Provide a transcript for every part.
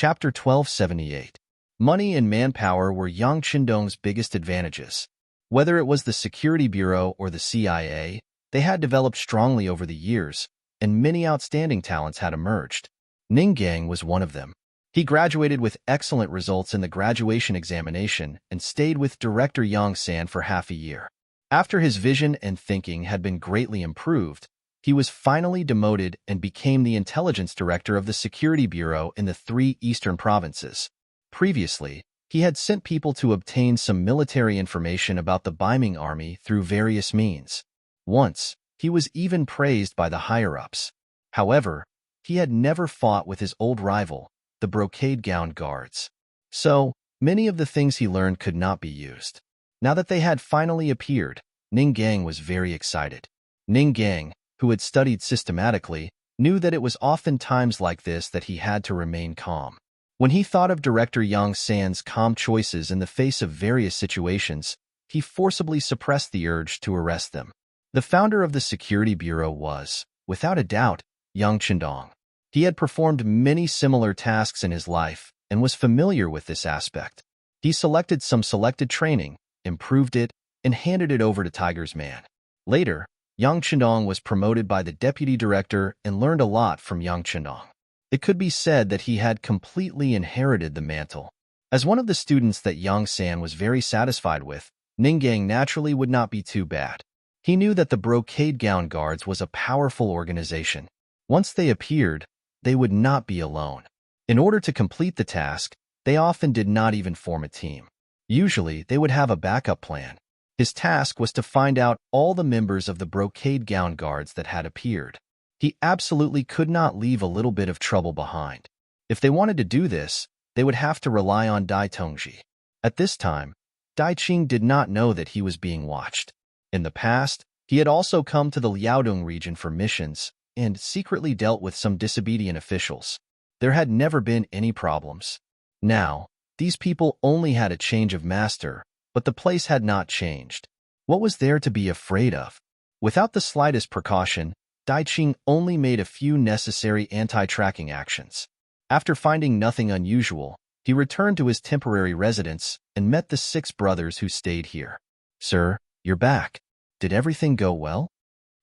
Chapter 1278. Money and manpower were Yang Qindong's biggest advantages. Whether it was the Security Bureau or the CIA, they had developed strongly over the years, and many outstanding talents had emerged. Ning Gang was one of them. He graduated with excellent results in the graduation examination and stayed with Director Yang San for half a year. After his vision and thinking had been greatly improved, he was finally demoted and became the intelligence director of the Security Bureau in the 3 eastern provinces. Previously, he had sent people to obtain some military information about the Ming army through various means. Once, he was even praised by the higher-ups. However, he had never fought with his old rival, the brocade-gowned guards. So, many of the things he learned could not be used. Now that they had finally appeared, Ning Gang was very excited. Ning Gang, who had studied systematically, knew that it was often times like this that he had to remain calm. When he thought of Director Yang San's calm choices in the face of various situations, he forcibly suppressed the urge to arrest them. The founder of the Security Bureau was, without a doubt, Yang Qindong. He had performed many similar tasks in his life and was familiar with this aspect. He selected some selected training, improved it, and handed it over to Tiger's man. Later, Yang Qindong was promoted by the deputy director and learned a lot from Yang Qindong. It could be said that he had completely inherited the mantle. As one of the students that Yang San was very satisfied with, Ning Gang naturally would not be too bad. He knew that the Brocade Gown Guards was a powerful organization. Once they appeared, they would not be alone. In order to complete the task, they often did not even form a team. Usually, they would have a backup plan. His task was to find out all the members of the Brocade Gown Guards that had appeared. He absolutely could not leave a little bit of trouble behind. If they wanted to do this, they would have to rely on Dai Tongji. At this time, Dai Qing did not know that he was being watched. In the past, he had also come to the Liaodong region for missions and secretly dealt with some disobedient officials. There had never been any problems. Now, these people only had a change of master, but the place had not changed. What was there to be afraid of? Without the slightest precaution, Dai Qing only made a few necessary anti-tracking actions. After finding nothing unusual, he returned to his temporary residence and met the 6 brothers who stayed here. "Sir, you're back. Did everything go well?"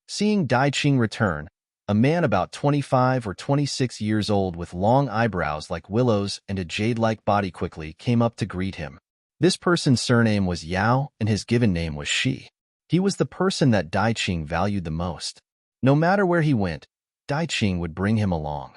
Seeing Dai Qing return, a man about 25 or 26 years old with long eyebrows like willows and a jade-like body quickly came up to greet him. This person's surname was Yao and his given name was Shi. He was the person that Dai Qing valued the most. No matter where he went, Dai Qing would bring him along.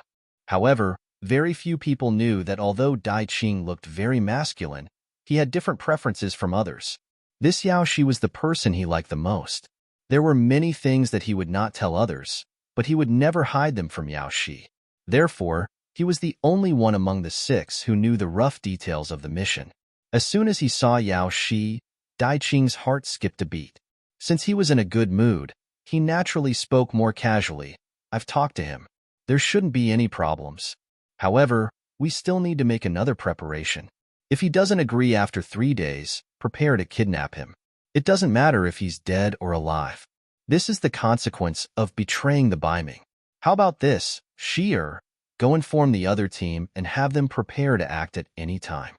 However, very few people knew that although Dai Qing looked very masculine, he had different preferences from others. This Yao Shi was the person he liked the most. There were many things that he would not tell others, but he would never hide them from Yao Shi. Therefore, he was the only one among the 6 who knew the rough details of the mission. As soon as he saw Yao Shi, Dai Qing's heart skipped a beat. Since he was in a good mood, he naturally spoke more casually. "I've talked to him. There shouldn't be any problems. However, we still need to make another preparation. If he doesn't agree after 3 days, prepare to kidnap him. It doesn't matter if he's dead or alive. This is the consequence of betraying the Ming. How about this, Shi-er? Go inform the other team and have them prepare to act at any time."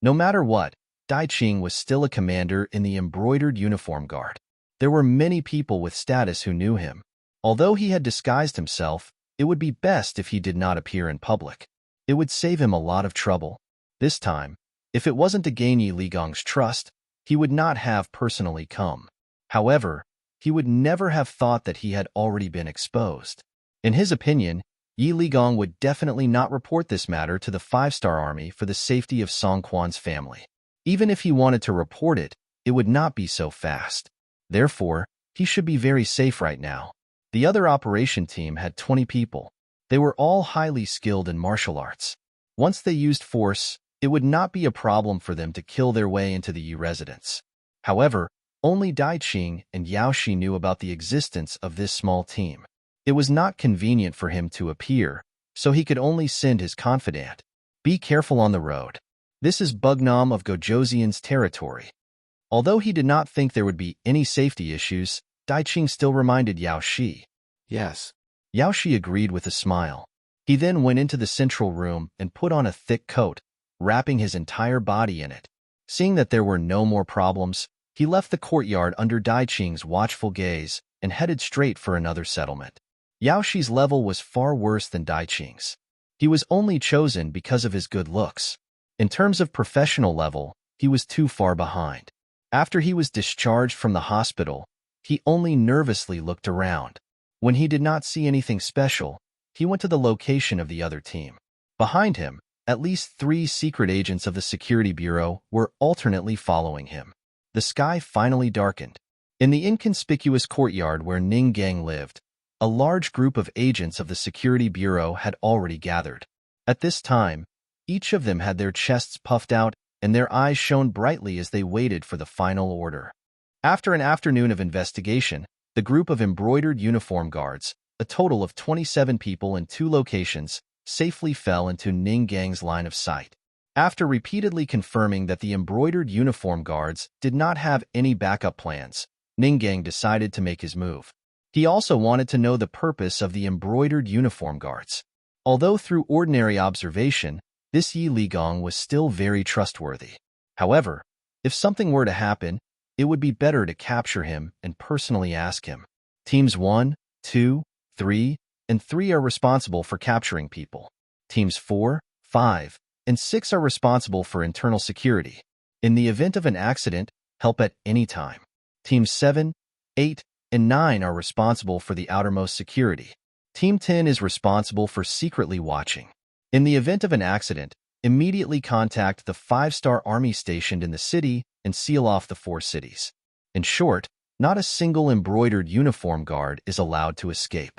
No matter what, Dai Qing was still a commander in the embroidered uniform guard. There were many people with status who knew him. Although he had disguised himself, it would be best if he did not appear in public. It would save him a lot of trouble. This time, if it wasn't to gain Yi Ligong's trust, he would not have personally come. However, he would never have thought that he had already been exposed. In his opinion, Yi Ligong would definitely not report this matter to the 5-star army for the safety of Song Quan's family. Even if he wanted to report it, it would not be so fast. Therefore, he should be very safe right now. The other operation team had 20 people. They were all highly skilled in martial arts. Once they used force, it would not be a problem for them to kill their way into the Yi residence. However, only Dai Qing and Yao Shi knew about the existence of this small team. It was not convenient for him to appear, so he could only send his confidant. "Be careful on the road. This is Bugnam of Gojoseon's territory." Although he did not think there would be any safety issues, Dai Qing still reminded Yao Shi. "Yes." Yao Shi agreed with a smile. He then went into the central room and put on a thick coat, wrapping his entire body in it. Seeing that there were no more problems, he left the courtyard under Dai Qing's watchful gaze and headed straight for another settlement. Yao Shi's level was far worse than Dai Qing's. He was only chosen because of his good looks. In terms of professional level, he was too far behind. After he was discharged from the hospital, he only nervously looked around. When he did not see anything special, he went to the location of the other team. Behind him, at least 3 secret agents of the Security Bureau were alternately following him. The sky finally darkened. In the inconspicuous courtyard where Ning Gang lived, a large group of agents of the Security Bureau had already gathered. At this time, each of them had their chests puffed out and their eyes shone brightly as they waited for the final order. After an afternoon of investigation, the group of embroidered uniform guards, a total of 27 people in 2 locations, safely fell into Ning Gang's line of sight. After repeatedly confirming that the embroidered uniform guards did not have any backup plans, Ning Gang decided to make his move. He also wanted to know the purpose of the embroidered uniform guards. Although through ordinary observation, this Yi Ligong was still very trustworthy. However, if something were to happen, it would be better to capture him and personally ask him. Teams 1, 2, 3, and 3 are responsible for capturing people. Teams 4, 5, and 6 are responsible for internal security. In the event of an accident, help at any time. Teams 7, 8, and 9 are responsible for the outermost security. Team 10 is responsible for secretly watching. In the event of an accident, immediately contact the 5-star army stationed in the city and seal off the 4 cities. In short, not a single embroidered uniform guard is allowed to escape.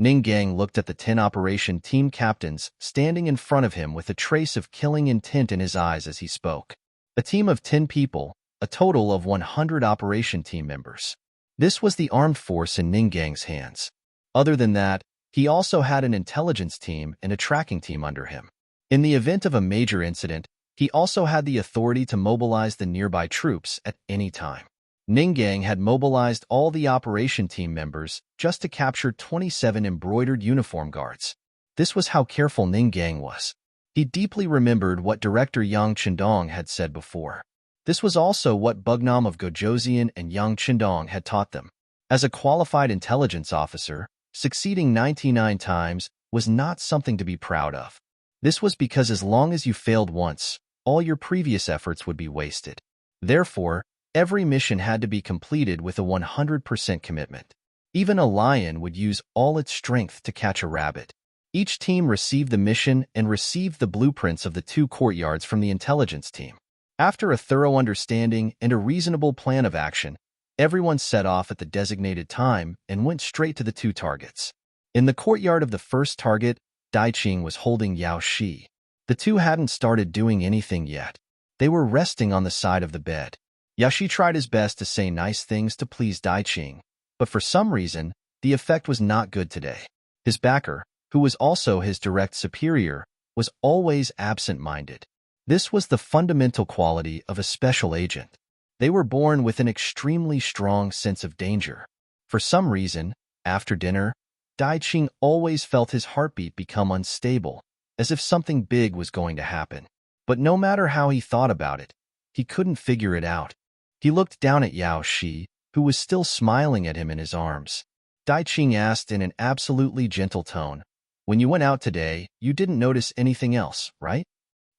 Ning Gang looked at the 10 operation team captains standing in front of him with a trace of killing intent in his eyes as he spoke. A team of 10 people, a total of 100 operation team members. This was the armed force in Ning Gang's hands. Other than that, he also had an intelligence team and a tracking team under him. In the event of a major incident, he also had the authority to mobilize the nearby troops at any time. Ning Gang had mobilized all the operation team members just to capture 27 embroidered uniform guards. This was how careful Ning Gang was. He deeply remembered what Director Yang Chendong had said before. This was also what Bugnam of Gojoseon and Yang Chendong had taught them. As a qualified intelligence officer, succeeding 99 times was not something to be proud of. This was because as long as you failed once, all your previous efforts would be wasted. Therefore, every mission had to be completed with a 100% commitment. Even a lion would use all its strength to catch a rabbit. Each team received the mission and received the blueprints of the 2 courtyards from the intelligence team. After a thorough understanding and a reasonable plan of action, everyone set off at the designated time and went straight to the 2 targets. In the courtyard of the first target, Dai Qing was holding Yao Shi. The 2 hadn't started doing anything yet. They were resting on the side of the bed. Yao Shi tried his best to say nice things to please Dai Qing, but for some reason, the effect was not good today. His backer, who was also his direct superior, was always absent-minded. This was the fundamental quality of a special agent. They were born with an extremely strong sense of danger. For some reason, after dinner, Dai Qing always felt his heartbeat become unstable, as if something big was going to happen. But no matter how he thought about it, he couldn't figure it out. He looked down at Yao Shi, who was still smiling at him in his arms. Dai Qing asked in an absolutely gentle tone, "When you went out today, you didn't notice anything else, right?"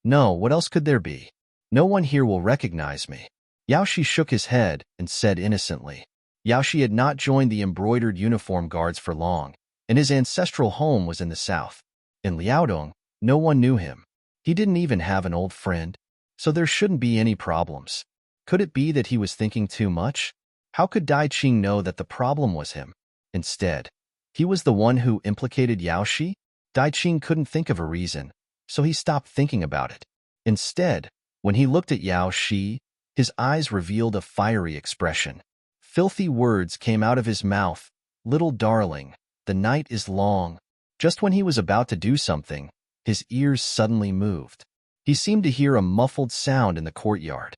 "No, what else could there be? No one here will recognize me." Yao Shi shook his head and said innocently. Yao Shi had not joined the embroidered uniform guards for long, and his ancestral home was in the south. In Liaodong, no one knew him. He didn't even have an old friend, so there shouldn't be any problems. Could it be that he was thinking too much? How could Dai Qing know that the problem was him? Instead, he was the one who implicated Yao Shi? Dai Qing couldn't think of a reason, so he stopped thinking about it. Instead, when he looked at Yao Shi, his eyes revealed a fiery expression. Filthy words came out of his mouth. "Little darling, the night is long." Just when he was about to do something, his ears suddenly moved. He seemed to hear a muffled sound in the courtyard.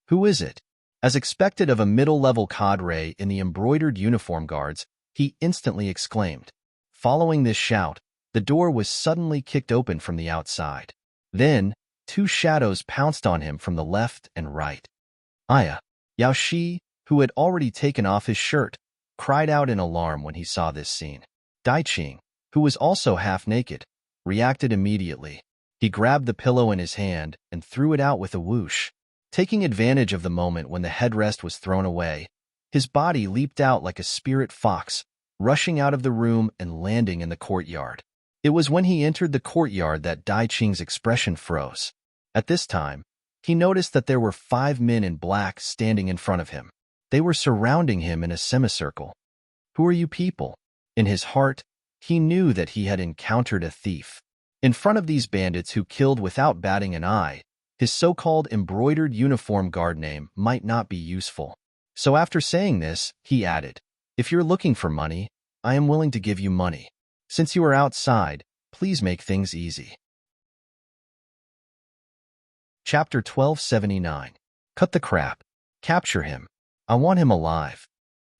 Who is it? As expected of a middle-level cadre in the embroidered uniform guards, he instantly exclaimed. Following this shout, The door was suddenly kicked open from the outside. Then, two shadows pounced on him from the left and right. Aya, Yao Shi, who had already taken off his shirt, cried out in alarm when he saw this scene. Dai Qing, who was also half naked, reacted immediately. He grabbed the pillow in his hand and threw it out with a whoosh. Taking advantage of the moment when the headrest was thrown away, his body leaped out like a spirit fox, rushing out of the room and landing in the courtyard. It was when he entered the courtyard that Dai Qing's expression froze. At this time, he noticed that there were 5 men in black standing in front of him. They were surrounding him in a semicircle. Who are you people? In his heart, he knew that he had encountered a thief. In front of these bandits who killed without batting an eye, his so-called embroidered uniform guard name might not be useful. So after saying this, he added, "If you're looking for money, I am willing to give you money. Since you are outside, please make things easy." Chapter 1279. Cut the crap. Capture him. I want him alive.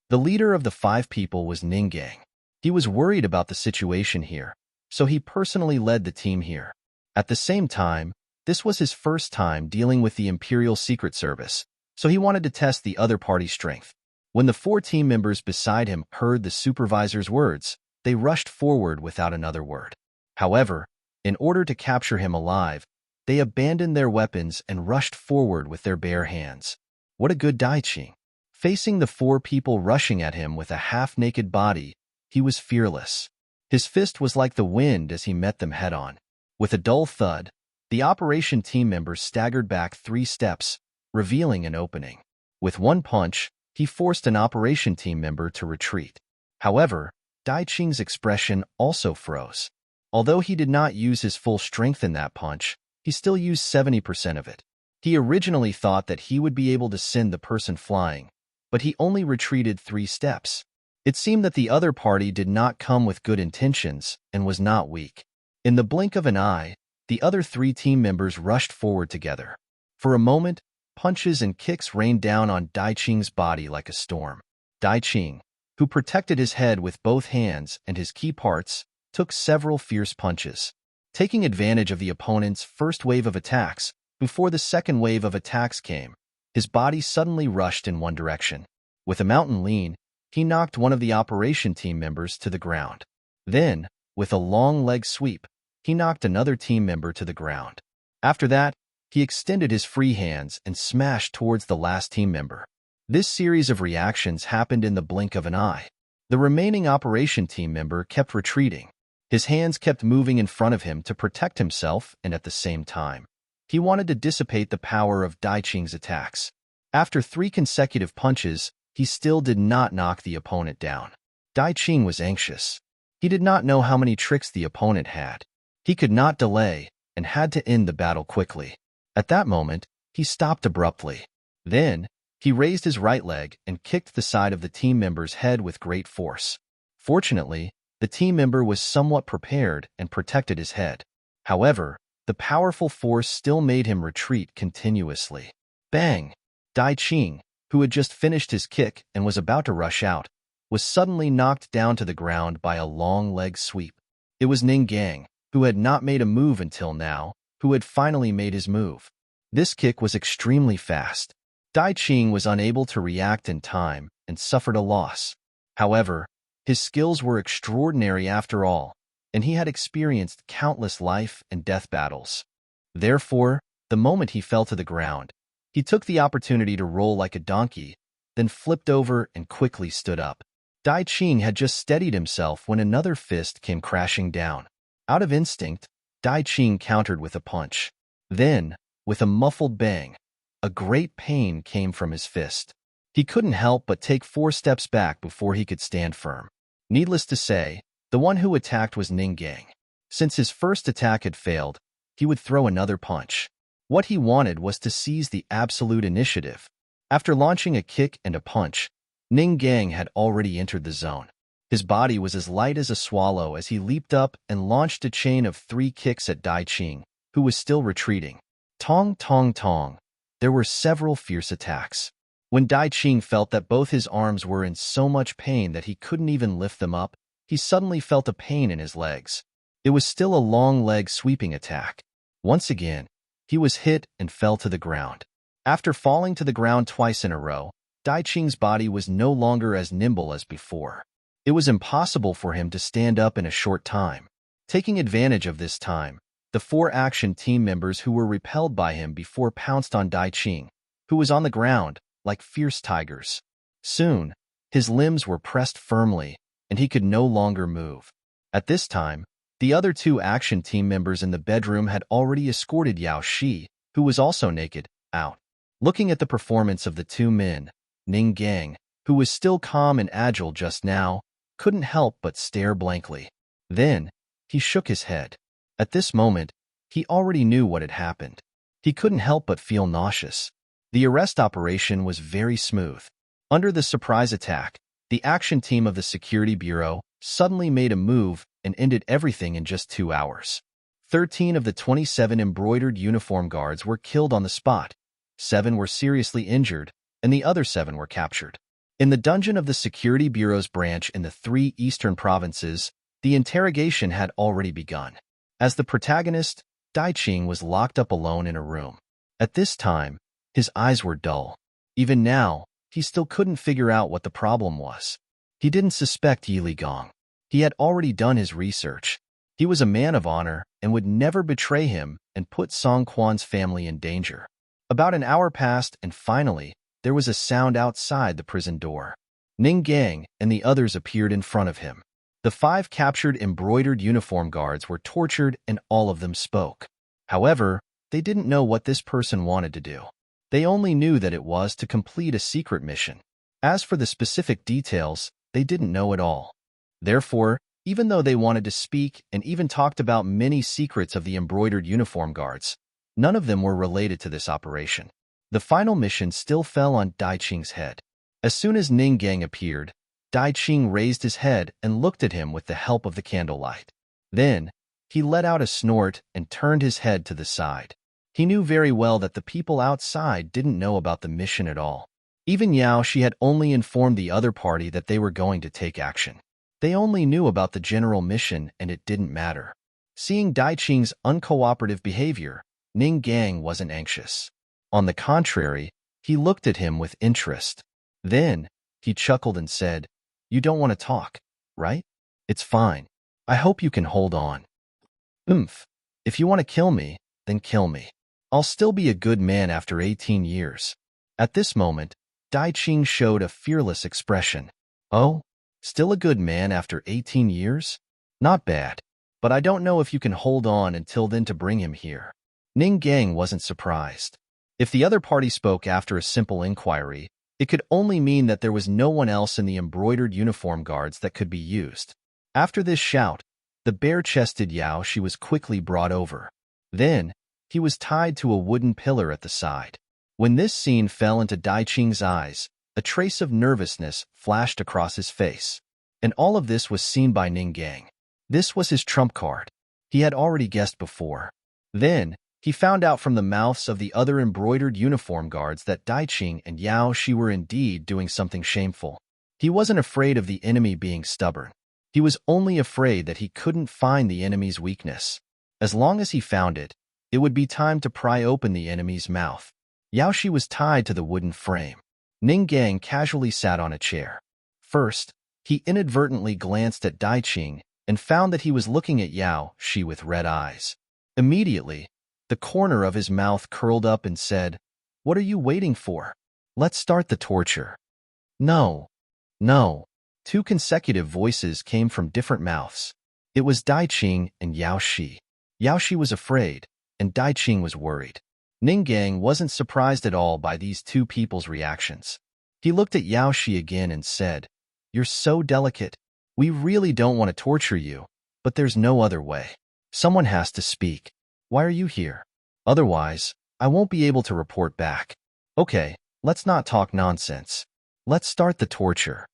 The leader of the 5 people was Ninggang. He was worried about the situation here, so he personally led the team here. At the same time, this was his first time dealing with the Imperial Secret Service, so he wanted to test the other party's strength. When the 4 team members beside him heard the supervisor's words, they rushed forward without another word. However, in order to capture him alive, they abandoned their weapons and rushed forward with their bare hands. What a good Dai Qing. Facing the 4 people rushing at him with a half-naked body, he was fearless. His fist was like the wind as he met them head-on. With a dull thud, the operation team members staggered back 3 steps, revealing an opening. With one punch, he forced an operation team member to retreat. However, Dai Qing's expression also froze. Although he did not use his full strength in that punch, he still used 70% of it. He originally thought that he would be able to send the person flying, but he only retreated 3 steps. It seemed that the other party did not come with good intentions and was not weak. In the blink of an eye, the other 3 team members rushed forward together. For a moment, punches and kicks rained down on Dai Qing's body like a storm. Dai Qing, who protected his head with both hands and his key parts, took several fierce punches. Taking advantage of the opponent's first wave of attacks, before the second wave of attacks came, his body suddenly rushed in one direction. With a mountain lean, he knocked one of the operation team members to the ground. Then, with a long leg sweep, he knocked another team member to the ground. After that, he extended his free hands and smashed towards the last team member. This series of reactions happened in the blink of an eye. The remaining operation team member kept retreating. His hands kept moving in front of him to protect himself, and at the same time, he wanted to dissipate the power of Dai Qing's attacks. After 3 consecutive punches, he still did not knock the opponent down. Dai Qing was anxious. He did not know how many tricks the opponent had. He could not delay and had to end the battle quickly. At that moment, he stopped abruptly. Then, he raised his right leg and kicked the side of the team member's head with great force. Fortunately, the team member was somewhat prepared and protected his head. However, the powerful force still made him retreat continuously. Bang! Dai Qing, who had just finished his kick and was about to rush out, was suddenly knocked down to the ground by a long leg sweep. It was Ninggang, who had not made a move until now, who had finally made his move. This kick was extremely fast. Dai Qing was unable to react in time and suffered a loss. However, his skills were extraordinary after all, and he had experienced countless life and death battles. Therefore, the moment he fell to the ground, he took the opportunity to roll like a donkey, then flipped over and quickly stood up. Dai Qing had just steadied himself when another fist came crashing down. Out of instinct, Dai Qing countered with a punch. Then, with a muffled bang, a great pain came from his fist. He couldn't help but take 4 steps back before he could stand firm. Needless to say, the one who attacked was Ninggang. Since his first attack had failed, he would throw another punch. What he wanted was to seize the absolute initiative. After launching a kick and a punch, Ninggang had already entered the zone. His body was as light as a swallow as he leaped up and launched a chain of 3 kicks at Dai Qing, who was still retreating. Tong, tong, tong. There were several fierce attacks. When Dai Qing felt that both his arms were in so much pain that he couldn't even lift them up, he suddenly felt a pain in his legs. It was still a long leg sweeping attack. Once again, he was hit and fell to the ground. After falling to the ground twice in a row, Dai Qing's body was no longer as nimble as before. It was impossible for him to stand up in a short time. Taking advantage of this time, the 4 action team members who were repelled by him before pounced on Dai Qing, who was on the ground like fierce tigers. Soon, his limbs were pressed firmly, and he could no longer move. At this time, the other 2 action team members in the bedroom had already escorted Yao Shi, who was also naked, out. Looking at the performance of the 2 men, Ning Gang, who was still calm and agile just now, couldn't help but stare blankly. Then, he shook his head. At this moment, he already knew what had happened. He couldn't help but feel nauseous. The arrest operation was very smooth. Under the surprise attack, the action team of the Security Bureau suddenly made a move and ended everything in just 2 hours. 13 of the 27 embroidered uniform guards were killed on the spot, 7 were seriously injured, and the other 7 were captured. In the dungeon of the Security Bureau's branch in the 3 eastern provinces, the interrogation had already begun. As the protagonist, Dai Qing was locked up alone in a room. At this time, his eyes were dull. Even now, he still couldn't figure out what the problem was. He didn't suspect Yi Ligong. He had already done his research. He was a man of honor and would never betray him and put Song Quan's family in danger. About an hour passed, and finally, there was a sound outside the prison door. Ning Gang and the others appeared in front of him. The 5 captured embroidered uniform guards were tortured, and all of them spoke. However, they didn't know what this person wanted to do. They only knew that it was to complete a secret mission. As for the specific details, they didn't know at all. Therefore, even though they wanted to speak and even talked about many secrets of the embroidered uniform guards, none of them were related to this operation. The final mission still fell on Dai Qing's head. As soon as Ning Gang appeared, Dai Qing raised his head and looked at him with the help of the candlelight. Then, he let out a snort and turned his head to the side. He knew very well that the people outside didn't know about the mission at all. Even Yao Shi had only informed the other party that they were going to take action. They only knew about the general mission, and it didn't matter. Seeing Dai Qing's uncooperative behavior, Ning Gang wasn't anxious. On the contrary, he looked at him with interest. Then, he chuckled and said, "You don't want to talk, right? It's fine. I hope you can hold on. If you want to kill me, then kill me. I'll still be a good man after 18 years. At this moment, Dai Qing showed a fearless expression. Oh, still a good man after 18 years? Not bad. But I don't know if you can hold on until then to bring him here. Ning Gang wasn't surprised. If the other party spoke after a simple inquiry, it could only mean that there was no one else in the embroidered uniform guards that could be used. After this shout, the bare-chested Yao Shi was quickly brought over. Then, he was tied to a wooden pillar at the side. When this scene fell into Dai Qing's eyes, a trace of nervousness flashed across his face. And all of this was seen by Ning Gang. This was his trump card. He had already guessed before. Then, he found out from the mouths of the other embroidered uniform guards that Dai Qing and Yao Shi were indeed doing something shameful. He wasn't afraid of the enemy being stubborn. He was only afraid that he couldn't find the enemy's weakness. As long as he found it, it would be time to pry open the enemy's mouth. Yao Shi was tied to the wooden frame. Ning Gang casually sat on a chair. First, he inadvertently glanced at Dai Qing and found that he was looking at Yao Shi with red eyes. Immediately, the corner of his mouth curled up and said, "What are you waiting for? Let's start the torture." No. No. 2 consecutive voices came from different mouths. It was Dai Qing and Yao Shi. Yao Shi was afraid, and Dai Qing was worried. Ning Gang wasn't surprised at all by these 2 people's reactions. He looked at Yao Shi again and said, "You're so delicate. We really don't want to torture you, but there's no other way. Someone has to speak. Why are you here? Otherwise, I won't be able to report back. Okay, let's not talk nonsense. Let's start the torture."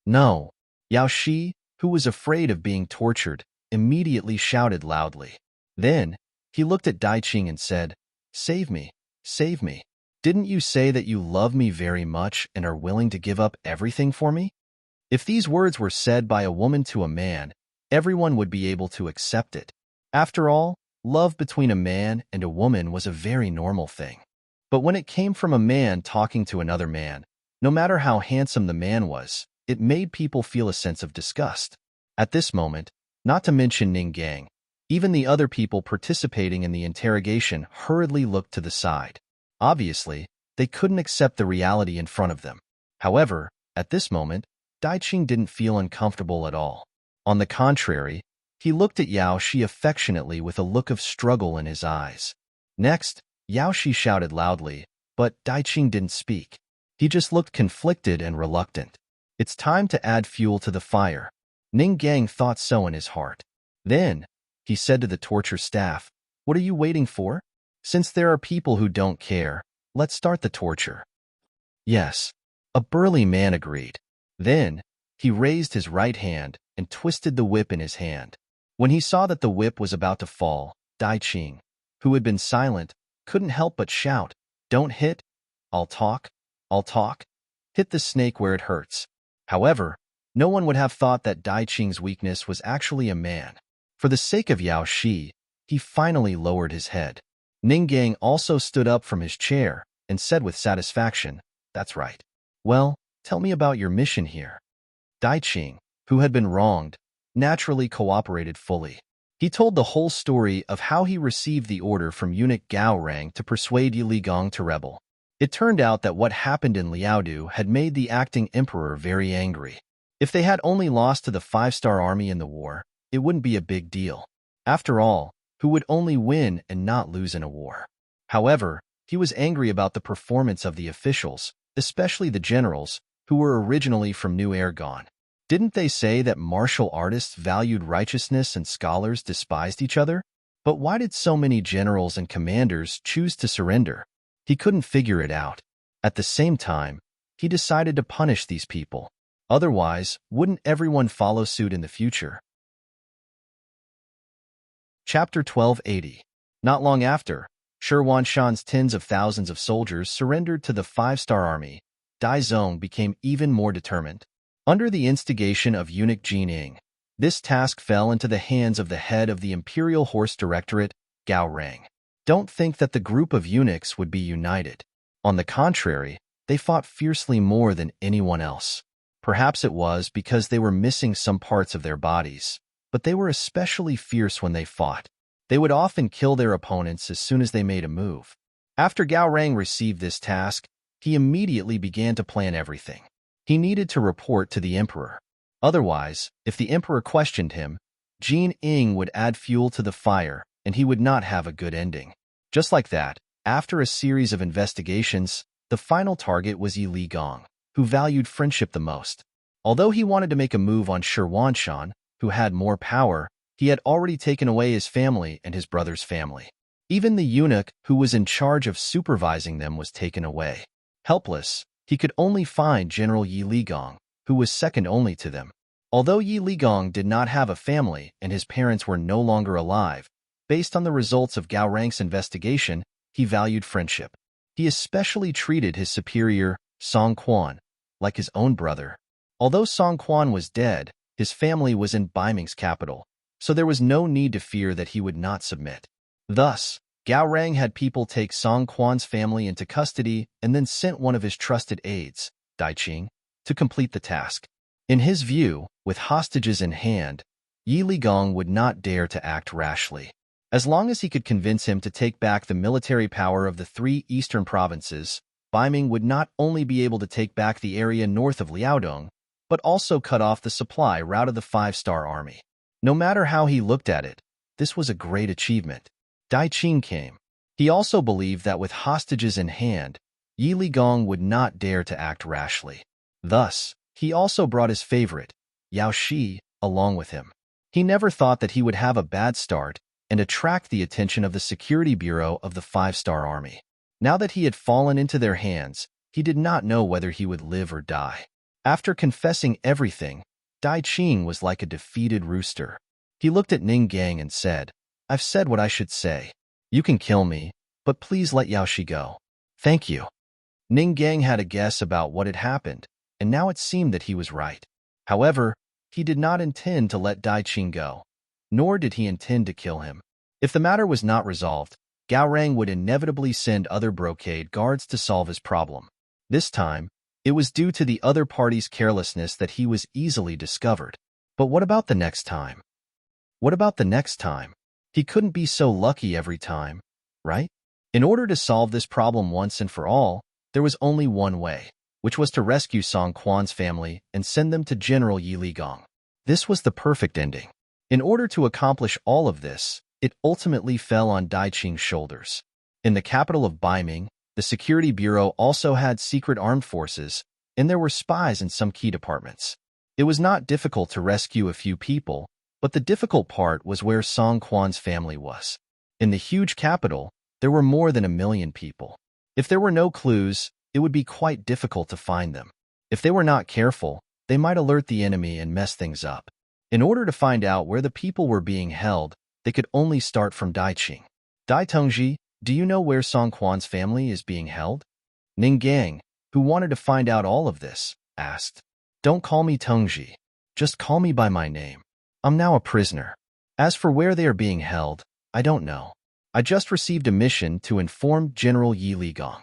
No. Yao Shi, who was afraid of being tortured, immediately shouted loudly. Then, he looked at Dai Qing and said, "Save me, save me. Didn't you say that you love me very much and are willing to give up everything for me?" If these words were said by a woman to a man, everyone would be able to accept it. After all, love between a man and a woman was a very normal thing. But when it came from a man talking to another man, no matter how handsome the man was, it made people feel a sense of disgust. At this moment, not to mention Ning Gang, even the other people participating in the interrogation hurriedly looked to the side. Obviously, they couldn't accept the reality in front of them. However, at this moment, Daiqing didn't feel uncomfortable at all. On the contrary, he looked at Yao Shi affectionately with a look of struggle in his eyes. Next, Yao Shi shouted loudly, but Daiqing didn't speak. He just looked conflicted and reluctant. It's time to add fuel to the fire. Ning Gang thought so in his heart. Then, he said to the torture staff, "What are you waiting for? Since there are people who don't care, let's start the torture." Yes, a burly man agreed. Then, he raised his right hand and twisted the whip in his hand. When he saw that the whip was about to fall, Daiqing, who had been silent, couldn't help but shout, "Don't hit! I'll talk! I'll talk! Hit the snake where it hurts." However, no one would have thought that Daiqing's weakness was actually a man. For the sake of Yao Shi, he finally lowered his head. Ning Gang also stood up from his chair and said with satisfaction, "That's right. Well, tell me about your mission here." Daiqing, who had been wronged, naturally cooperated fully. He told the whole story of how he received the order from eunuch Gao Rang to persuade Yi Ligong to rebel. It turned out that what happened in Liaodu had made the acting emperor very angry. If they had only lost to the 5-star army in the war, it wouldn't be a big deal. After all, who would only win and not lose in a war? However, he was angry about the performance of the officials, especially the generals, who were originally from New Ergon. Didn't they say that martial artists valued righteousness and scholars despised each other? But why did so many generals and commanders choose to surrender? He couldn't figure it out. At the same time, he decided to punish these people. Otherwise, wouldn't everyone follow suit in the future? Chapter 1280. Not long after, Shirwanshan's tens of thousands of soldiers surrendered to the 5-star army. Dai Zong became even more determined. Under the instigation of eunuch Jin Ying, this task fell into the hands of the head of the Imperial Horse Directorate, Gao Rang. Don't think that the group of eunuchs would be united. On the contrary, they fought fiercely more than anyone else. Perhaps it was because they were missing some parts of their bodies, but they were especially fierce when they fought. They would often kill their opponents as soon as they made a move. After Gao Rang received this task, he immediately began to plan everything. He needed to report to the emperor. Otherwise, if the emperor questioned him, Jin Ying would add fuel to the fire, and he would not have a good ending. Just like that, after a series of investigations, the final target was Yi Ligong, who valued friendship the most. Although he wanted to make a move on Shirwanshan, who had more power, he had already taken away his family and his brother's family. Even the eunuch who was in charge of supervising them was taken away. Helpless, he could only find General Yi Ligong, who was second only to them. Although Yi Ligong did not have a family and his parents were no longer alive, based on the results of Gao Rang's investigation, he valued friendship. He especially treated his superior, Song Quan, like his own brother. Although Song Quan was dead, his family was in Ming's capital, so there was no need to fear that he would not submit. Thus, Gao Rang had people take Song Quan's family into custody and then sent one of his trusted aides, Daiqing, to complete the task. In his view, with hostages in hand, Yi Ligong would not dare to act rashly. As long as he could convince him to take back the military power of the 3 eastern provinces, Ming would not only be able to take back the area north of Liaodong, but also cut off the supply route of the 5-star army. No matter how he looked at it, this was a great achievement. Daiqing came. He also believed that with hostages in hand, Yi Ligong would not dare to act rashly. Thus, he also brought his favorite, Yao Shi, along with him. He never thought that he would have a bad start and attract the attention of the Security Bureau of the 5-star army. Now that he had fallen into their hands, he did not know whether he would live or die. After confessing everything, Daiqing was like a defeated rooster. He looked at Ning Gang and said, "I've said what I should say. You can kill me, but please let Yao Shi go." "Thank you." Ning Gang had a guess about what had happened, and now it seemed that he was right. However, he did not intend to let Dai Qing go, nor did he intend to kill him. If the matter was not resolved, Gao Rang would inevitably send other brocade guards to solve his problem. This time, it was due to the other party's carelessness that he was easily discovered. But what about the next time? What about the next time? He couldn't be so lucky every time, right? In order to solve this problem once and for all, there was only one way, which was to rescue Song Quan's family and send them to General Yi Ligong. This was the perfect ending. In order to accomplish all of this, it ultimately fell on Dai Qing's shoulders. In the capital of Ming, the Security Bureau also had secret armed forces, and there were spies in some key departments. It was not difficult to rescue a few people, but the difficult part was where Song Quan's family was. In the huge capital, there were more than 1 million people. If there were no clues, it would be quite difficult to find them. If they were not careful, they might alert the enemy and mess things up. In order to find out where the people were being held, they could only start from Dai Qing. Dai Tongji, do you know where Song Quan's family is being held? Ning Gang, who wanted to find out all of this, asked. Don't call me Tongji. Just call me by my name. I'm now a prisoner. As for where they are being held, I don't know. I just received a mission to inform General Yi Ligong.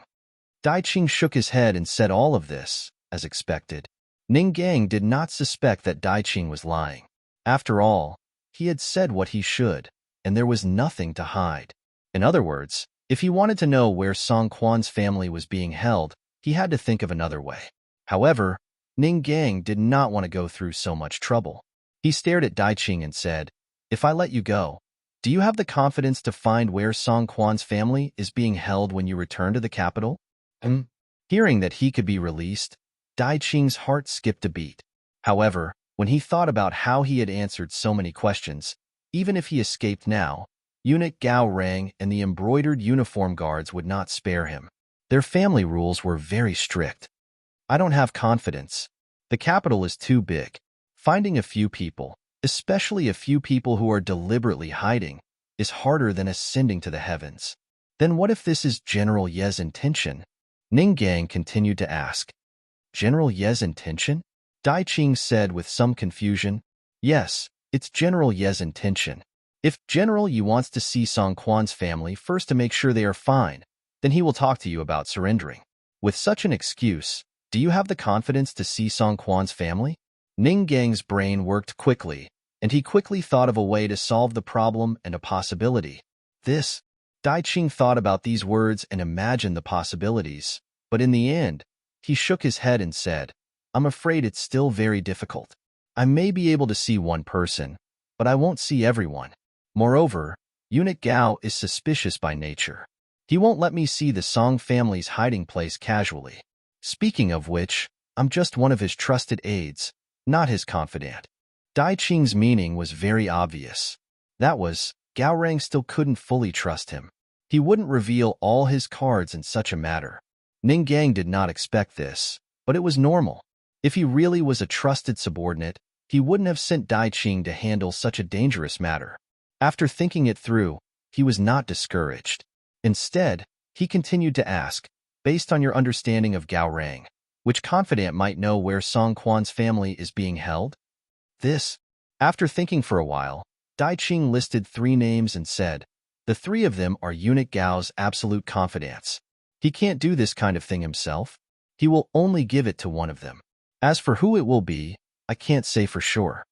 Dai Qing shook his head and said all of this, as expected. Ning Gang did not suspect that Dai Qing was lying. After all, he had said what he should, and there was nothing to hide. In other words, if he wanted to know where Song Quan's family was being held, he had to think of another way. However, Ning Gang did not want to go through so much trouble. He stared at Dai Qing and said, If I let you go, do you have the confidence to find where Song Quan's family is being held when you return to the capital? Hearing that he could be released, Dai Qing's heart skipped a beat. However, when he thought about how he had answered so many questions, even if he escaped now, Eunuch Gao Rang and the embroidered uniform guards would not spare him. Their family rules were very strict. I don't have confidence. The capital is too big. Finding a few people, especially a few people who are deliberately hiding, is harder than ascending to the heavens. Then what if this is General Ye's intention? Ning Gang continued to ask. General Ye's intention? Dai Qing said with some confusion. Yes, it's General Ye's intention. If General Yi wants to see Song Quan's family first to make sure they are fine, then he will talk to you about surrendering. With such an excuse, do you have the confidence to see Song Quan's family? Ning Gang's brain worked quickly, and he quickly thought of a way to solve the problem and a possibility. Dai Qing thought about these words and imagined the possibilities, but in the end, he shook his head and said, I'm afraid it's still very difficult. I may be able to see one person, but I won't see everyone. Moreover, Eunuch Gao is suspicious by nature. He won't let me see the Song family's hiding place casually. Speaking of which, I'm just one of his trusted aides, not his confidant. Dai Qing's meaning was very obvious. That was, Gao Rang still couldn't fully trust him. He wouldn't reveal all his cards in such a matter. Ning Gang did not expect this, but it was normal. If he really was a trusted subordinate, he wouldn't have sent Dai Qing to handle such a dangerous matter. After thinking it through, he was not discouraged. Instead, he continued to ask, based on your understanding of Gao Rang, which confidant might know where Song Quan's family is being held? After thinking for a while, Dai Qing listed 3 names and said, the 3 of them are Eunuch Gao's absolute confidants. He can't do this kind of thing himself. He will only give it to one of them. As for who it will be, I can't say for sure.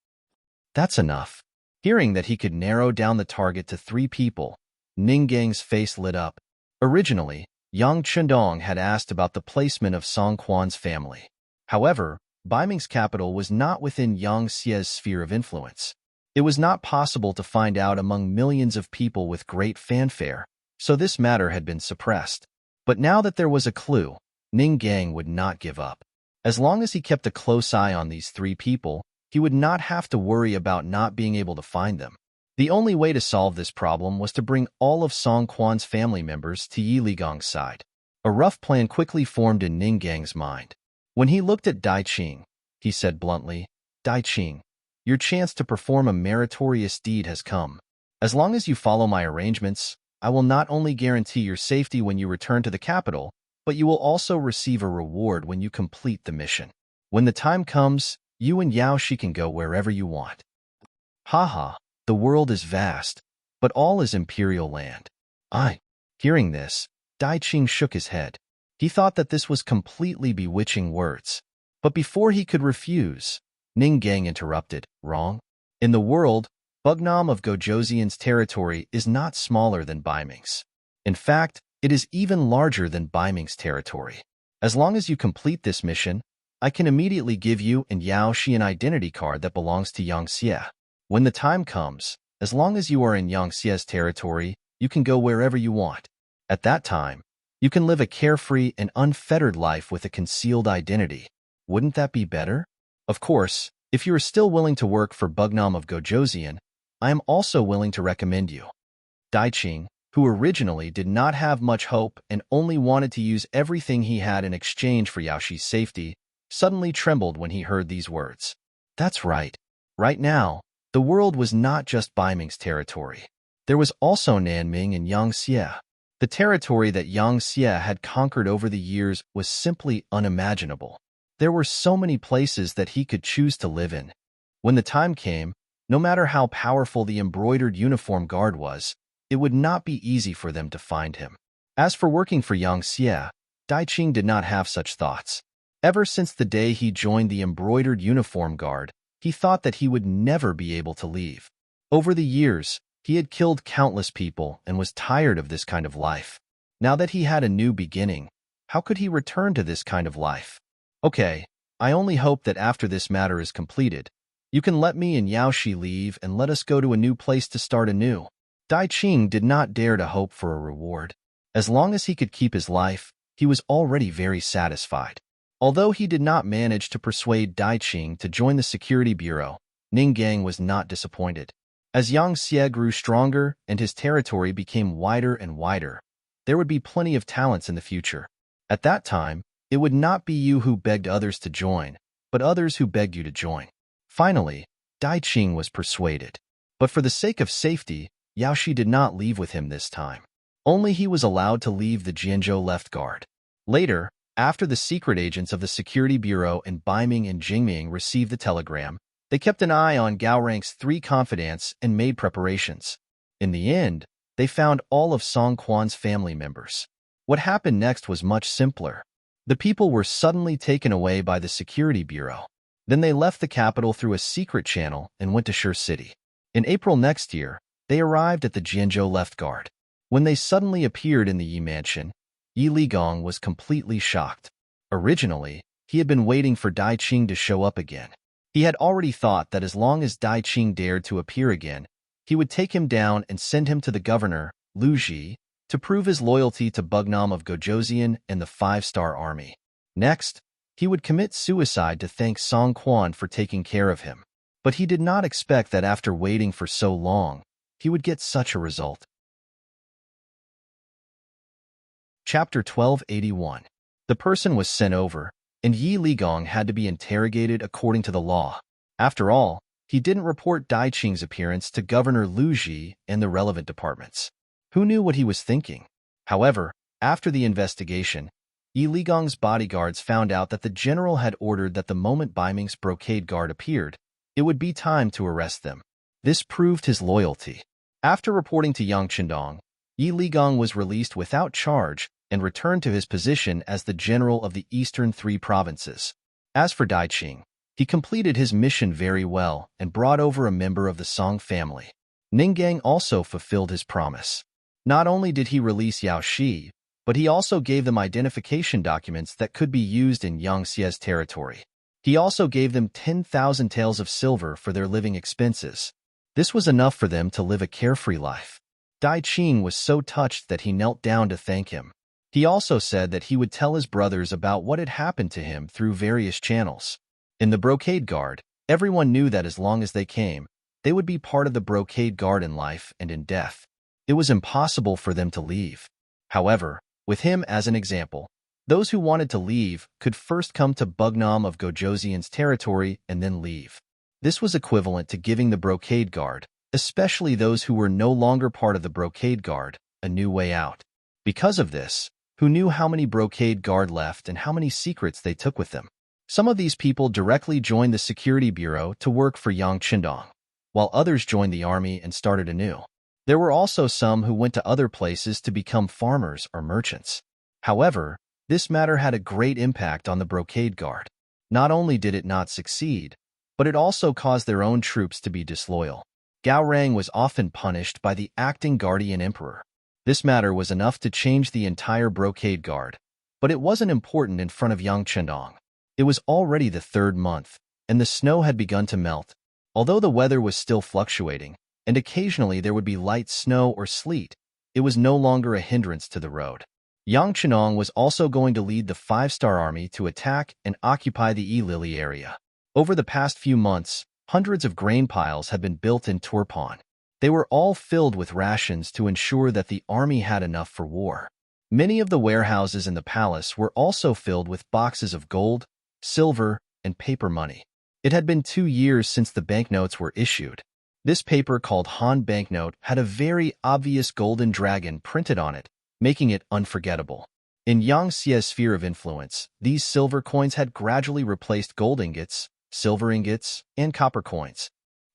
That's enough. Hearing that he could narrow down the target to 3 people, Ning Gang's face lit up. Originally, Yang Chendong had asked about the placement of Song Quan's family. However, Ming's capital was not within Yang Xie's sphere of influence. It was not possible to find out among millions of people with great fanfare, so this matter had been suppressed. But now that there was a clue, Ning Gang would not give up. As long as he kept a close eye on these 3 people, he would not have to worry about not being able to find them. The only way to solve this problem was to bring all of Song Quan's family members to Yi Ligong's side. A rough plan quickly formed in Ning Gang's mind. When he looked at Dai Qing, he said bluntly, Dai Qing, your chance to perform a meritorious deed has come. As long as you follow my arrangements, I will not only guarantee your safety when you return to the capital, but you will also receive a reward when you complete the mission. When the time comes, You and Yao Shi can go wherever you want. Haha, the world is vast, but all is imperial land. Hearing this, Dai Qing shook his head. He thought that this was completely bewitching words. But before he could refuse, Ning Gang interrupted. Wrong? In the world, Bugnam of Gojoseon's territory is not smaller than Baiming's. In fact, it is even larger than Baiming's territory. As long as you complete this mission, I can immediately give you and Yao Shi an identity card that belongs to Yangxie. When the time comes, as long as you are in Yangxie's territory, you can go wherever you want. At that time, you can live a carefree and unfettered life with a concealed identity. Wouldn't that be better? Of course, if you are still willing to work for Bugnam of Gojoseon, I am also willing to recommend you. Dai Qing, who originally did not have much hope and only wanted to use everything he had in exchange for Yao Shi's safety, suddenly trembled when he heard these words. That's right. Right now, the world was not just Baiming's territory. There was also Nanming and Yangxie. The territory that Yangxie had conquered over the years was simply unimaginable. There were so many places that he could choose to live in. When the time came, no matter how powerful the embroidered uniform guard was, it would not be easy for them to find him. As for working for Yangxie, Dai Qing did not have such thoughts. Ever since the day he joined the embroidered uniform guard, he thought that he would never be able to leave. Over the years, he had killed countless people and was tired of this kind of life. Now that he had a new beginning, how could he return to this kind of life? Okay, I only hope that after this matter is completed, you can let me and Yao Shi leave and let us go to a new place to start anew. Dai Qing did not dare to hope for a reward. As long as he could keep his life, he was already very satisfied. Although he did not manage to persuade Dai Qing to join the security bureau, Ning Gang was not disappointed. As Yangxie grew stronger and his territory became wider and wider, there would be plenty of talents in the future. At that time, it would not be you who begged others to join, but others who begged you to join. Finally, Dai Qing was persuaded. But for the sake of safety, Yao Shi did not leave with him this time. Only he was allowed to leave the Jianzhou left guard. Later, after the secret agents of the Security Bureau in Baiming and Jingming received the telegram, they kept an eye on Gao Rang's 3 confidants and made preparations. In the end, they found all of Song Quan's family members. What happened next was much simpler. The people were suddenly taken away by the Security Bureau. Then they left the capital through a secret channel and went to Shi City. In April next year, they arrived at the Jianzhou left guard. When they suddenly appeared in the Yi mansion, Yi Ligong was completely shocked. Originally, he had been waiting for Dai Qing to show up again. He had already thought that as long as Dai Qing dared to appear again, he would take him down and send him to the governor, Lu Ji, to prove his loyalty to Bugnam of Gojoseon and the 5-star army. Next, he would commit suicide to thank Song Quan for taking care of him. But he did not expect that after waiting for so long, he would get such a result. Chapter 1281. The person was sent over, and Yi Ligong had to be interrogated according to the law. After all, he didn't report Dai Qing's appearance to Governor Lu Ji and the relevant departments. Who knew what he was thinking? However, after the investigation, Yi Ligong's bodyguards found out that the general had ordered that the moment Baiming's brocade guard appeared, it would be time to arrest them. This proved his loyalty. After reporting to Yang Qindong, Yi Ligong was released without charge and returned to his position as the general of the eastern 3 provinces. As for Dai Qing, he completed his mission very well and brought over a member of the Song family. Ning Gang also fulfilled his promise. Not only did he release Yao Shi, but he also gave them identification documents that could be used in Yangxie's territory. He also gave them 10,000 taels of silver for their living expenses. This was enough for them to live a carefree life. Dai Qing was so touched that he knelt down to thank him. He also said that he would tell his brothers about what had happened to him through various channels. In the brocade guard, everyone knew that as long as they came, they would be part of the brocade guard in life and in death. It was impossible for them to leave. However, with him as an example, those who wanted to leave could first come to Bugnam of Gojoseon's territory and then leave. This was equivalent to giving the brocade guard, especially those who were no longer part of the brocade guard, a new way out. Because of this, who knew how many brocade guard left and how many secrets they took with them? Some of these people directly joined the security bureau to work for Yang Qindong, while others joined the army and started anew. There were also some who went to other places to become farmers or merchants. However, this matter had a great impact on the brocade guard. Not only did it not succeed, but it also caused their own troops to be disloyal. Gao Rang was often punished by the acting guardian emperor. This matter was enough to change the entire brocade guard, but it wasn't important in front of Yang Qindong. It was already the 3rd month, and the snow had begun to melt. Although the weather was still fluctuating, and occasionally there would be light snow or sleet, it was no longer a hindrance to the road. Yang Qindong was also going to lead the 5-star army to attack and occupy the Yi-Lili area. Over the past few months, hundreds of grain piles had been built in Turpan. They were all filled with rations to ensure that the army had enough for war. Many of the warehouses in the palace were also filled with boxes of gold, silver, and paper money. It had been 2 years since the banknotes were issued. This paper, called Han banknote, had a very obvious golden dragon printed on it, making it unforgettable. In Yang Xie's sphere of influence, these silver coins had gradually replaced gold ingots, silver ingots, and copper coins.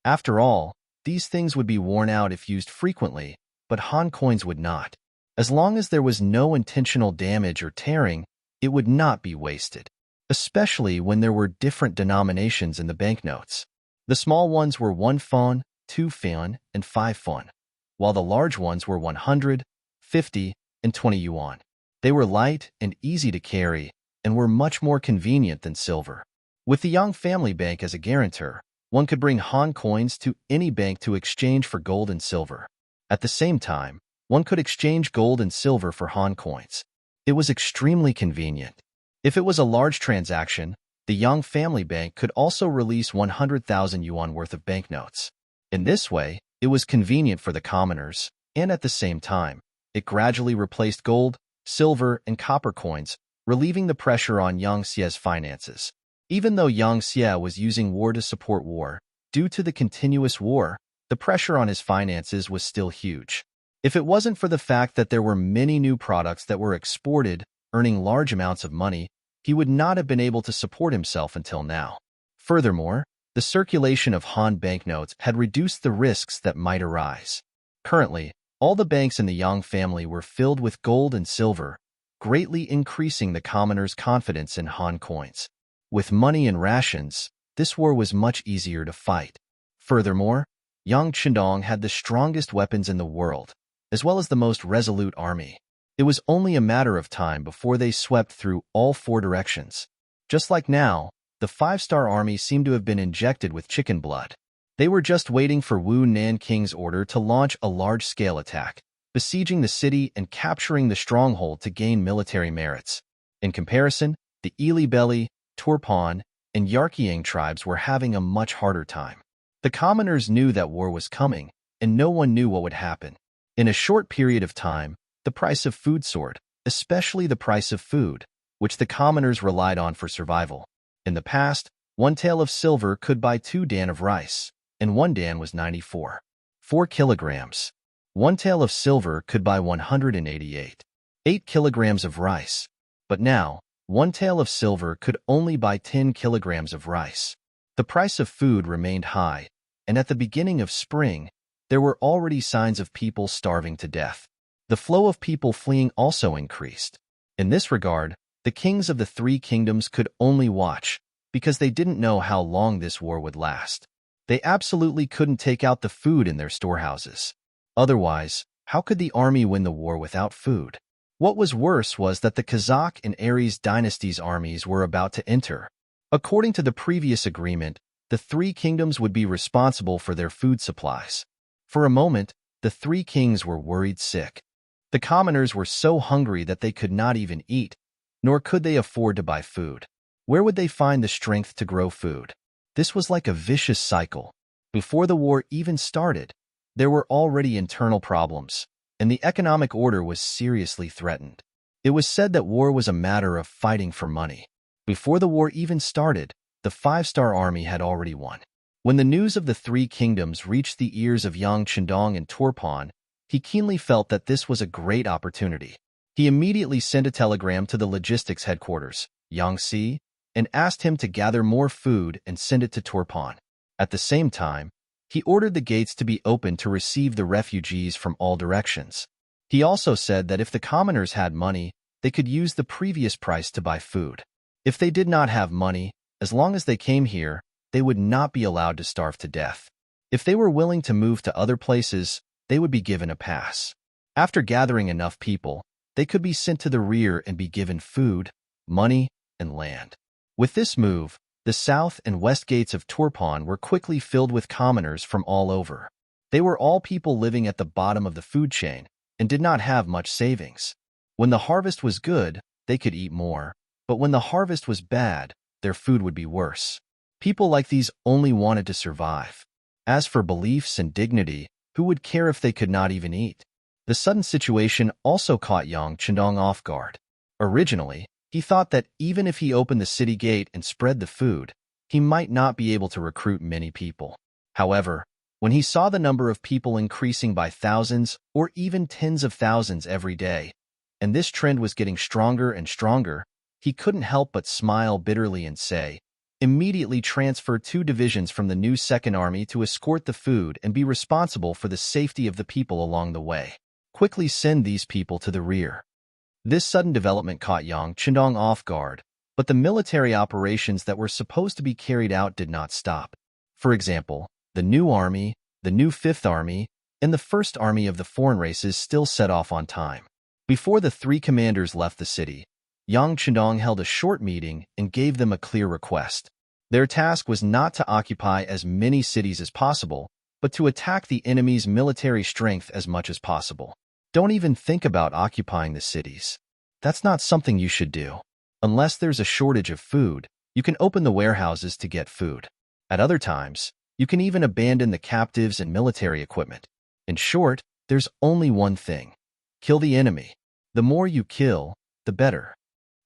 After all, these things would be worn out if used frequently, but Han coins would not. As long as there was no intentional damage or tearing, it would not be wasted, especially when there were different denominations in the banknotes. The small ones were 1 fon, 2 fon, and 5 fon, while the large ones were 100, 50, and 20 yuan. They were light and easy to carry, and were much more convenient than silver. With the Yang family bank as a guarantor, one could bring Han coins to any bank to exchange for gold and silver. At the same time, one could exchange gold and silver for Han coins. It was extremely convenient. If it was a large transaction, the Yang family bank could also release 100,000 yuan worth of banknotes. In this way, it was convenient for the commoners, and at the same time, it gradually replaced gold, silver, and copper coins, relieving the pressure on Yang Xie's finances. Even though Yang Xie was using war to support war, due to the continuous war, the pressure on his finances was still huge. If it wasn't for the fact that there were many new products that were exported, earning large amounts of money, he would not have been able to support himself until now. Furthermore, the circulation of Han banknotes had reduced the risks that might arise. Currently, all the banks in the Yang family were filled with gold and silver, greatly increasing the commoners' confidence in Han coins. With money and rations, this war was much easier to fight. Furthermore, Yang Qindong had the strongest weapons in the world, as well as the most resolute army. It was only a matter of time before they swept through all 4 directions. Just like now, the 5-star army seemed to have been injected with chicken blood. They were just waiting for Wu Nanking's order to launch a large-scale attack, besieging the city and capturing the stronghold to gain military merits. In comparison, the Ili-Beli, Turpan, and Yarkyang tribes were having a much harder time. The commoners knew that war was coming, and no one knew what would happen. In a short period of time, the price of food soared, especially the price of food, which the commoners relied on for survival. In the past, 1 tael of silver could buy 2 dan of rice, and 1 dan was 94 kilograms. 1 tael of silver could buy 188 kilograms of rice. But now, 1 tael of silver could only buy 10 kilograms of rice. The price of food remained high, and at the beginning of spring, there were already signs of people starving to death. The flow of people fleeing also increased. In this regard, the kings of the 3 kingdoms could only watch, because they didn't know how long this war would last. They absolutely couldn't take out the food in their storehouses. Otherwise, how could the army win the war without food? What was worse was that the Kazakh and Aries dynasties' armies were about to enter. According to the previous agreement, the 3 kingdoms would be responsible for their food supplies. For a moment, the 3 kings were worried sick. The commoners were so hungry that they could not even eat, nor could they afford to buy food. Where would they find the strength to grow food? This was like a vicious cycle. Before the war even started, there were already internal problems, and the economic order was seriously threatened. It was said that war was a matter of fighting for money. Before the war even started, the 5-star army had already won. When the news of the 3 kingdoms reached the ears of Yang Qindong and Turpan, he keenly felt that this was a great opportunity. He immediately sent a telegram to the logistics headquarters. Yangtze, and asked him to gather more food and send it to Turpan. At the same time, he ordered the gates to be opened to receive the refugees from all directions. He also said that if the commoners had money, they could use the previous price to buy food. If they did not have money, as long as they came here, they would not be allowed to starve to death. If they were willing to move to other places, they would be given a pass. After gathering enough people, they could be sent to the rear and be given food, money, and land. With this move, the south and west gates of Turpan were quickly filled with commoners from all over. They were all people living at the bottom of the food chain and did not have much savings. When the harvest was good, they could eat more, but when the harvest was bad, their food would be worse. People like these only wanted to survive. As for beliefs and dignity, who would care if they could not even eat? The sudden situation also caught Yang Chendong off guard. Originally, he thought that even if he opened the city gate and spread the food, he might not be able to recruit many people. However, when he saw the number of people increasing by thousands or even tens of thousands every day, and this trend was getting stronger and stronger, he couldn't help but smile bitterly and say, "Immediately transfer 2 divisions from the new Second Army to escort the food and be responsible for the safety of the people along the way. Quickly send these people to the rear." This sudden development caught Yang Chendong off guard, but the military operations that were supposed to be carried out did not stop. For example, the new army, the new Fifth Army, and the First Army of the foreign races still set off on time. Before the 3 commanders left the city, Yang Chendong held a short meeting and gave them a clear request. Their task was not to occupy as many cities as possible, but to attack the enemy's military strength as much as possible. Don't even think about occupying the cities. That's not something you should do. Unless there's a shortage of food, you can open the warehouses to get food. At other times, you can even abandon the captives and military equipment. In short, there's only one thing. Kill the enemy. The more you kill, the better.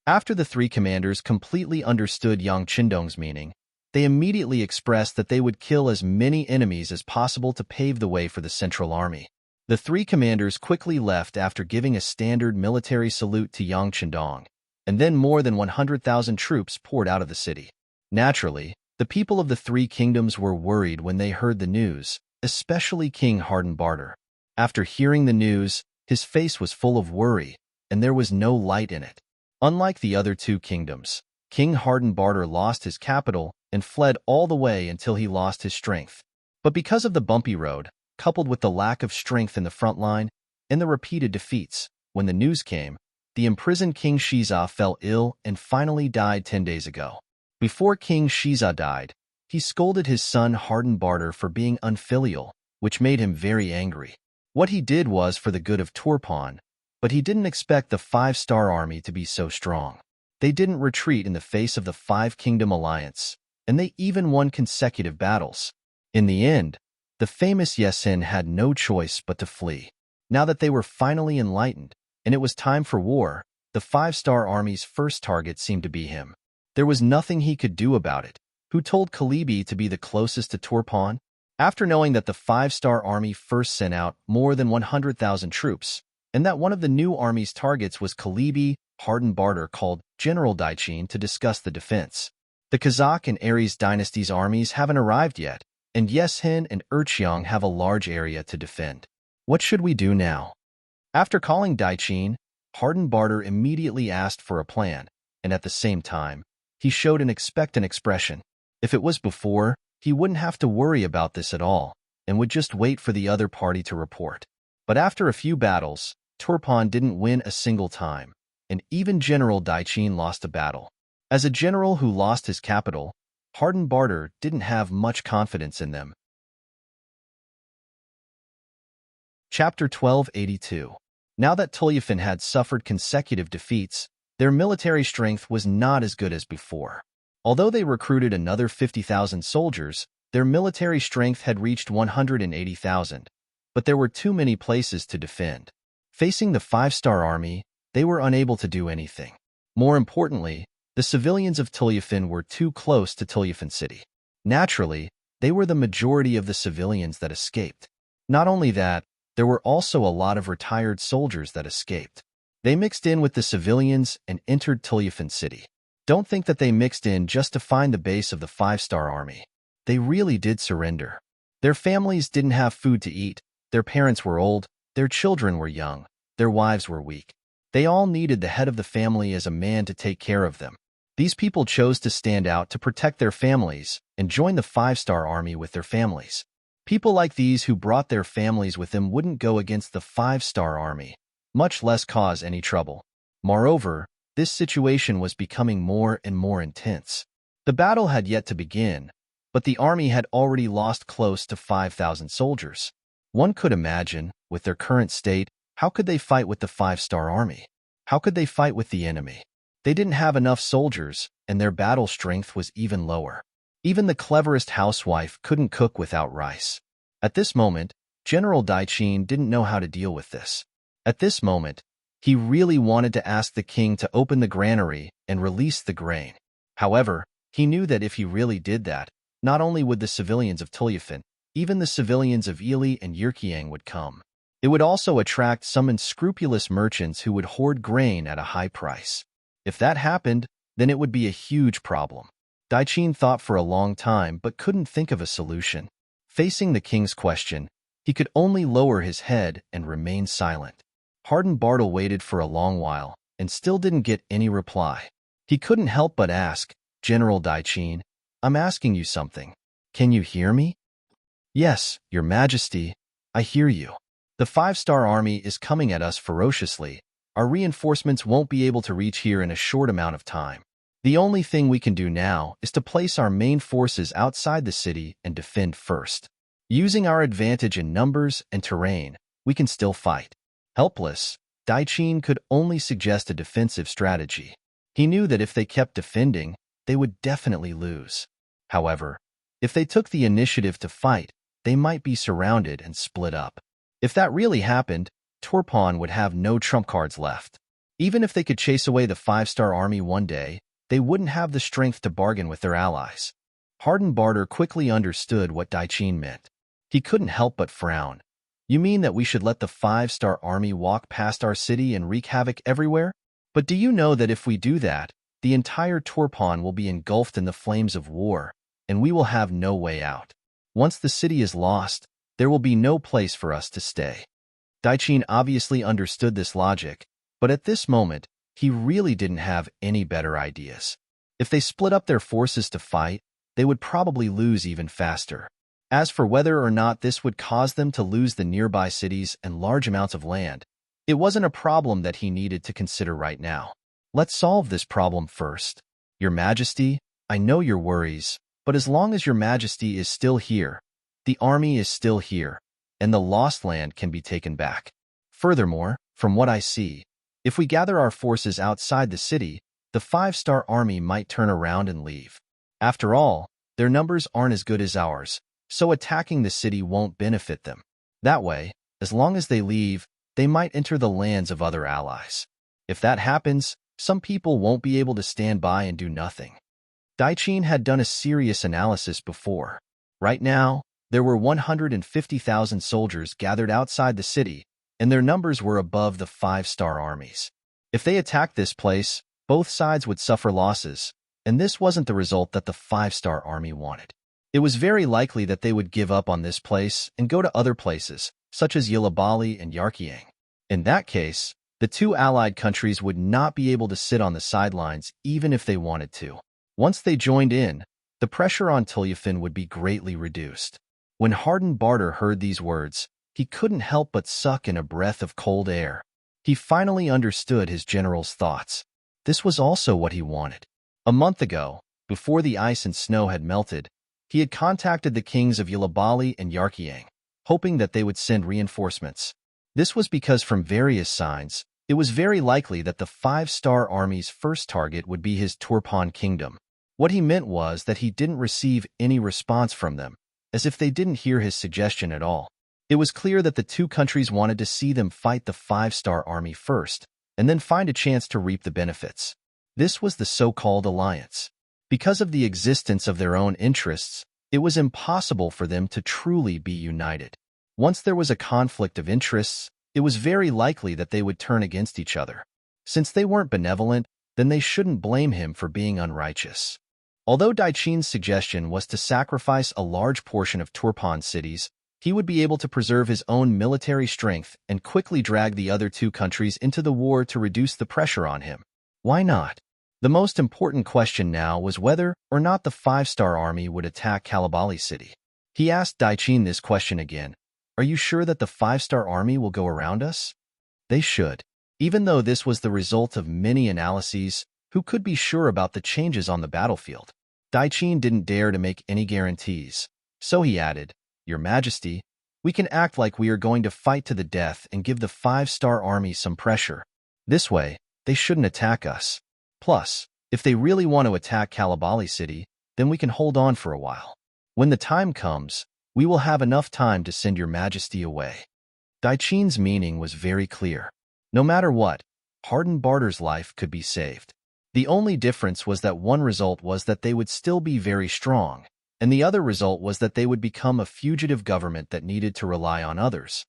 After the 3 commanders completely understood Yang Chendong's meaning, they immediately expressed that they would kill as many enemies as possible to pave the way for the Central Army. The 3 commanders quickly left after giving a standard military salute to Yang Chendong, and then more than 100,000 troops poured out of the city. Naturally, the people of the 3 kingdoms were worried when they heard the news, especially King Hardenbarter. After hearing the news, his face was full of worry, and there was no light in it. Unlike the other 2 kingdoms, King Hardenbarter lost his capital and fled all the way until he lost his strength. But because of the bumpy road, coupled with the lack of strength in the front line and the repeated defeats, when the news came, the imprisoned King Shiza fell ill and finally died 10 days ago. Before King Shiza died, he scolded his son Hardenbarter for being unfilial, which made him very angry. What he did was for the good of Turpan, but he didn't expect the 5-star army to be so strong. They didn't retreat in the face of the 5-kingdom alliance, and they even won consecutive battles. In the end, the famous Yesin had no choice but to flee. Now that they were finally enlightened, and it was time for war, the 5-star army's first target seemed to be him. There was nothing he could do about it. Who told Kalibi to be the closest to Turpan? After knowing that the 5-star army first sent out more than 100,000 troops, and that one of the new army's targets was Kalibi, Hardenbarter called General Daichin to discuss the defense. The Kazakh and Aries dynasty's armies haven't arrived yet, and Yeshin and Urchiang have a large area to defend. What should we do now? After calling Daichin, Hardenbarter immediately asked for a plan, and at the same time, he showed an expectant expression. If it was before, he wouldn't have to worry about this at all, and would just wait for the other party to report. But after a few battles, Turpan didn't win a single time, and even General Daichin lost a battle. As a general who lost his capital, Hardenbarter didn't have much confidence in them. Chapter 1282. Now that Tulyafin had suffered consecutive defeats, their military strength was not as good as before. Although they recruited another 50,000 soldiers, their military strength had reached 180,000, but there were too many places to defend. Facing the 5-star army, they were unable to do anything. More importantly, the civilians of Tulyafin were too close to Tulyafin City. Naturally, they were the majority of the civilians that escaped. Not only that, there were also a lot of retired soldiers that escaped. They mixed in with the civilians and entered Tulyafin City. Don't think that they mixed in just to find the base of the five-star army. They really did surrender. Their families didn't have food to eat, their parents were old, their children were young, their wives were weak. They all needed the head of the family as a man to take care of them. These people chose to stand out to protect their families and join the five-star army with their families. People like these who brought their families with them wouldn't go against the five-star army, much less cause any trouble. Moreover, this situation was becoming more and more intense. The battle had yet to begin, but the army had already lost close to 5,000 soldiers. One could imagine, with their current state, how could they fight with the five-star army? How could they fight with the enemy? They didn't have enough soldiers, and their battle strength was even lower. Even the cleverest housewife couldn't cook without rice. At this moment, General Daichin didn't know how to deal with this. At this moment, he really wanted to ask the king to open the granary and release the grain. However, he knew that if he really did that, not only would the civilians of Tulyafin, even the civilians of Ili and Yurkiang would come. It would also attract some unscrupulous merchants who would hoard grain at a high price. If that happened, then it would be a huge problem. Daichin thought for a long time but couldn't think of a solution. Facing the king's question, he could only lower his head and remain silent. Harden Bartle waited for a long while and still didn't get any reply. He couldn't help but ask, "General Daichin, I'm asking you something. Can you hear me?" "Yes, Your Majesty, I hear you. The five-star army is coming at us ferociously. Our reinforcements won't be able to reach here in a short amount of time. The only thing we can do now is to place our main forces outside the city and defend first. Using our advantage in numbers and terrain, we can still fight." Helpless, Daichin could only suggest a defensive strategy. He knew that if they kept defending, they would definitely lose. However, if they took the initiative to fight, they might be surrounded and split up. If that really happened, Turpan would have no trump cards left. Even if they could chase away the five-star army one day, they wouldn't have the strength to bargain with their allies. Harden Barter quickly understood what Daichin meant. He couldn't help but frown. "You mean that we should let the five-star army walk past our city and wreak havoc everywhere? But do you know that if we do that, the entire Turpan will be engulfed in the flames of war, and we will have no way out. Once the city is lost, there will be no place for us to stay." Daichin obviously understood this logic, but at this moment, he really didn't have any better ideas. If they split up their forces to fight, they would probably lose even faster. As for whether or not this would cause them to lose the nearby cities and large amounts of land, it wasn't a problem that he needed to consider right now. "Let's solve this problem first. Your Majesty, I know your worries, but as long as Your Majesty is still here, the army is still here, and the lost land can be taken back. Furthermore, from what I see, if we gather our forces outside the city, the five-star army might turn around and leave. After all, their numbers aren't as good as ours, so attacking the city won't benefit them. That way, as long as they leave, they might enter the lands of other allies. If that happens, some people won't be able to stand by and do nothing." Daichin had done a serious analysis before. Right now, there were 150,000 soldiers gathered outside the city, and their numbers were above the five-star armies. If they attacked this place, both sides would suffer losses, and this wasn't the result that the five-star army wanted. It was very likely that they would give up on this place and go to other places, such as Yilabali and Yarkiang. In that case, the two allied countries would not be able to sit on the sidelines even if they wanted to. Once they joined in, the pressure on Tulyafin would be greatly reduced. When Harden Barter heard these words, he couldn't help but suck in a breath of cold air. He finally understood his general's thoughts. This was also what he wanted. A month ago, before the ice and snow had melted, he had contacted the kings of Yilabali and Yarkiang, hoping that they would send reinforcements. This was because from various signs, it was very likely that the five-star army's first target would be his Turpan kingdom. What he meant was that he didn't receive any response from them, as if they didn't hear his suggestion at all. It was clear that the two countries wanted to see them fight the five-star army first, and then find a chance to reap the benefits. This was the so-called alliance. Because of the existence of their own interests, it was impossible for them to truly be united. Once there was a conflict of interests, it was very likely that they would turn against each other. Since they weren't benevolent, then they shouldn't blame him for being unrighteous. Although Daiqin's suggestion was to sacrifice a large portion of Turpan cities, he would be able to preserve his own military strength and quickly drag the other two countries into the war to reduce the pressure on him. Why not? The most important question now was whether or not the five-star army would attack Kalabali City. He asked Daiqin this question again. Are you sure that the five-star army will go around us? They should. Even though this was the result of many analyses, who could be sure about the changes on the battlefield? Daiqin didn't dare to make any guarantees. So he added, Your Majesty, we can act like we are going to fight to the death and give the five-star army some pressure. This way, they shouldn't attack us. Plus, if they really want to attack Kalabali City, then we can hold on for a while. When the time comes, we will have enough time to send Your Majesty away. Daiqin's meaning was very clear. No matter what, Harden Barter's life could be saved. The only difference was that one result was that they would still be very strong, and the other result was that they would become a fugitive government that needed to rely on others.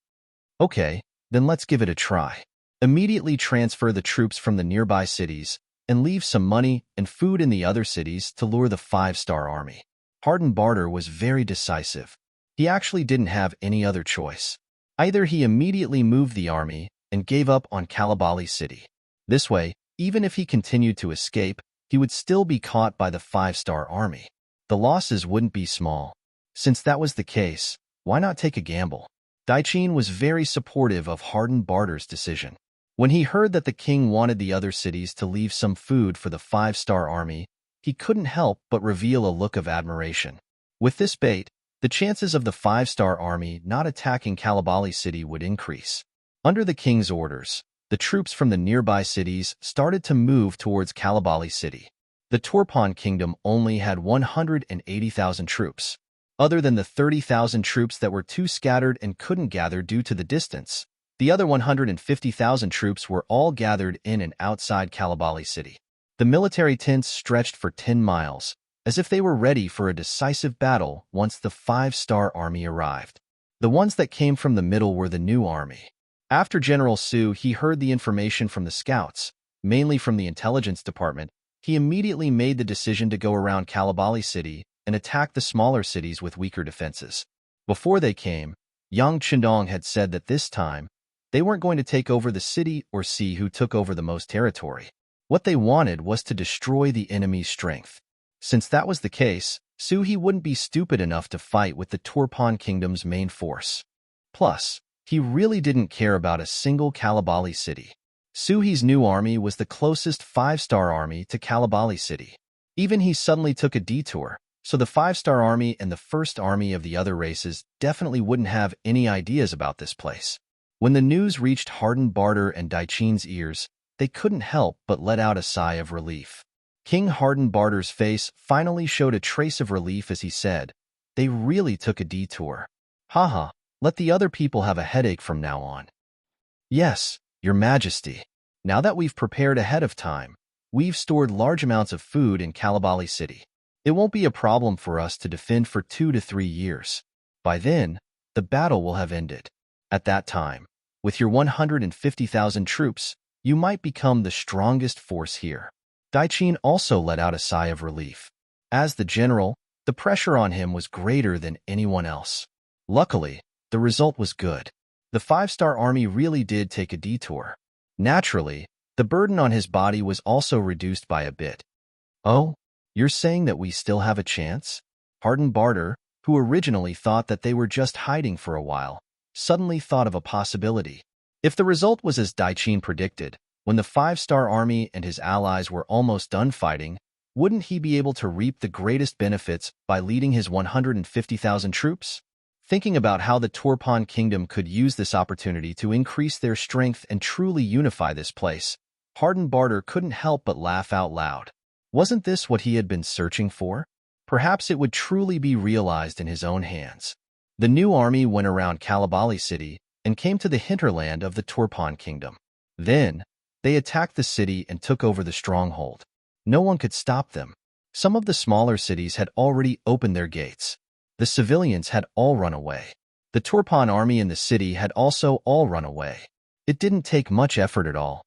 Okay, then let's give it a try. Immediately transfer the troops from the nearby cities and leave some money and food in the other cities to lure the five-star army. Harden Barter was very decisive. He actually didn't have any other choice. Either he immediately moved the army and gave up on Kalabali City. This way, even if he continued to escape, he would still be caught by the five-star army. The losses wouldn't be small. Since that was the case, why not take a gamble? Daiqin was very supportive of Harden Barter's decision. When he heard that the king wanted the other cities to leave some food for the five-star army, he couldn't help but reveal a look of admiration. With this bait, the chances of the five-star army not attacking Kalabali City would increase. Under the king's orders, the troops from the nearby cities started to move towards Kalabali City. The Turpan kingdom only had 180,000 troops. Other than the 30,000 troops that were too scattered and couldn't gather due to the distance, the other 150,000 troops were all gathered in and outside Kalabali City. The military tents stretched for 10 miles, as if they were ready for a decisive battle once the five-star army arrived. The ones that came from the middle were the new army. After General Su heard the information from the scouts, mainly from the intelligence department, he immediately made the decision to go around Kalabali City and attack the smaller cities with weaker defenses. Before they came, Yang Qindong had said that this time, they weren't going to take over the city or see who took over the most territory. What they wanted was to destroy the enemy's strength. Since that was the case, Su wouldn't be stupid enough to fight with the Turpan kingdom's main force. Plus, he really didn't care about a single Kalabali city. Suhi's new army was the closest five-star army to Kalabali City. Even he suddenly took a detour, so the five-star army and the first army of the other races definitely wouldn't have any ideas about this place. When the news reached Harden Barter and Daiqin's ears, they couldn't help but let out a sigh of relief. King Harden Barter's face finally showed a trace of relief as he said, They really took a detour. Haha, let the other people have a headache from now on. Yes, Your Majesty. Now that we've prepared ahead of time, we've stored large amounts of food in Kalabali City. It won't be a problem for us to defend for 2 to 3 years. By then, the battle will have ended. At that time, with your 150,000 troops, you might become the strongest force here. Daiqin also let out a sigh of relief. As the general, the pressure on him was greater than anyone else. Luckily, the result was good. The five-star army really did take a detour. Naturally, the burden on his body was also reduced by a bit. Oh, you're saying that we still have a chance? Harden Barter, who originally thought that they were just hiding for a while, suddenly thought of a possibility. If the result was as Daiqin predicted, when the five-star army and his allies were almost done fighting, wouldn't he be able to reap the greatest benefits by leading his 150,000 troops? Thinking about how the Turpan kingdom could use this opportunity to increase their strength and truly unify this place, Harden Barter couldn't help but laugh out loud. Wasn't this what he had been searching for? Perhaps it would truly be realized in his own hands. The new army went around Kalabali City and came to the hinterland of the Turpan kingdom. Then, they attacked the city and took over the stronghold. No one could stop them. Some of the smaller cities had already opened their gates. The civilians had all run away. The Turpan army in the city had also all run away. It didn't take much effort at all.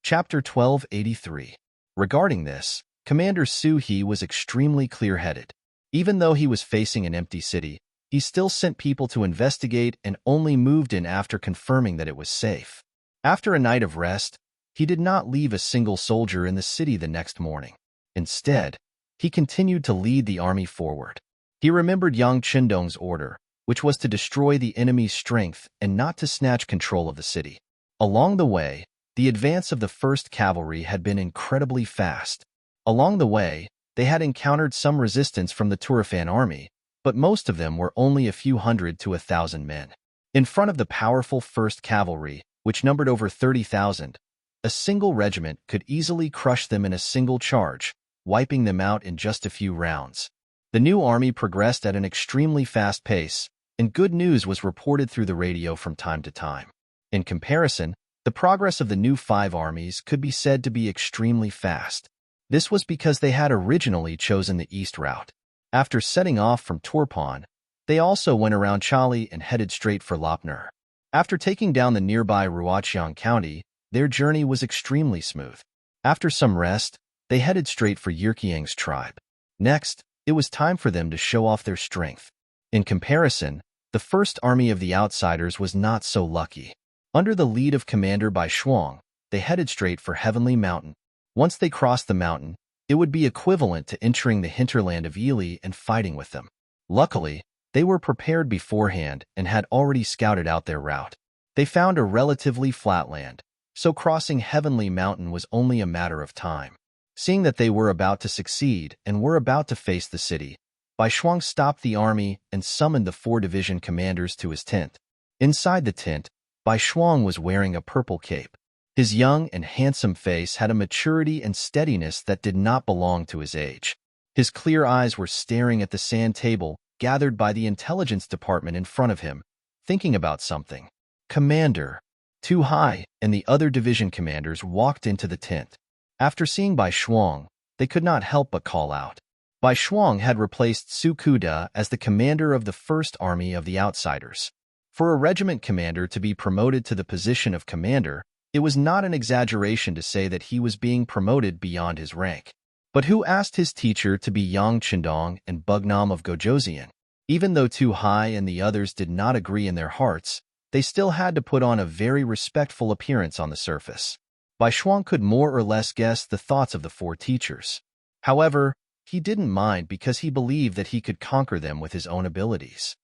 Chapter 1283. Regarding this, Commander Su He was extremely clear-headed. Even though he was facing an empty city, he still sent people to investigate and only moved in after confirming that it was safe. After a night of rest, he did not leave a single soldier in the city the next morning. Instead, he continued to lead the army forward. He remembered Yang Qindong's order, which was to destroy the enemy's strength and not to snatch control of the city. Along the way, the advance of the 1st Cavalry had been incredibly fast. Along the way, they had encountered some resistance from the Turfan army, but most of them were only a few hundred to 1,000 men. In front of the powerful 1st Cavalry, which numbered over 30,000, a single regiment could easily crush them in a single charge, wiping them out in just a few rounds. The new army progressed at an extremely fast pace, and good news was reported through the radio from time to time. In comparison, the progress of the new 5 armies could be said to be extremely fast. This was because they had originally chosen the east route. After setting off from Turpan, they also went around Chali and headed straight for Lopner. After taking down the nearby Ruoqiang County, their journey was extremely smooth. After some rest, they headed straight for Yirkiang's tribe. Next, it was time for them to show off their strength. In comparison, the 1st Army of the Outsiders was not so lucky. Under the lead of Commander Bai Shuang, they headed straight for Heavenly Mountain. Once they crossed the mountain, it would be equivalent to entering the hinterland of Yili and fighting with them. Luckily, they were prepared beforehand and had already scouted out their route. They found a relatively flat land, so crossing Heavenly Mountain was only a matter of time. Seeing that they were about to succeed and were about to face the city, Bai Shuang stopped the army and summoned the 4 division commanders to his tent. Inside the tent, Bai Shuang was wearing a purple cape. His young and handsome face had a maturity and steadiness that did not belong to his age. His clear eyes were staring at the sand table gathered by the intelligence department in front of him, thinking about something. Commander Tu Hai and the other division commanders walked into the tent. After seeing Bai Shuang, they could not help but call out. Bai Shuang had replaced Su Kuda as the commander of the 1st Army of the Outsiders. For a regiment commander to be promoted to the position of commander, it was not an exaggeration to say that he was being promoted beyond his rank. But who asked his teacher to be Yang Qindong and Bugnam of Gojoseon? Even though Tu Hai and the others did not agree in their hearts, they still had to put on a very respectful appearance on the surface. Bai Shuang could more or less guess the thoughts of the 4 teachers. However, he didn't mind because he believed that he could conquer them with his own abilities.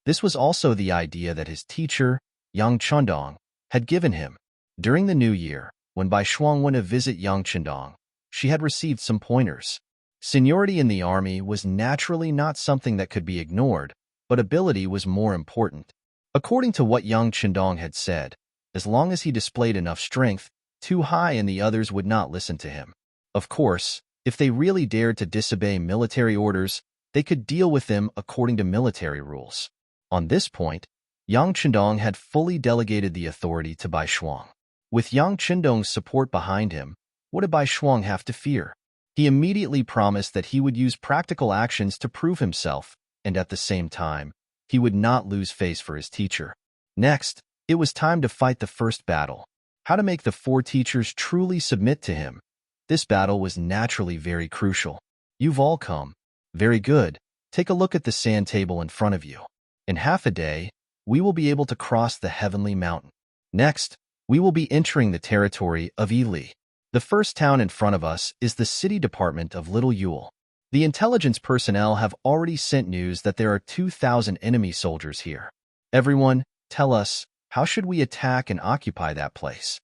This was also the idea that his teacher, Yang Qindong, had given him. During the new year, when Bai Shuang went to visit Yang Qindong, she had received some pointers. Seniority in the army was naturally not something that could be ignored, but ability was more important. According to what Yang Qindong had said, as long as he displayed enough strength, Tu Hai and the others would not listen to him. Of course, if they really dared to disobey military orders, they could deal with them according to military rules. On this point, Yang Qindong had fully delegated the authority to Bai Shuang. With Yang Qindong's support behind him, what did Bai Shuang have to fear? He immediately promised that he would use practical actions to prove himself, and at the same time, he would not lose face for his teacher. Next, it was time to fight the first battle. How to make the 4 teachers truly submit to him. This battle was naturally very crucial. You've all come. Very good. Take a look at the sand table in front of you. In half a day, we will be able to cross the Heavenly Mountain. Next, we will be entering the territory of Yili. The first town in front of us is the city department of Little Yule. The intelligence personnel have already sent news that there are 2,000 enemy soldiers here. Everyone, tell us, how should we attack and occupy that place?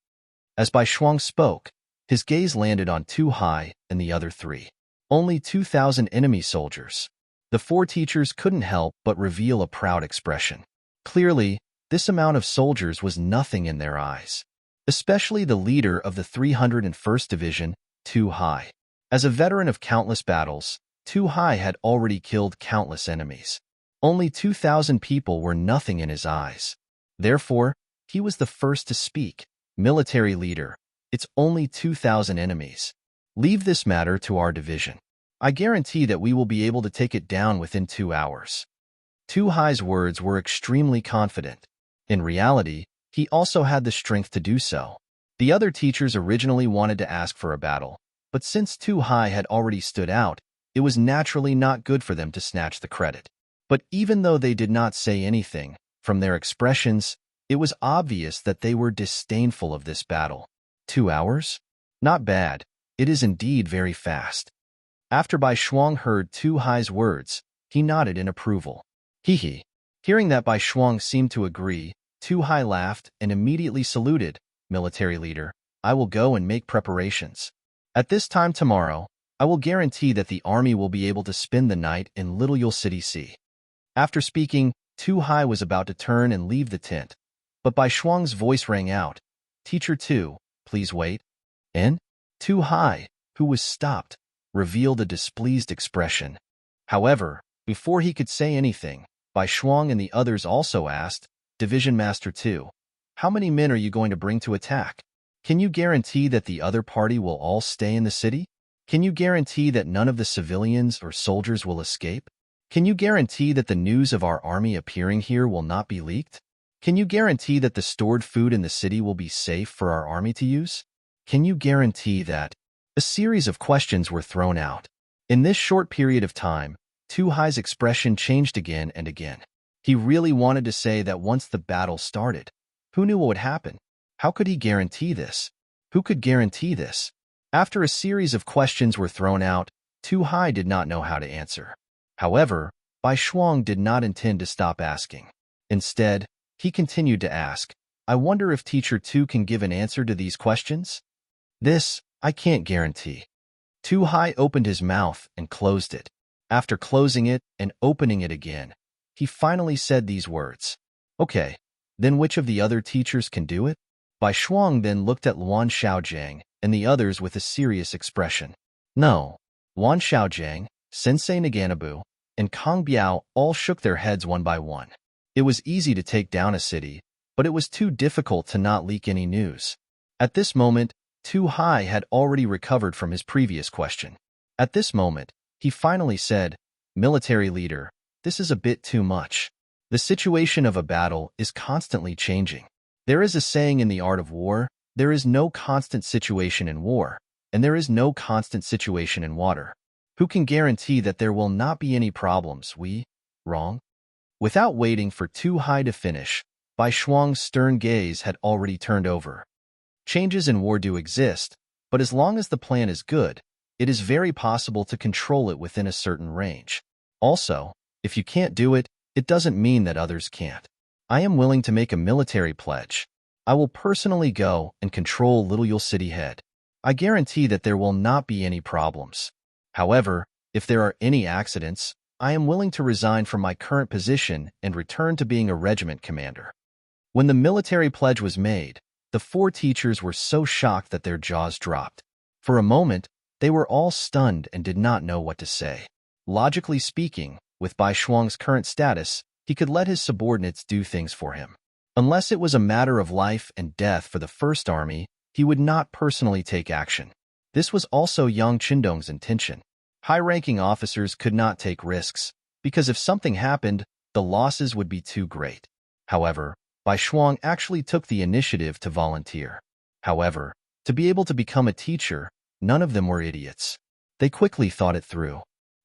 As Bai Shuang spoke, his gaze landed on Tu Hai and the other 3. Only 2,000 enemy soldiers. The 4 teachers couldn't help but reveal a proud expression. Clearly, this amount of soldiers was nothing in their eyes. Especially the leader of the 301st Division, Tu Hai. As a veteran of countless battles, Tu Hai had already killed countless enemies. Only 2,000 people were nothing in his eyes. Therefore, he was the first to speak. Military leader, it's only 2,000 enemies. Leave this matter to our division. I guarantee that we will be able to take it down within 2 hours. Tu Hai's words were extremely confident. In reality, he also had the strength to do so. The other teachers originally wanted to ask for a battle, but since Too High had already stood out, it was naturally not good for them to snatch the credit. But even though they did not say anything, from their expressions, it was obvious that they were disdainful of this battle. 2 hours? Not bad. It is indeed very fast. After Bai Shuang heard Too High's words, he nodded in approval. Hee. Hearing that Bai Shuang seemed to agree, Too High laughed and immediately saluted. Military leader, I will go and make preparations. At this time tomorrow, I will guarantee that the army will be able to spend the night in Little Yule City Sea. After speaking, Too High was about to turn and leave the tent, but Bai Shuang's voice rang out. Teacher 2, please wait. And Too High, who was stopped, revealed a displeased expression. However, before he could say anything, Bai Shuang and the others also asked, Division Master 2, how many men are you going to bring to attack? Can you guarantee that the other party will all stay in the city? Can you guarantee that none of the civilians or soldiers will escape? Can you guarantee that the news of our army appearing here will not be leaked? Can you guarantee that the stored food in the city will be safe for our army to use? Can you guarantee that? A series of questions were thrown out. In this short period of time, Too High's expression changed again and again. He really wanted to say that once the battle started, who knew what would happen? How could he guarantee this? Who could guarantee this? After a series of questions were thrown out, Too High did not know how to answer. However, Bai Shuang did not intend to stop asking. Instead, he continued to ask, I wonder if Teacher 2 can give an answer to these questions? This, I can't guarantee. Too High opened his mouth and closed it. After closing it and opening it again, he finally said these words. Okay, then which of the other teachers can do it? Bai Shuang then looked at Luan Xiaojiang and the others with a serious expression. No. Luan Xiaojiang, Sensei Naganabu, and Kong Biao all shook their heads one by one. It was easy to take down a city, but it was too difficult to not leak any news. At this moment, Too High had already recovered from his previous question. At this moment, he finally said, Military leader, this is a bit too much. The situation of a battle is constantly changing. There is a saying in the art of war, there is no constant situation in war, and there is no constant situation in water. Who can guarantee that there will not be any problems? Wrong? Without waiting for Too High to finish, Bai Shuang's stern gaze had already turned over. Changes in war do exist, but as long as the plan is good, it is very possible to control it within a certain range. Also, if you can't do it, it doesn't mean that others can't. I am willing to make a military pledge. I will personally go and control Little Yule City Head. I guarantee that there will not be any problems. However, if there are any accidents, I am willing to resign from my current position and return to being a regiment commander. When the military pledge was made, the 4 teachers were so shocked that their jaws dropped. For a moment, they were all stunned and did not know what to say. Logically speaking, with Bai Shuang's current status, he could let his subordinates do things for him. Unless it was a matter of life and death for the First Army, he would not personally take action. This was also Yang Qindong's intention. High-ranking officers could not take risks, because if something happened, the losses would be too great. However, Bai Shuang actually took the initiative to volunteer. However, to be able to become a teacher, none of them were idiots. They quickly thought it through.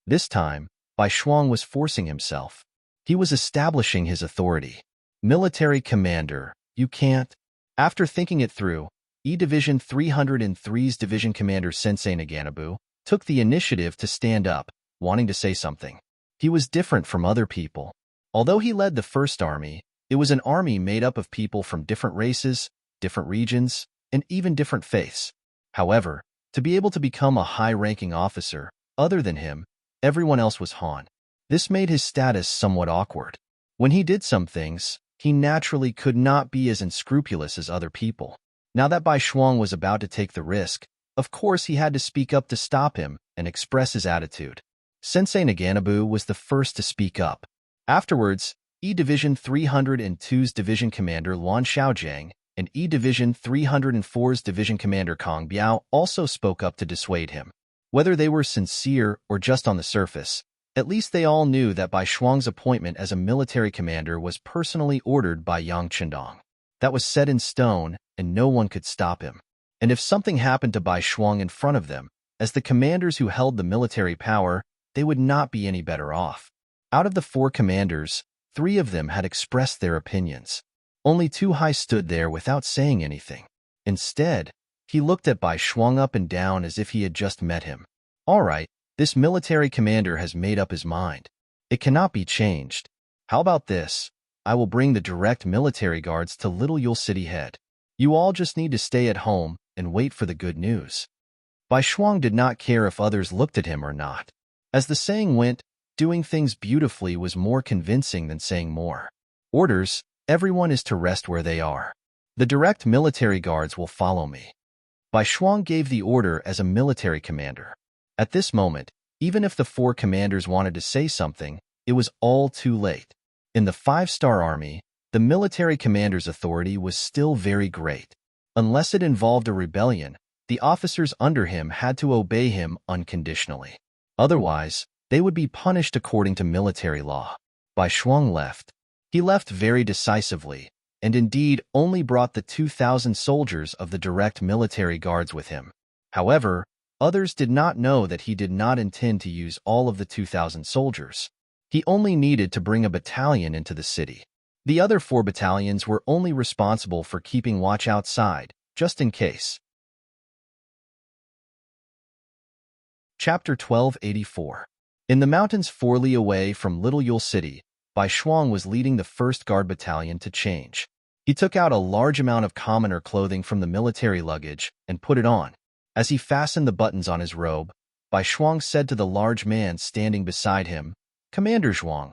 This time, Bai Shuang was forcing himself. He was establishing his authority. Military commander, you can't. After thinking it through, E-Division 303's Division Commander Sensei Naganabu took the initiative to stand up, wanting to say something. He was different from other people. Although he led the First Army, it was an army made up of people from different races, different regions, and even different faiths. However, to be able to become a high-ranking officer, other than him, everyone else was Han. This made his status somewhat awkward. When he did some things, he naturally could not be as unscrupulous as other people. Now that Bai Shuang was about to take the risk, of course he had to speak up to stop him and express his attitude. Sensei Naganabu was the first to speak up. Afterwards, E-Division 302's Division Commander Luan Xiaojiang and E-Division 304's Division Commander Kong Biao also spoke up to dissuade him. Whether they were sincere or just on the surface, at least they all knew that Bai Shuang's appointment as a military commander was personally ordered by Yang Qindong. That was set in stone, and no one could stop him. And if something happened to Bai Shuang in front of them, as the commanders who held the military power, they would not be any better off. Out of the 4 commanders, 3 of them had expressed their opinions. Only Tu Hai stood there without saying anything. Instead, he looked at Bai Shuang up and down as if he had just met him. All right, this military commander has made up his mind. It cannot be changed. How about this? I will bring the direct military guards to Little Yule City Head. You all just need to stay at home and wait for the good news. Bai Shuang did not care if others looked at him or not. As the saying went, doing things beautifully was more convincing than saying more. Orders, everyone is to rest where they are. The direct military guards will follow me. Bai Shuang gave the order as a military commander. At this moment, even if the 4 commanders wanted to say something, it was all too late. In the 5-star army, the military commander's authority was still very great. Unless it involved a rebellion, the officers under him had to obey him unconditionally. Otherwise, they would be punished according to military law. Bai Shuang left. He left very decisively, and indeed only brought the 2,000 soldiers of the direct military guards with him. However, others did not know that he did not intend to use all of the 2,000 soldiers. He only needed to bring a battalion into the city. The other 4 battalions were only responsible for keeping watch outside, just in case. Chapter 1284. In the mountains 4 li away from Little Yule City, Bai Shuang was leading the 1st Guard Battalion to change. He took out a large amount of commoner clothing from the military luggage and put it on. As he fastened the buttons on his robe, Bai Shuang said to the large man standing beside him, "Commander Zhuang,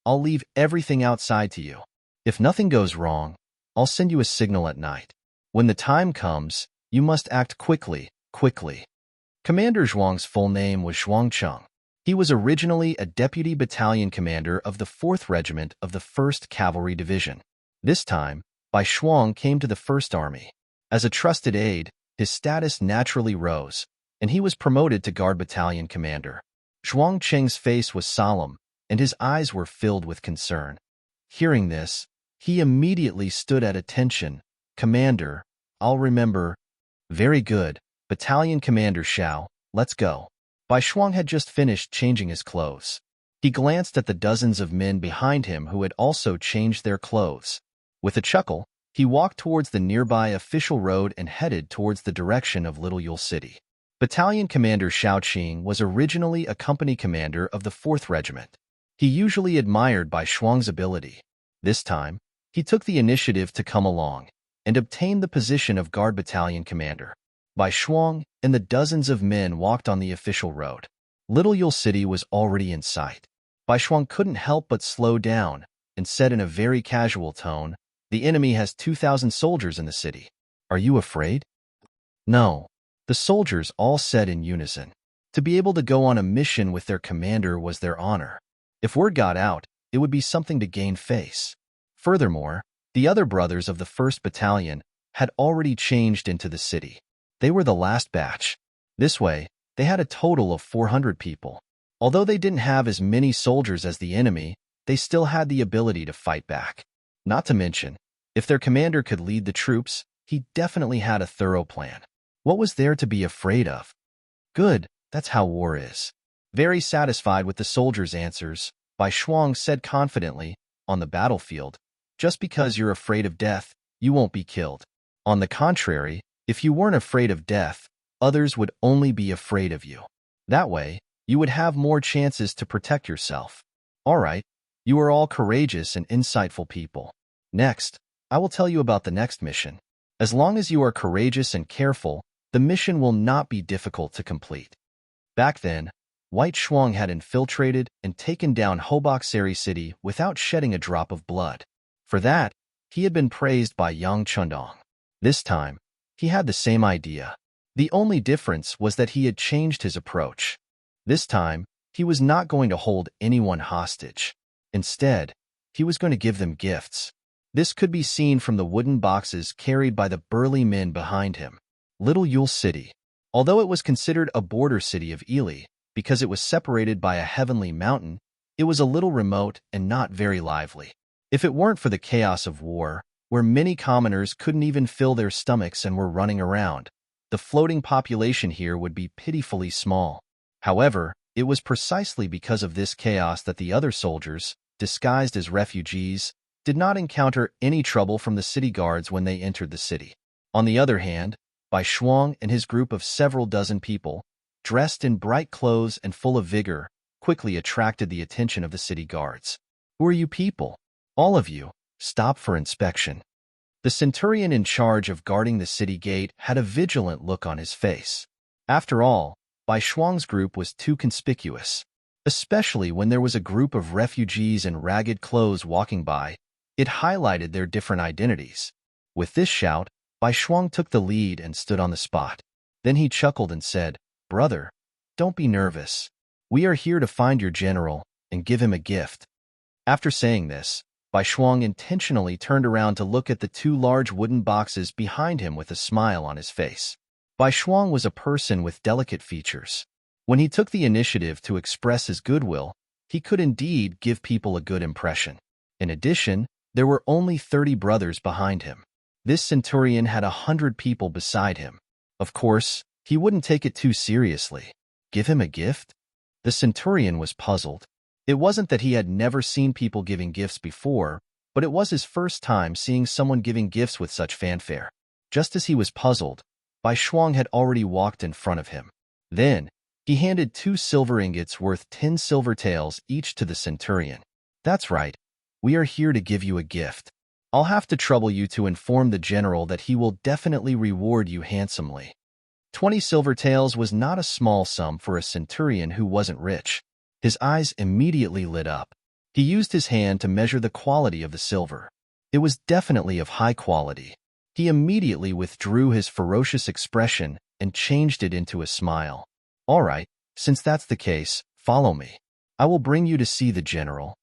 I'll leave everything outside to you. If nothing goes wrong, I'll send you a signal at night. When the time comes, you must act quickly, quickly." Commander Zhuang's full name was Zhuang Cheng. He was originally a deputy battalion commander of the 4th Regiment of the 1st Cavalry Division. This time, Bai Shuang came to the 1st Army. As a trusted aide, his status naturally rose, and he was promoted to Guard Battalion Commander. Zhuang Cheng's face was solemn, and his eyes were filled with concern. Hearing this, he immediately stood at attention. "Commander, I'll remember." "Very good, Battalion Commander Xiao, let's go." Bai Shuang had just finished changing his clothes. He glanced at the dozens of men behind him who had also changed their clothes. With a chuckle, he walked towards the nearby official road and headed towards the direction of Little Yule City. Battalion Commander Xiao Qing was originally a company commander of the 4th Regiment. He usually admired Bai Shuang's ability. This time, he took the initiative to come along and obtained the position of Guard Battalion Commander. Bai Shuang and the dozens of men walked on the official road. Little Yule City was already in sight. Bai Shuang couldn't help but slow down and said in a very casual tone, "The enemy has 2,000 soldiers in the city. Are you afraid?" "No," the soldiers all said in unison. To be able to go on a mission with their commander was their honor. If word got out, it would be something to gain face. Furthermore, the other brothers of the 1st Battalion had already changed into the city. They were the last batch. This way, they had a total of 400 people. Although they didn't have as many soldiers as the enemy, they still had the ability to fight back. Not to mention, if their commander could lead the troops, he definitely had a thorough plan. What was there to be afraid of? Good, that's how war is. Very satisfied with the soldiers' answers, Bai Shuang said confidently, "On the battlefield, just because you're afraid of death, you won't be killed. On the contrary, if you weren't afraid of death, others would only be afraid of you. That way, you would have more chances to protect yourself. All right, you are all courageous and insightful people. Next, I will tell you about the next mission. As long as you are courageous and careful, the mission will not be difficult to complete." Back then, White Shuang had infiltrated and taken down Hoboksari City without shedding a drop of blood. For that, he had been praised by Yang Chundong. This time, he had the same idea. The only difference was that he had changed his approach. This time, he was not going to hold anyone hostage. Instead, he was going to give them gifts. This could be seen from the wooden boxes carried by the burly men behind him. Little Yule City. Although it was considered a border city of Ely, because it was separated by a heavenly mountain, it was a little remote and not very lively. If it weren't for the chaos of war, where many commoners couldn't even fill their stomachs and were running around, the floating population here would be pitifully small. However, it was precisely because of this chaos that the other soldiers, disguised as refugees, did not encounter any trouble from the city guards when they entered the city. On the other hand, Bai Shuang and his group of several dozen people, dressed in bright clothes and full of vigor, quickly attracted the attention of the city guards. "Who are you people? All of you, stop for inspection." The centurion in charge of guarding the city gate had a vigilant look on his face. After all, Bai Shuang's group was too conspicuous. Especially when there was a group of refugees in ragged clothes walking by, it highlighted their different identities. With this shout, Bai Shuang took the lead and stood on the spot. Then he chuckled and said, "Brother, don't be nervous. We are here to find your general and give him a gift." After saying this, Bai Shuang intentionally turned around to look at the two large wooden boxes behind him with a smile on his face. Bai Shuang was a person with delicate features. When he took the initiative to express his goodwill, he could indeed give people a good impression. In addition, there were only 30 brothers behind him. This centurion had 100 people beside him. Of course, he wouldn't take it too seriously. Give him a gift? The centurion was puzzled. It wasn't that he had never seen people giving gifts before, but it was his first time seeing someone giving gifts with such fanfare. Just as he was puzzled, Bai Shuang had already walked in front of him. Then, he handed 2 silver ingots worth 10 silver taels each to the centurion. "That's right. We are here to give you a gift. I'll have to trouble you to inform the general that he will definitely reward you handsomely." 20 silver taels was not a small sum for a centurion who wasn't rich. His eyes immediately lit up. He used his hand to measure the quality of the silver. It was definitely of high quality. He immediately withdrew his ferocious expression and changed it into a smile. "All right, since that's the case, follow me. I will bring you to see the general."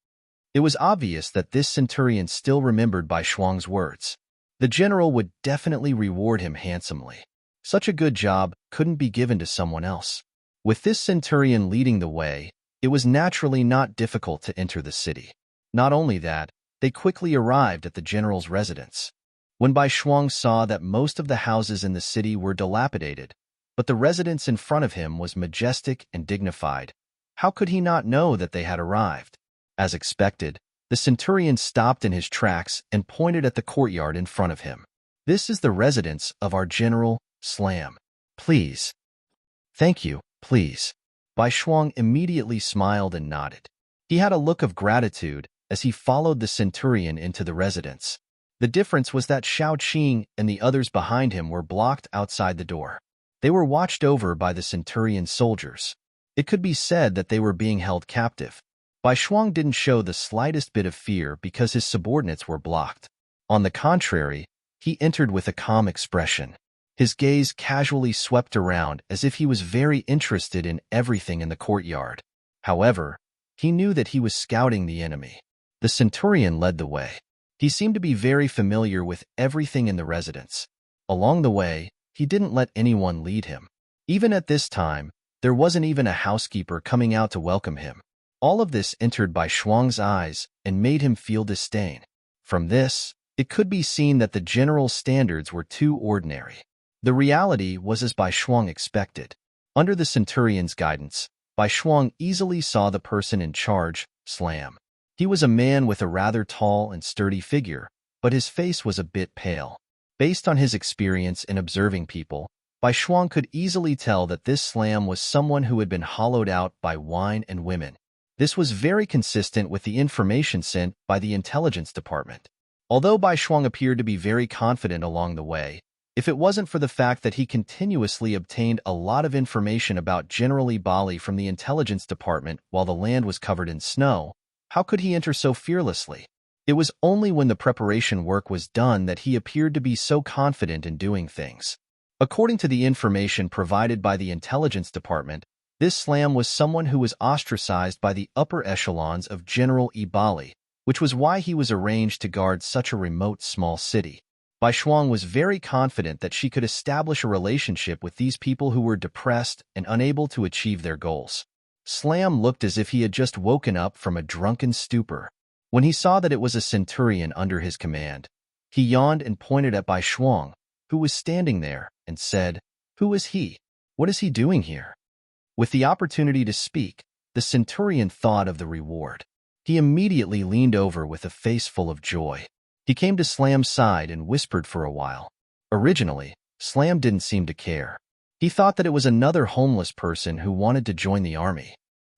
It was obvious that this centurion still remembered Bai Shuang's words. The general would definitely reward him handsomely. Such a good job couldn't be given to someone else. With this centurion leading the way, it was naturally not difficult to enter the city. Not only that, they quickly arrived at the general's residence. When Bai Shuang saw that most of the houses in the city were dilapidated, but the residence in front of him was majestic and dignified, how could he not know that they had arrived? As expected, the centurion stopped in his tracks and pointed at the courtyard in front of him. "This is the residence of our general, Slam. Please." "Thank you, please." Bai Shuang immediately smiled and nodded. He had a look of gratitude as he followed the centurion into the residence. The difference was that Shao Qing and the others behind him were blocked outside the door. They were watched over by the centurion's soldiers. It could be said that they were being held captive. Bai Shuang didn't show the slightest bit of fear because his subordinates were blocked. On the contrary, he entered with a calm expression. His gaze casually swept around as if he was very interested in everything in the courtyard. However, he knew that he was scouting the enemy. The centurion led the way. He seemed to be very familiar with everything in the residence. Along the way, he didn't let anyone lead him. Even at this time, there wasn't even a housekeeper coming out to welcome him. All of this entered Bai Shuang's eyes and made him feel disdain. From this, it could be seen that the general's standards were too ordinary. The reality was as Bai Shuang expected. Under the centurion's guidance, Bai Shuang easily saw the person in charge, Slam. He was a man with a rather tall and sturdy figure, but his face was a bit pale. Based on his experience in observing people, Bai Shuang could easily tell that this Slam was someone who had been hollowed out by wine and women. This was very consistent with the information sent by the intelligence department. Although Bai Shuang appeared to be very confident along the way, if it wasn't for the fact that he continuously obtained a lot of information about General Ibali from the intelligence department while the land was covered in snow, how could he enter so fearlessly? It was only when the preparation work was done that he appeared to be so confident in doing things. According to the information provided by the intelligence department, this Slam was someone who was ostracized by the upper echelons of General Ibali, which was why he was arranged to guard such a remote small city. Bai Shuang was very confident that she could establish a relationship with these people who were depressed and unable to achieve their goals. Slam looked as if he had just woken up from a drunken stupor. When he saw that it was a centurion under his command, he yawned and pointed at Bai Shuang, who was standing there, and said, Who is he? What is he doing here? With the opportunity to speak, the centurion thought of the reward. He immediately leaned over with a face full of joy. He came to Slam's side and whispered for a while. Originally, Slam didn't seem to care. He thought that it was another homeless person who wanted to join the army.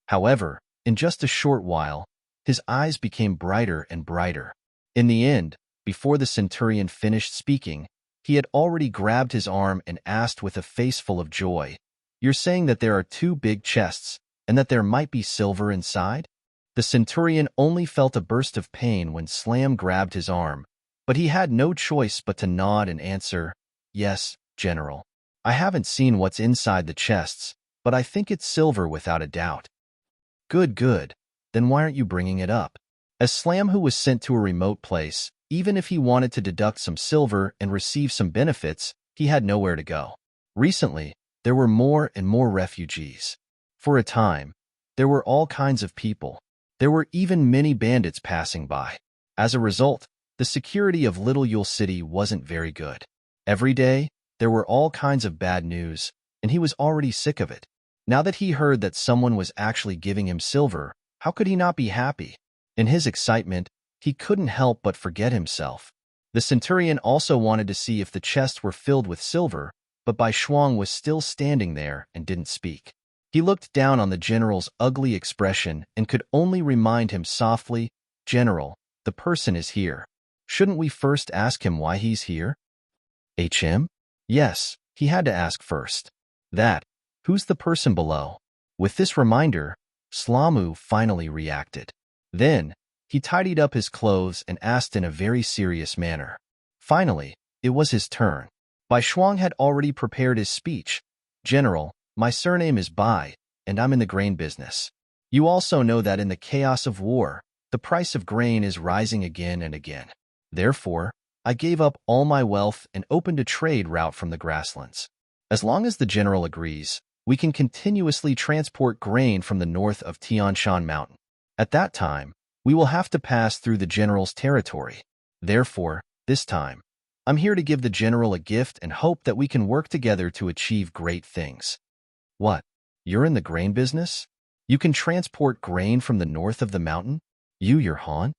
However, in just a short while, his eyes became brighter and brighter. In the end, before the centurion finished speaking, he had already grabbed his arm and asked with a face full of joy, "You're saying that there are 2 big chests, and that there might be silver inside?" The centurion only felt a burst of pain when Slam grabbed his arm, but he had no choice but to nod and answer, "Yes, General. I haven't seen what's inside the chests, but I think it's silver without a doubt." "Good, good. Then why aren't you bringing it up?" As Slam, who was sent to a remote place, even if he wanted to deduct some silver and receive some benefits, he had nowhere to go. Recently, there were more and more refugees. For a time, there were all kinds of people. There were even many bandits passing by. As a result, the security of Little Yule City wasn't very good. Every day, there were all kinds of bad news, and he was already sick of it. Now that he heard that someone was actually giving him silver, how could he not be happy? In his excitement, he couldn't help but forget himself. The centurion also wanted to see if the chests were filled with silver, but Bai Shuang was still standing there and didn't speak. He looked down on the general's ugly expression and could only remind him softly, "General, the person is here. Shouldn't we first ask him why he's here?" "HM? Yes, he had to ask first. That, who's the person below?" With this reminder, Slamu finally reacted. Then, he tidied up his clothes and asked in a very serious manner. Finally, it was his turn. Bai Shuang had already prepared his speech. "General, my surname is Bai, and I'm in the grain business. You also know that in the chaos of war, the price of grain is rising again and again. Therefore, I gave up all my wealth and opened a trade route from the grasslands. As long as the general agrees, we can continuously transport grain from the north of Tianshan Mountain. At that time, we will have to pass through the general's territory. Therefore, this time, I'm here to give the general a gift and hope that we can work together to achieve great things." "What? You're in the grain business? You can transport grain from the north of the mountain? Your Han?"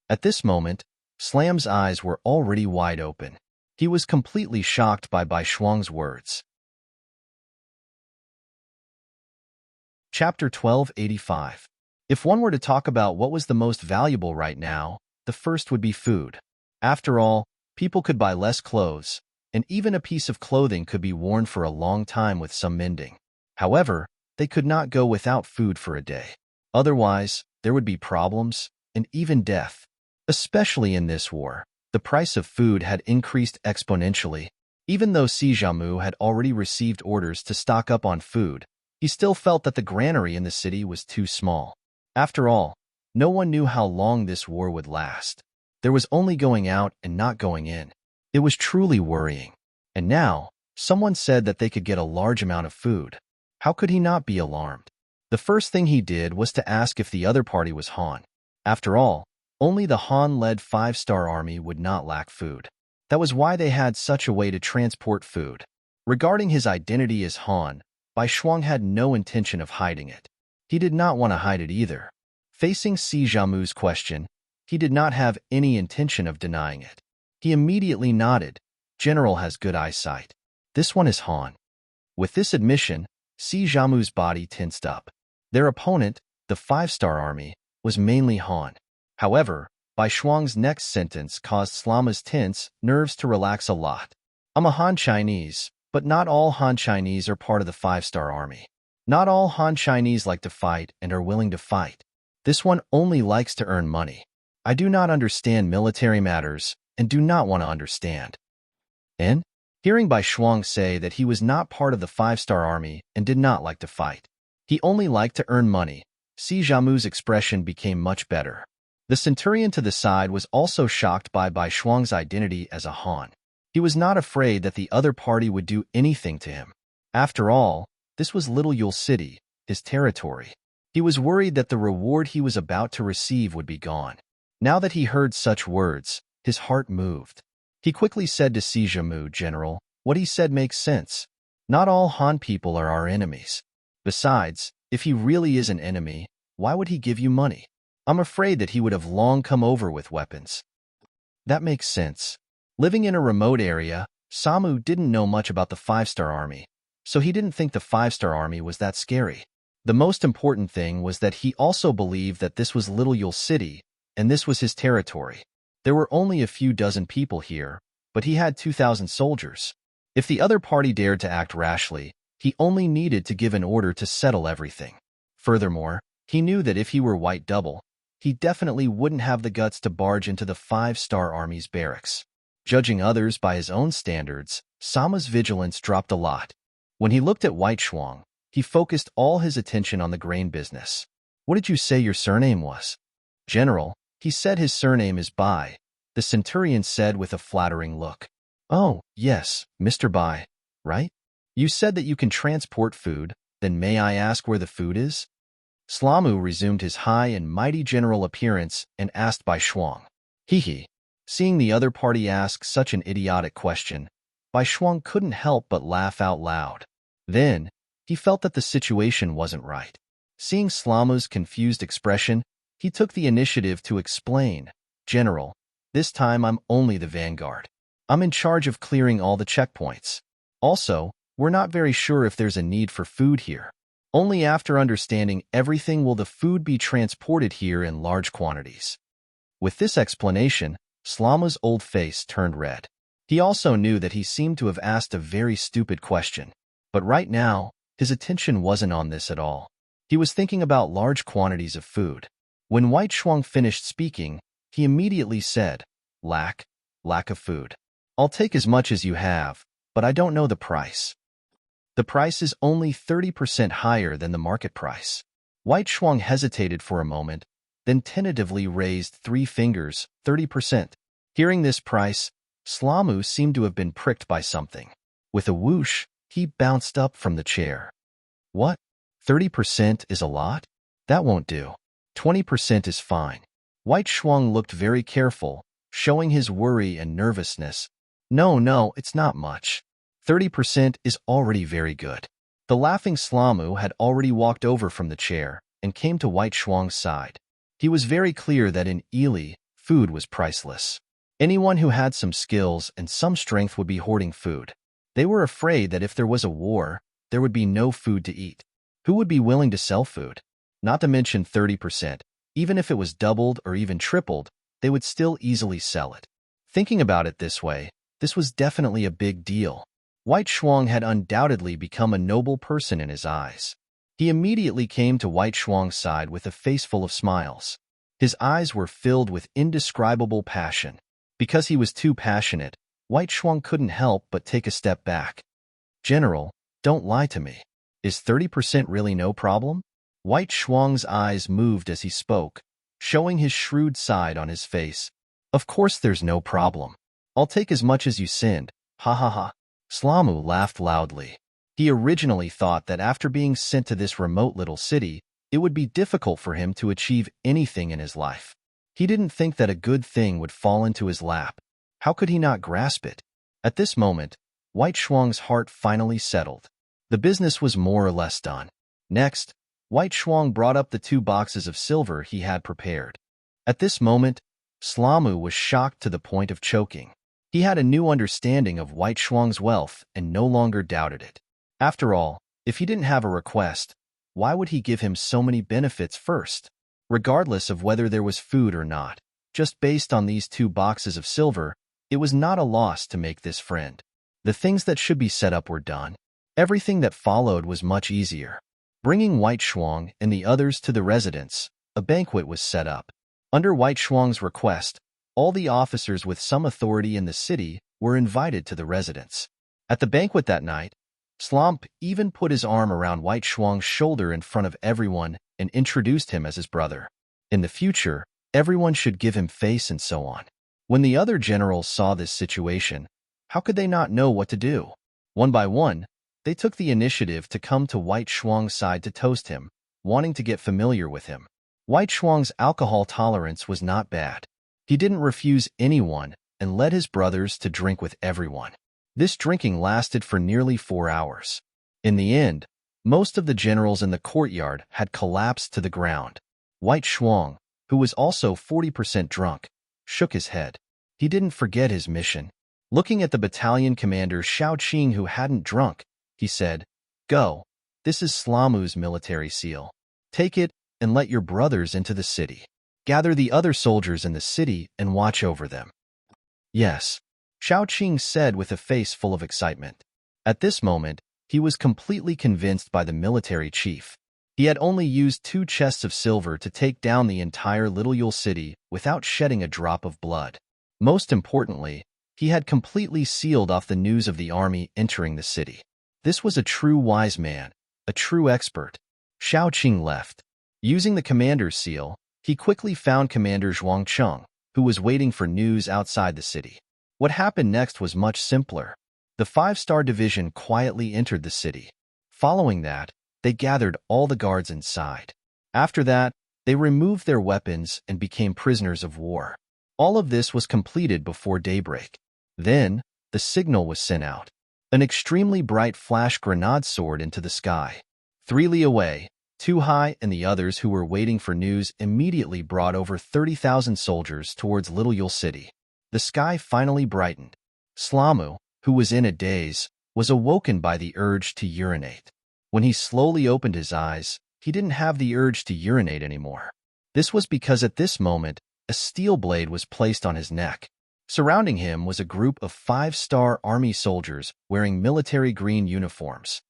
At this moment, Slam's eyes were already wide open. He was completely shocked by Bai Shuang's words. Chapter 1285. If one were to talk about what was the most valuable right now, the first would be food. After all, people could buy less clothes, and even a piece of clothing could be worn for a long time with some mending. However, they could not go without food for a day. Otherwise, there would be problems, and even death. Especially in this war, the price of food had increased exponentially. Even though Si Jiamu had already received orders to stock up on food, he still felt that the granary in the city was too small. After all, no one knew how long this war would last. There was only going out and not going in. It was truly worrying. And now, someone said that they could get a large amount of food. How could he not be alarmed? The first thing he did was to ask if the other party was Han. After all, only the Han-led 5-star army would not lack food. That was why they had such a way to transport food. Regarding his identity as Han, Bai Shuang had no intention of hiding it. He did not want to hide it either. Facing Si Jiamu's question, he did not have any intention of denying it. He immediately nodded. "General has good eyesight. This one is Han." With this admission, Si Jiamu's body tensed up. Their opponent, the 5-star army, was mainly Han. However, Bai Shuang's next sentence caused Slama's tense nerves to relax a lot. "I'm a Han Chinese, but not all Han Chinese are part of the 5-star army. Not all Han Chinese like to fight and are willing to fight. This one only likes to earn money. I do not understand military matters and do not want to understand." And, hearing Bai Shuang say that he was not part of the 5-star army and did not like to fight, he only liked to earn money, Si Jiamu's expression became much better. The centurion to the side was also shocked by Bai Shuang's identity as a Han. He was not afraid that the other party would do anything to him. After all, this was Little Yule City, his territory. He was worried that the reward he was about to receive would be gone. Now that he heard such words, his heart moved. He quickly said to Si Jiamu, "General, what he said makes sense. Not all Han people are our enemies. Besides, if he really is an enemy, why would he give you money? I'm afraid that he would have long come over with weapons. That makes sense. Living in a remote area, Samu didn't know much about the five-star army, so he didn't think the five-star army was that scary. The most important thing was that he also believed that this was Little Yule City, and this was his territory. There were only a few dozen people here, but he had 2,000 soldiers. If the other party dared to act rashly, he only needed to give an order to settle everything. Furthermore, he knew that if he were White Double, he definitely wouldn't have the guts to barge into the five-star army's barracks. Judging others by his own standards, Sama's vigilance dropped a lot. When he looked at White Shuang, he focused all his attention on the grain business. What did you say your surname was? General, he said his surname is Bai, the centurion said with a flattering look. Oh, yes, Mr. Bai, right? You said that you can transport food, then may I ask where the food is? Slamu resumed his high and mighty general appearance and asked Bai Shuang. Hee. Seeing the other party ask such an idiotic question, Bai Shuang couldn't help but laugh out loud. Then, he felt that the situation wasn't right. Seeing Slamu's confused expression, he took the initiative to explain, General, this time I'm only the vanguard. I'm in charge of clearing all the checkpoints. Also, we're not very sure if there's a need for food here. Only after understanding everything will the food be transported here in large quantities. With this explanation, Slama's old face turned red. He also knew that he seemed to have asked a very stupid question. But right now, his attention wasn't on this at all. He was thinking about large quantities of food. When White Shuang finished speaking, he immediately said, Lack of food. I'll take as much as you have, but I don't know the price. The price is only 30% higher than the market price. White Shuang hesitated for a moment, then tentatively raised 3 fingers, 30%. Hearing this price, Slamu seemed to have been pricked by something. With a whoosh, he bounced up from the chair. What? 30% is a lot? That won't do. 20% is fine. White Shuang looked very careful, showing his worry and nervousness. No, it's not much. 30% is already very good. The laughing Slamu had already walked over from the chair and came to White Shuang's side. He was very clear that in Ely, food was priceless. Anyone who had some skills and some strength would be hoarding food. They were afraid that if there was a war, there would be no food to eat. Who would be willing to sell food? Not to mention 30%. Even if it was doubled or even tripled, they would still easily sell it. Thinking about it this way, this was definitely a big deal. White Shuang had undoubtedly become a noble person in his eyes. He immediately came to White Shuang's side with a face full of smiles. His eyes were filled with indescribable passion. Because he was too passionate, White Shuang couldn't help but take a step back. General, don't lie to me. Is 30% really no problem? White Shuang's eyes moved as he spoke, showing his shrewd side on his face. Of course there's no problem. I'll take as much as you send. Ha ha ha. Slamu laughed loudly. He originally thought that after being sent to this remote little city, it would be difficult for him to achieve anything in his life. He didn't think that a good thing would fall into his lap. How could he not grasp it? At this moment, White Shuang's heart finally settled. The business was more or less done. Next, White Shuang brought up the 2 boxes of silver he had prepared. At this moment, Slamu was shocked to the point of choking. He had a new understanding of White Shuang's wealth and no longer doubted it. After all, if he didn't have a request, why would he give him so many benefits first? Regardless of whether there was food or not, just based on these 2 boxes of silver, it was not a loss to make this friend. The things that should be set up were done. Everything that followed was much easier. Bringing White Shuang and the others to the residence, a banquet was set up. Under White Shuang's request, all the officers with some authority in the city were invited to the residence. At the banquet that night, Slump even put his arm around White Shuang's shoulder in front of everyone and introduced him as his brother. In the future, everyone should give him face and so on. When the other generals saw this situation, how could they not know what to do? One by one, they took the initiative to come to White Shuang's side to toast him, wanting to get familiar with him. White Shuang's alcohol tolerance was not bad. He didn't refuse anyone and led his brothers to drink with everyone. This drinking lasted for nearly 4 hours. In the end, most of the generals in the courtyard had collapsed to the ground. White Shuang, who was also 40% drunk, shook his head. He didn't forget his mission. Looking at the battalion commander Xiao Qing, who hadn't drunk, he said, "Go. This is Slamu's military seal. Take it and let your brothers into the city. Gather the other soldiers in the city and watch over them." "Yes," Xiao Qing said with a face full of excitement. At this moment, he was completely convinced by the military chief. He had only used 2 chests of silver to take down the entire Little Yule city without shedding a drop of blood. Most importantly, he had completely sealed off the news of the army entering the city. This was a true wise man, a true expert. Xiao Qing left. Using the commander's seal, he quickly found Commander Zhuang Cheng, who was waiting for news outside the city. What happened next was much simpler. The 5-star division quietly entered the city. Following that, they gathered all the guards inside. After that, they removed their weapons and became prisoners of war. All of this was completed before daybreak. Then, the signal was sent out. An extremely bright flash grenade soared into the sky. 3 li away, Tu Hai and the others who were waiting for news immediately brought over 30,000 soldiers towards Little Yule City. The sky finally brightened. Slamu, who was in a daze, was awoken by the urge to urinate. When he slowly opened his eyes, he didn't have the urge to urinate anymore. This was because at this moment, a steel blade was placed on his neck. Surrounding him was a group of 5-star army soldiers wearing military green uniforms.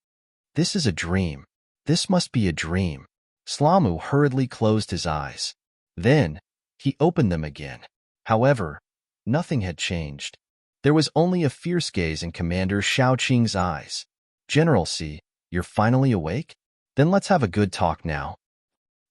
This is a dream. This must be a dream. Slamu hurriedly closed his eyes. Then, he opened them again. However, nothing had changed. There was only a fierce gaze in Commander Xiao Qing's eyes. "General C, you're finally awake? Then let's have a good talk now."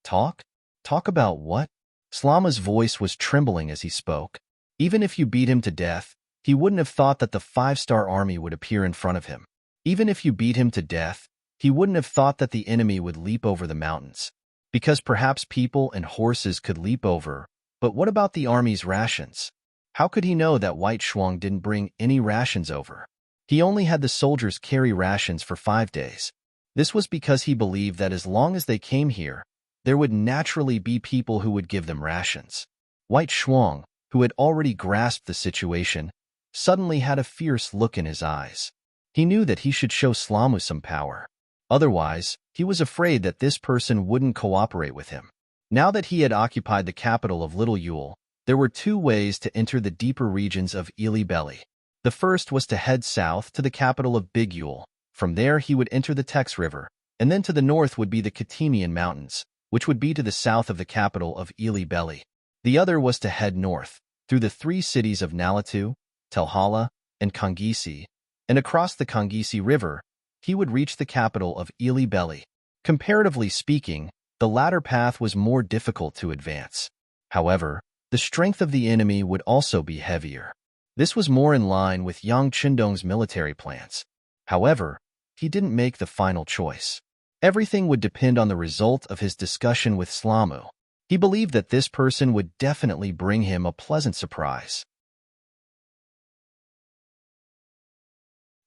"Talk? Talk about what?" Slamu's voice was trembling as he spoke. Even if you beat him to death, he wouldn't have thought that the 5-star army would appear in front of him. Even if you beat him to death, he wouldn't have thought that the enemy would leap over the mountains. Because perhaps people and horses could leap over, but what about the army's rations? How could he know that White Shuang didn't bring any rations over? He only had the soldiers carry rations for 5 days. This was because he believed that as long as they came here, there would naturally be people who would give them rations. White Shuang, who had already grasped the situation, suddenly had a fierce look in his eyes. He knew that he should show Slamu some power. Otherwise, he was afraid that this person wouldn't cooperate with him. Now that he had occupied the capital of Little Yule, there were 2 ways to enter the deeper regions of Ili Belly. The first was to head south to the capital of Big Yule. From there he would enter the Tex River, and then to the north would be the Katimian Mountains, which would be to the south of the capital of Ili Belly. The other was to head north, through the 3 cities of Nalatu, Telhala, and Kangisi, and across the Kangisi River, he would reach the capital of Ili Belly. Comparatively speaking, the latter path was more difficult to advance. However, the strength of the enemy would also be heavier. This was more in line with Yang Qindong's military plans. However, he didn't make the final choice. Everything would depend on the result of his discussion with Slamu. He believed that this person would definitely bring him a pleasant surprise.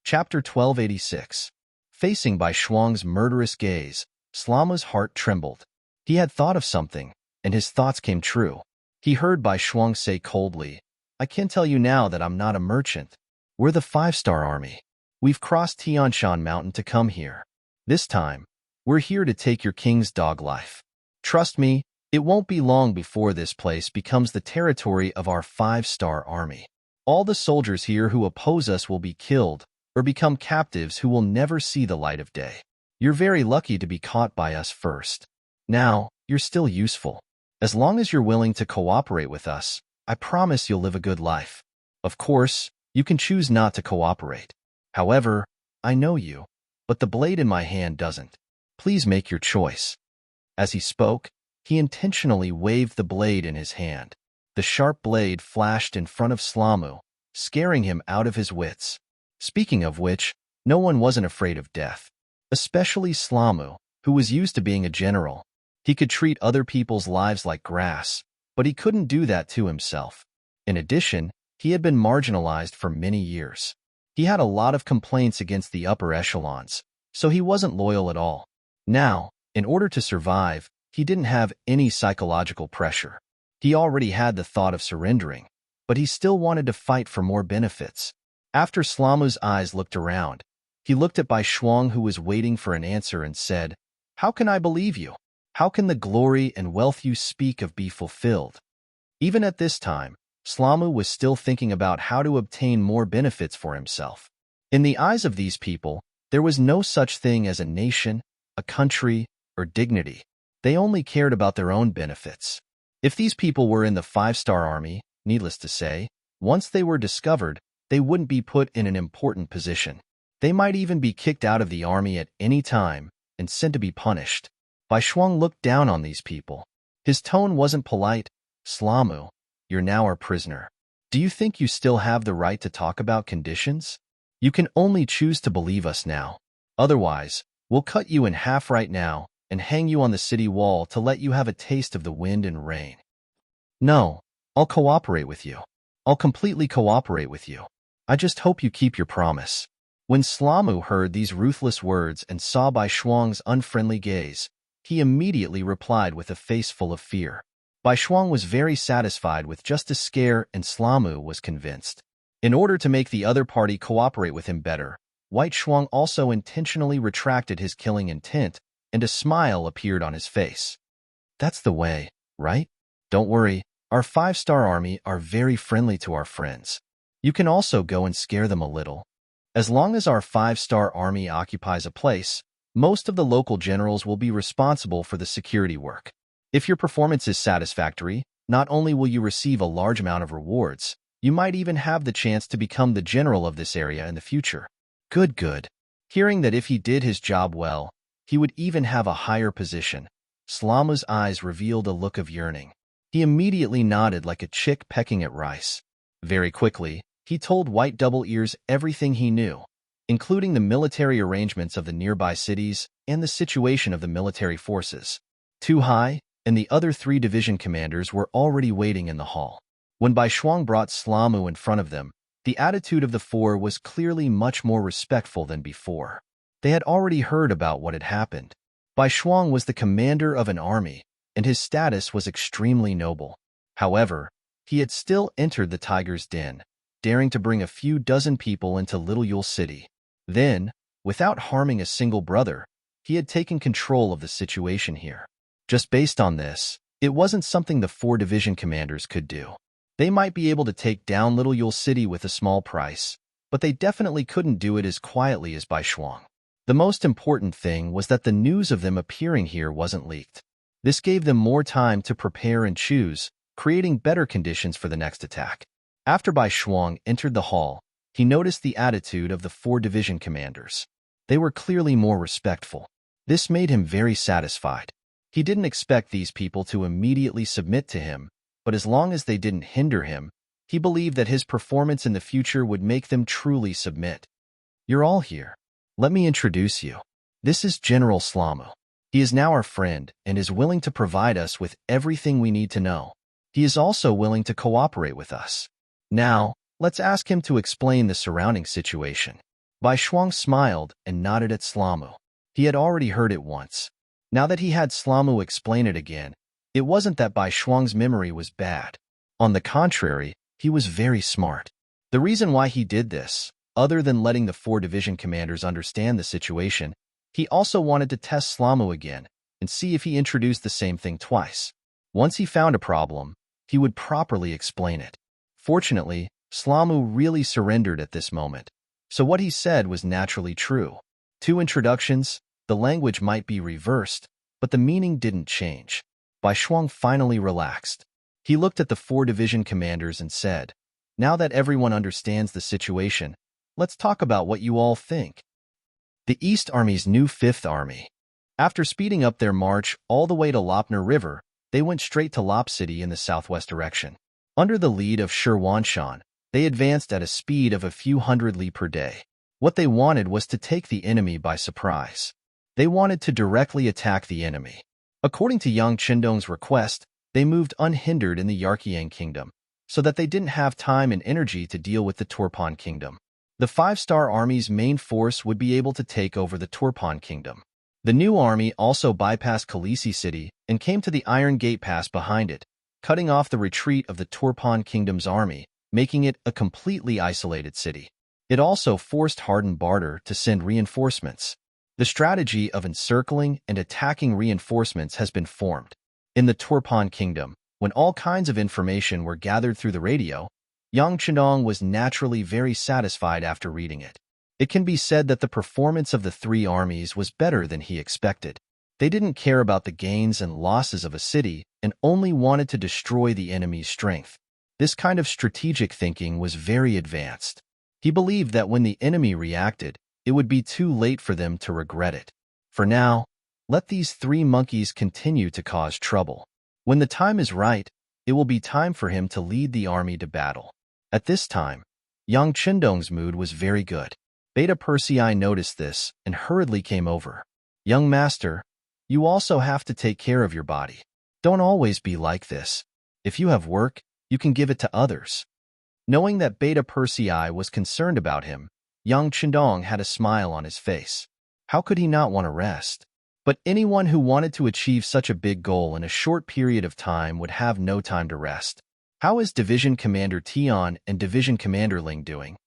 Chapter 1286. Facing by Shuang's murderous gaze, Slamu's heart trembled. He had thought of something, and his thoughts came true. He heard Bai Shuang say coldly, "I can tell you now that I'm not a merchant. We're the 5-star army. We've crossed Tianshan Mountain to come here. This time, we're here to take your king's dog life. Trust me, it won't be long before this place becomes the territory of our 5-star army. All the soldiers here who oppose us will be killed or become captives who will never see the light of day. You're very lucky to be caught by us first. Now, you're still useful. As long as you're willing to cooperate with us, I promise you'll live a good life. Of course, you can choose not to cooperate. However, I know you, but the blade in my hand doesn't. Please make your choice." As he spoke, he intentionally waved the blade in his hand. The sharp blade flashed in front of Slamu, scaring him out of his wits. Speaking of which, no one wasn't afraid of death. Especially Slamu, who was used to being a general. He could treat other people's lives like grass, but he couldn't do that to himself. In addition, he had been marginalized for many years. He had a lot of complaints against the upper echelons, so he wasn't loyal at all. Now, in order to survive, he didn't have any psychological pressure. He already had the thought of surrendering, but he still wanted to fight for more benefits. After Slamu's eyes looked around, he looked at Bai Shuang, who was waiting for an answer, and said, "How can I believe you? How can the glory and wealth you speak of be fulfilled?" Even at this time, Slamu was still thinking about how to obtain more benefits for himself. In the eyes of these people, there was no such thing as a nation, a country, or dignity. They only cared about their own benefits. If these people were in the 5-star army, needless to say, once they were discovered, they wouldn't be put in an important position. They might even be kicked out of the army at any time and sent to be punished. Bai Shuang looked down on these people. His tone wasn't polite. "Slamu, you're now our prisoner. Do you think you still have the right to talk about conditions? You can only choose to believe us now. Otherwise, we'll cut you in half right now and hang you on the city wall to let you have a taste of the wind and rain." "No, I'll cooperate with you. I'll completely cooperate with you. I just hope you keep your promise." When Slamu heard these ruthless words and saw Bai Shuang's unfriendly gaze, he immediately replied with a face full of fear. Bai Shuang was very satisfied with just a scare, and Slamu was convinced. In order to make the other party cooperate with him better, White Shuang also intentionally retracted his killing intent, and a smile appeared on his face. "That's the way, right? Don't worry, our 5-star army are very friendly to our friends. You can also go and scare them a little. As long as our 5-star army occupies a place, most of the local generals will be responsible for the security work. If your performance is satisfactory, not only will you receive a large amount of rewards, you might even have the chance to become the general of this area in the future." Good, good. Hearing that if he did his job well, he would even have a higher position, Slamu's eyes revealed a look of yearning. He immediately nodded like a chick pecking at rice. Very quickly, he told White Double Ears everything he knew, including the military arrangements of the nearby cities and the situation of the military forces. Tu Hai and the other 3 division commanders were already waiting in the hall. When Bai Shuang brought Slamu in front of them, the attitude of the 4 was clearly much more respectful than before. They had already heard about what had happened. Bai Shuang was the commander of an army, and his status was extremely noble. However, he had still entered the tiger's den, daring to bring a few dozen people into Little Yule City. Then, without harming a single brother, he had taken control of the situation here. Just based on this, it wasn't something the 4 division commanders could do. They might be able to take down Little Yule City with a small price, but they definitely couldn't do it as quietly as Bai Shuang. The most important thing was that the news of them appearing here wasn't leaked. This gave them more time to prepare and choose, creating better conditions for the next attack. After Bai Shuang entered the hall, he noticed the attitude of the 4 division commanders. They were clearly more respectful. This made him very satisfied. He didn't expect these people to immediately submit to him, but as long as they didn't hinder him, he believed that his performance in the future would make them truly submit. "You're all here. Let me introduce you. This is General Slamu. He is now our friend and is willing to provide us with everything we need to know. He is also willing to cooperate with us. Now, let's ask him to explain the surrounding situation." Bai Shuang smiled and nodded at Slamu. He had already heard it once. Now that he had Slamu explain it again, it wasn't that Bai Shuang's memory was bad. On the contrary, he was very smart. The reason why he did this, other than letting the 4 division commanders understand the situation, he also wanted to test Slamu again and see if he introduced the same thing twice. Once he found a problem, he would properly explain it. Fortunately, Slamu really surrendered at this moment, so what he said was naturally true. 2 introductions, the language might be reversed, but the meaning didn't change. Bai Shuang finally relaxed. He looked at the 4 division commanders and said, "Now that everyone understands the situation, let's talk about what you all think." The East Army's new 5th Army. After speeding up their march all the way to Lopner River, they went straight to Lop City in the southwest direction. Under the lead of Shi Wanshan, they advanced at a speed of a few hundred li per day. What they wanted was to take the enemy by surprise. They wanted to directly attack the enemy. According to Yang Qindong's request, they moved unhindered in the Yarqiang Kingdom, so that they didn't have time and energy to deal with the Turpan Kingdom. The five-star army's main force would be able to take over the Turpan kingdom. The new army also bypassed Khaleesi city and came to the Iron Gate Pass behind it, cutting off the retreat of the Turpan kingdom's army, making it a completely isolated city. It also forced Hardened Barter to send reinforcements. The strategy of encircling and attacking reinforcements has been formed. In the Turpan kingdom, when all kinds of information were gathered through the radio, Yang Chendong was naturally very satisfied after reading it. It can be said that the performance of the three armies was better than he expected. They didn't care about the gains and losses of a city and only wanted to destroy the enemy's strength. This kind of strategic thinking was very advanced. He believed that when the enemy reacted, it would be too late for them to regret it. For now, let these three monkeys continue to cause trouble. When the time is right, it will be time for him to lead the army to battle. At this time, Yang Chendong's mood was very good. Beta Persei noticed this and hurriedly came over. Young master, you also have to take care of your body. Don't always be like this. If you have work, you can give it to others. Knowing that Beta Persei was concerned about him, Yang Chendong had a smile on his face. How could he not want to rest? But anyone who wanted to achieve such a big goal in a short period of time would have no time to rest. How is Division Commander Tian and Division Commander Ling doing?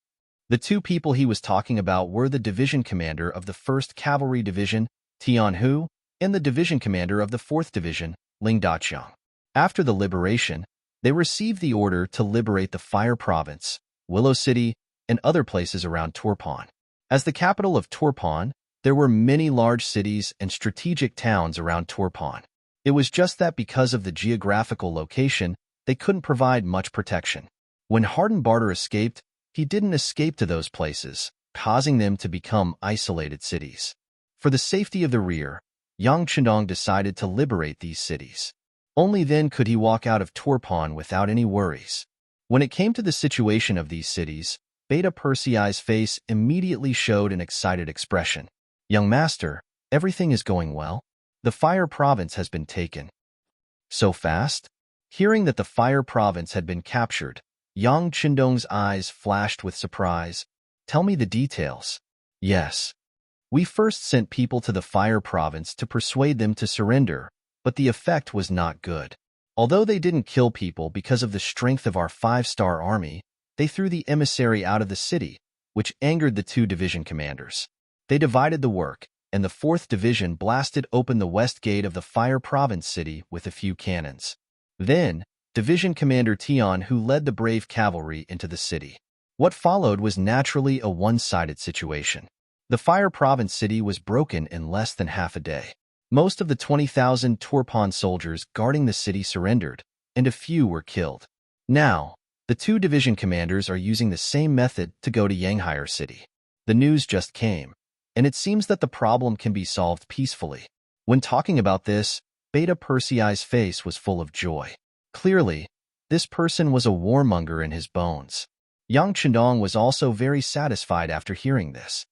The two people he was talking about were the Division Commander of the 1st Cavalry Division, Tian Hu, and the Division Commander of the 4th Division, Ling Daqiang. After the liberation, they received the order to liberate the Fire Province, Willow City, and other places around Turpan. As the capital of Turpan, there were many large cities and strategic towns around Turpan. It was just that because of the geographical location, they couldn't provide much protection. When Hardened Barter escaped, he didn't escape to those places, causing them to become isolated cities. For the safety of the rear, Yang Chendong decided to liberate these cities. Only then could he walk out of Turpan without any worries. When it came to the situation of these cities, Beta Persei's face immediately showed an excited expression. Young master, everything is going well. The Fire Province has been taken. So fast? Hearing that the Fire Province had been captured, Yang Chendong's eyes flashed with surprise. Tell me the details. Yes. We first sent people to the Fire Province to persuade them to surrender, but the effect was not good. Although they didn't kill people because of the strength of our 5-star army, they threw the emissary out of the city, which angered the two division commanders. They divided the work, and the 4th Division blasted open the west gate of the Fire Province city with a few cannons. Then, Division Commander Tian Hu led the brave cavalry into the city. What followed was naturally a one-sided situation. The Fire Province city was broken in less than half a day. Most of the 20,000 Turpan soldiers guarding the city surrendered, and a few were killed. Now, the two division commanders are using the same method to go to Yanghire City. The news just came, and it seems that the problem can be solved peacefully. When talking about this, Beta Persei's face was full of joy. Clearly, this person was a warmonger in his bones. Yang Chendong was also very satisfied after hearing this.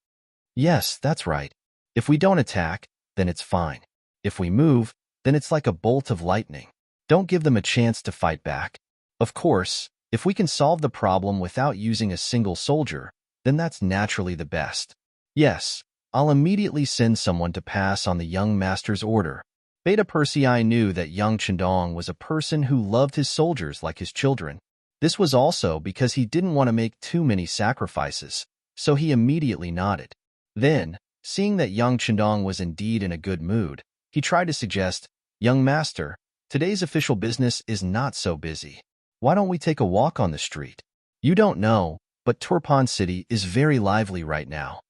Yes, that's right. If we don't attack, then it's fine. If we move, then it's like a bolt of lightning. Don't give them a chance to fight back. Of course, if we can solve the problem without using a single soldier, then that's naturally the best. Yes, I'll immediately send someone to pass on the young master's order. Beta Persei knew that Yang Chendong was a person who loved his soldiers like his children. This was also because he didn't want to make too many sacrifices, so he immediately nodded. Then, seeing that Yang Chendong was indeed in a good mood, he tried to suggest, Young master, today's official business is not so busy. Why don't we take a walk on the street? You don't know, but Turpan City is very lively right now.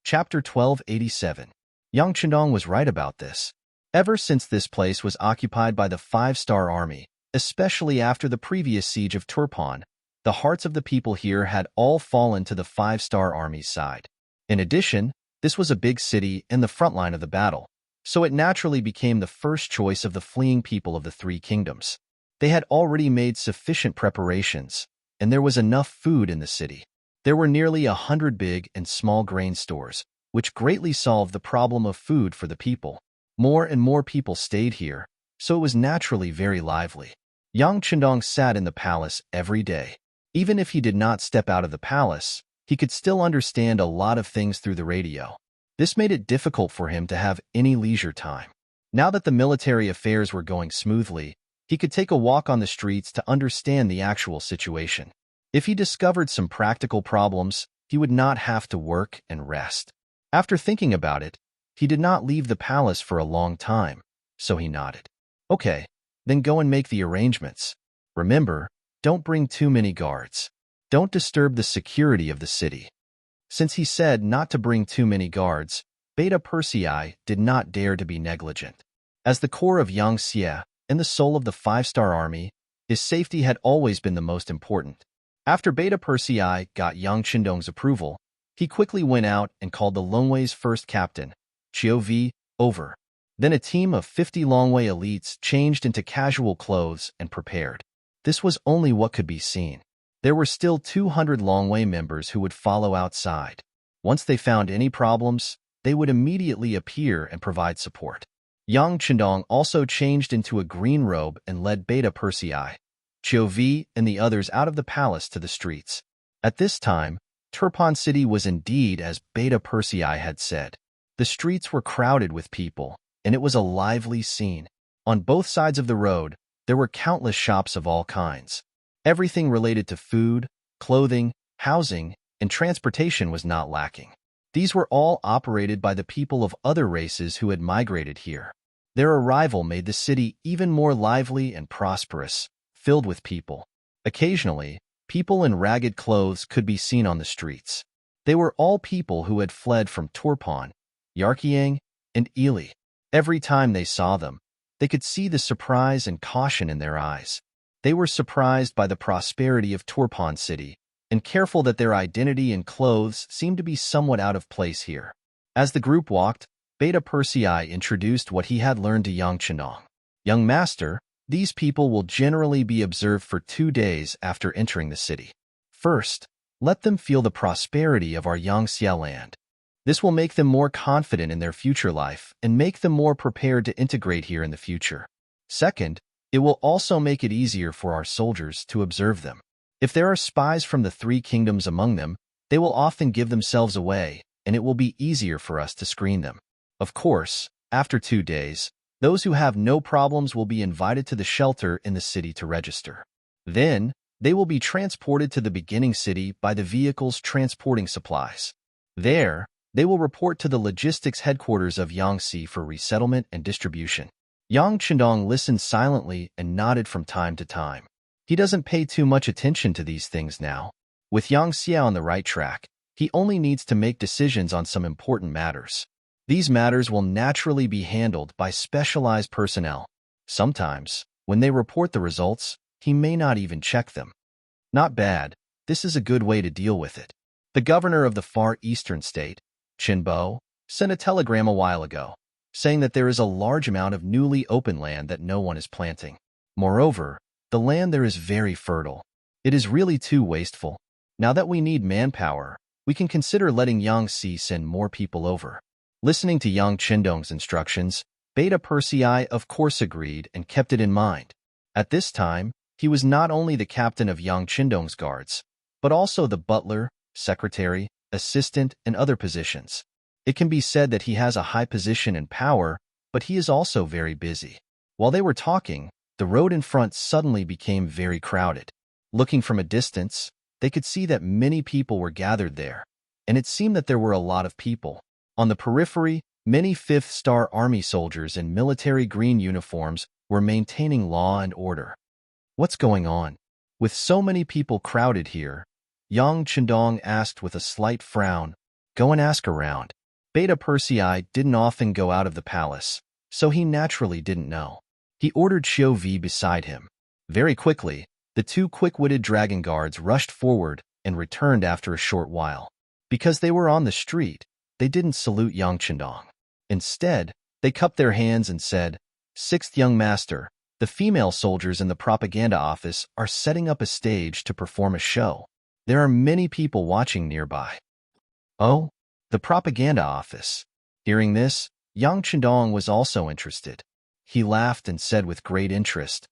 Chapter 1287. Yang Chendong was right about this. Ever since this place was occupied by the 5-star army, especially after the previous siege of Turpan, the hearts of the people here had all fallen to the 5-star army's side. In addition, this was a big city in the front line of the battle, so it naturally became the first choice of the fleeing people of the three kingdoms. They had already made sufficient preparations, and there was enough food in the city. There were nearly 100 big and small grain stores, which greatly solved the problem of food for the people. More and more people stayed here, so it was naturally very lively. Yang Chendong sat in the palace every day. Even if he did not step out of the palace, he could still understand a lot of things through the radio. This made it difficult for him to have any leisure time. Now that the military affairs were going smoothly, he could take a walk on the streets to understand the actual situation. If he discovered some practical problems, he would not have to work and rest. After thinking about it, he did not leave the palace for a long time, so he nodded. Okay, then go and make the arrangements. Remember, don't bring too many guards. Don't disturb the security of the city. Since he said not to bring too many guards, Beta Persei did not dare to be negligent. As the core of Yang Xie and the soul of the five-star army, his safety had always been the most important. After Beta Persei got Yang Chendong's approval, he quickly went out and called the Longwei's first captain, Qiu Vi, over. Then a team of 50 Longwei elites changed into casual clothes and prepared. This was only what could be seen. There were still 200 Longwei members who would follow outside. Once they found any problems, they would immediately appear and provide support. Yang Chendong also changed into a green robe and led Beta Persei, Qiu Vi, and the others out of the palace to the streets. At this time, Turpan City was indeed as Beta Persei had said. The streets were crowded with people, and it was a lively scene. On both sides of the road, there were countless shops of all kinds. Everything related to food, clothing, housing, and transportation was not lacking. These were all operated by the people of other races who had migrated here. Their arrival made the city even more lively and prosperous, filled with people. Occasionally, people in ragged clothes could be seen on the streets. They were all people who had fled from Turpan, Yarqiang, and Ili. Every time they saw them, they could see the surprise and caution in their eyes. They were surprised by the prosperity of Turpan City, and careful that their identity and clothes seemed to be somewhat out of place here. As the group walked, Beta Persei introduced what he had learned to Yang Chendong. Young master, these people will generally be observed for 2 days after entering the city. First, let them feel the prosperity of our Yangxie land. This will make them more confident in their future life and make them more prepared to integrate here in the future. Second, it will also make it easier for our soldiers to observe them. If there are spies from the 3 kingdoms among them, they will often give themselves away, and it will be easier for us to screen them. Of course, after 2 days, those who have no problems will be invited to the shelter in the city to register. Then, they will be transported to the beginning city by the vehicles transporting supplies. There, they will report to the logistics headquarters of Yangxi for resettlement and distribution. Yang Chendong listened silently and nodded from time to time. He doesn't pay too much attention to these things now. With Yang Xie on the right track, he only needs to make decisions on some important matters. These matters will naturally be handled by specialized personnel. Sometimes, when they report the results, he may not even check them. Not bad. This is a good way to deal with it. The governor of the Far Eastern state, Qinbo, sent a telegram a while ago, saying that there is a large amount of newly open land that no one is planting. Moreover, the land there is very fertile. It is really too wasteful. Now that we need manpower, we can consider letting Yangxi send more people over. Listening to Yang Chendong's instructions, Beta Persei of course agreed and kept it in mind. At this time, he was not only the captain of Yang Chendong's guards, but also the butler, secretary, assistant, and other positions. It can be said that he has a high position and power, but he is also very busy. While they were talking, the road in front suddenly became very crowded. Looking from a distance, they could see that many people were gathered there, and it seemed that there were a lot of people. On the periphery, many 5th Star Army soldiers in military green uniforms were maintaining law and order. What's going on? With so many people crowded here, Yang Chendong asked with a slight frown. Go and ask around. Beta Persei didn't often go out of the palace, so he naturally didn't know. He ordered Qiu Vi beside him. Very quickly, the 2 quick-witted dragon guards rushed forward and returned after a short while. Because they were on the street, they didn't salute Yang Chendong. Instead, they cupped their hands and said, 6th young master, the female soldiers in the propaganda office are setting up a stage to perform a show. There are many people watching nearby. Oh, the propaganda office. Hearing this, Yang Chendong was also interested. He laughed and said with great interest,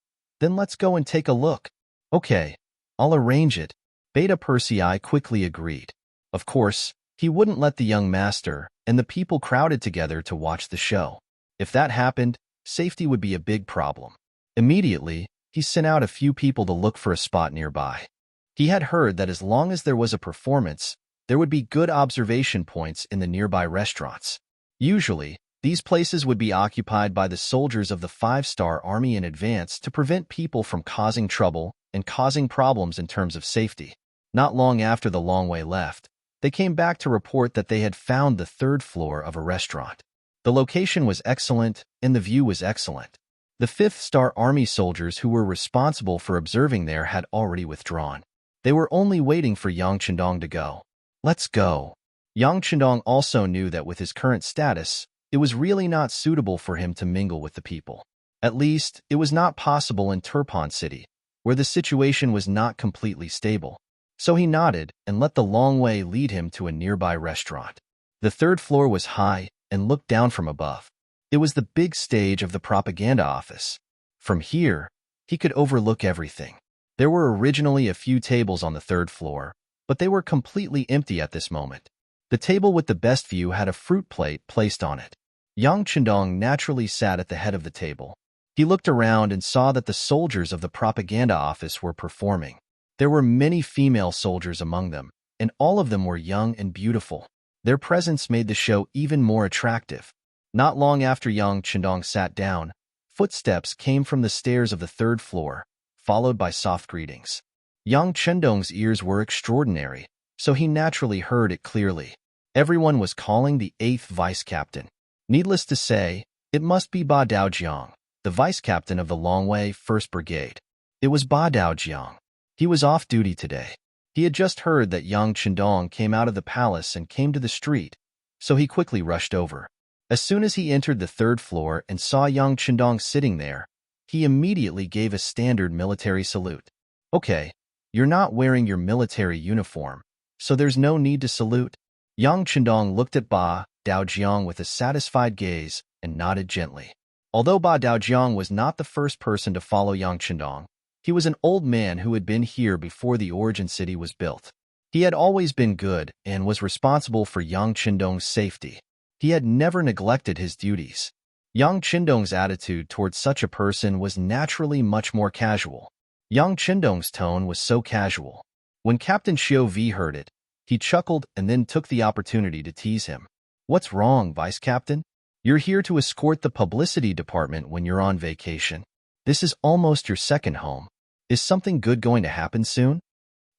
Then let's go and take a look. Okay, I'll arrange it. Beta Persei quickly agreed. Of course, he wouldn't let the young master and the people crowded together to watch the show. If that happened, safety would be a big problem. Immediately, he sent out a few people to look for a spot nearby. He had heard that as long as there was a performance, there would be good observation points in the nearby restaurants. Usually, these places would be occupied by the soldiers of the 5-star army in advance to prevent people from causing trouble and causing problems in terms of safety. Not long after the Long Way left, they came back to report that they had found the 3rd floor of a restaurant. The location was excellent and the view was excellent. The 5th-star army soldiers who were responsible for observing there had already withdrawn. They were only waiting for Yang Chendong to go. Let's go. Yang Chendong also knew that with his current status, it was really not suitable for him to mingle with the people. At least, it was not possible in Turpan City, where the situation was not completely stable. So he nodded and let the Long Way lead him to a nearby restaurant. The 3rd floor was high and looked down from above. It was the big stage of the propaganda office. From here, he could overlook everything. There were originally a few tables on the 3rd floor, but they were completely empty at this moment. The table with the best view had a fruit plate placed on it. Yang Chendong naturally sat at the head of the table. He looked around and saw that the soldiers of the propaganda office were performing. There were many female soldiers among them, and all of them were young and beautiful. Their presence made the show even more attractive. Not long after Yang Chendong sat down, footsteps came from the stairs of the 3rd floor, followed by soft greetings. Yang Chendong's ears were extraordinary, so he naturally heard it clearly. Everyone was calling the 8th vice-captain. Needless to say, it must be Ba Daojiang, the vice-captain of the Long Way 1st Brigade. It was Ba Daojiang. He was off duty today. He had just heard that Yang Chendong came out of the palace and came to the street, so he quickly rushed over. As soon as he entered the 3rd floor and saw Yang Chendong sitting there, he immediately gave a standard military salute. Okay, you're not wearing your military uniform, so there's no need to salute. Yang Chendong looked at Ba Daojiang with a satisfied gaze and nodded gently. Although Ba Daojiang was not the first person to follow Yang Chendong, he was an old man who had been here before the origin city was built. He had always been good and was responsible for Yang Chendong's safety. He had never neglected his duties. Yang Chendong's attitude towards such a person was naturally much more casual. Yang Chendong's tone was so casual. When Captain Xiao V heard it, he chuckled and then took the opportunity to tease him. What's wrong, Vice Captain? You're here to escort the publicity department when you're on vacation. This is almost your second home. Is something good going to happen soon?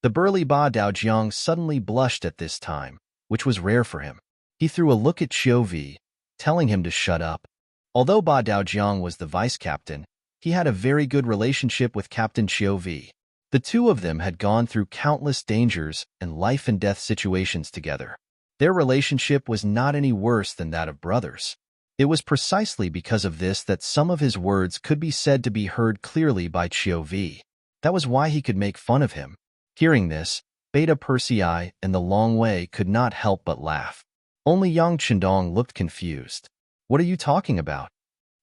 The burly Ba Daojiang suddenly blushed at this time, which was rare for him. He threw a look at Xiao V, telling him to shut up. Although Ba Daojiang was the vice-captain, he had a very good relationship with Captain Xiao V. The two of them had gone through countless dangers and life-and-death situations together. Their relationship was not any worse than that of brothers. It was precisely because of this that some of his words could be said to be heard clearly by Xiao V. That was why he could make fun of him. Hearing this, Beta Persei and the Long Way could not help but laugh. Only Yang Chendong looked confused. What are you talking about?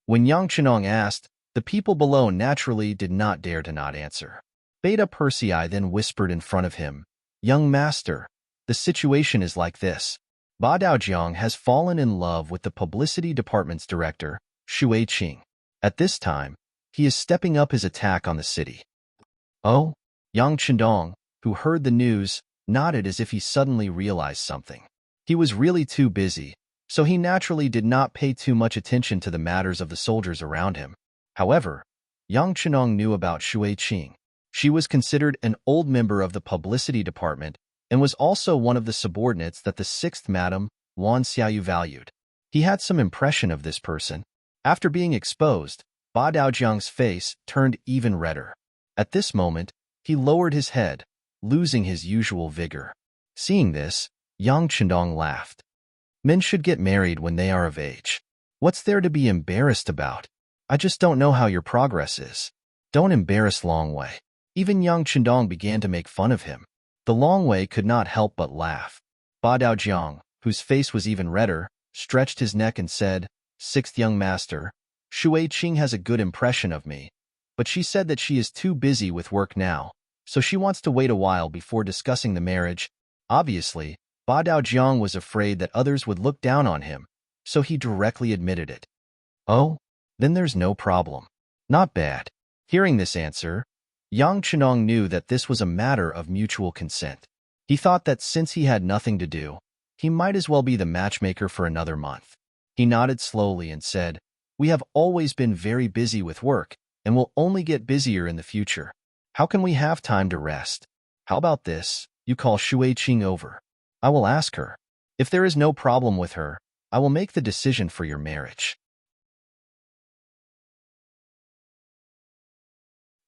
When Yang Chendong asked, the people below naturally did not dare to not answer. Beta Persei then whispered in front of him, Young master, the situation is like this. Ba Daojiang has fallen in love with the publicity department's director, Shui Qing. At this time, he is stepping up his attack on the city. Oh? Yang Chendong, who heard the news, nodded as if he suddenly realized something. He was really too busy, so he naturally did not pay too much attention to the matters of the soldiers around him. However, Yang Chendong knew about Shui Qing. She was considered an old member of the publicity department and was also one of the subordinates that the 6th Madam, Wan Xiaoyu, valued. He had some impression of this person. After being exposed, Ba Daojiang's face turned even redder. At this moment, he lowered his head, losing his usual vigor. Seeing this, Yang Chendong laughed. Men should get married when they are of age. What's there to be embarrassed about? I just don't know how your progress is. Don't embarrass Long Way. Even Yang Chendong began to make fun of him. The Long Way could not help but laugh. Ba Daojiang, whose face was even redder, stretched his neck and said, 6th young master, Shui Qing has a good impression of me, but she said that she is too busy with work now, so she wants to wait a while before discussing the marriage. Obviously, Ba Daojiang was afraid that others would look down on him, so he directly admitted it. Oh, then there's no problem. Not bad. Hearing this answer, Yang Chenong knew that this was a matter of mutual consent. He thought that since he had nothing to do, he might as well be the matchmaker for another month. He nodded slowly and said, "We have always been very busy with work, and will only get busier in the future. How can we have time to rest? How about this? You call Shui Qing over. I will ask her. If there is no problem with her, I will make the decision for your marriage."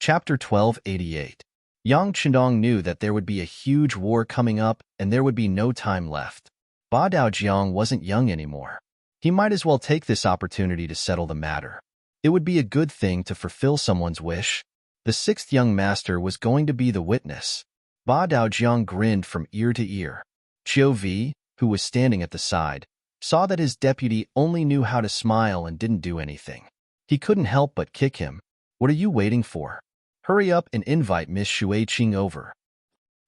Chapter 1288. Yang Chendong knew that there would be a huge war coming up and there would be no time left. Ba Daojiang wasn't young anymore. He might as well take this opportunity to settle the matter. It would be a good thing to fulfill someone's wish. The sixth young master was going to be the witness. Ba Daojiang grinned from ear to ear. Chiu Vi, who was standing at the side, saw that his deputy only knew how to smile and didn't do anything. He couldn't help but kick him. "What are you waiting for? Hurry up and invite Miss Shui Qing over."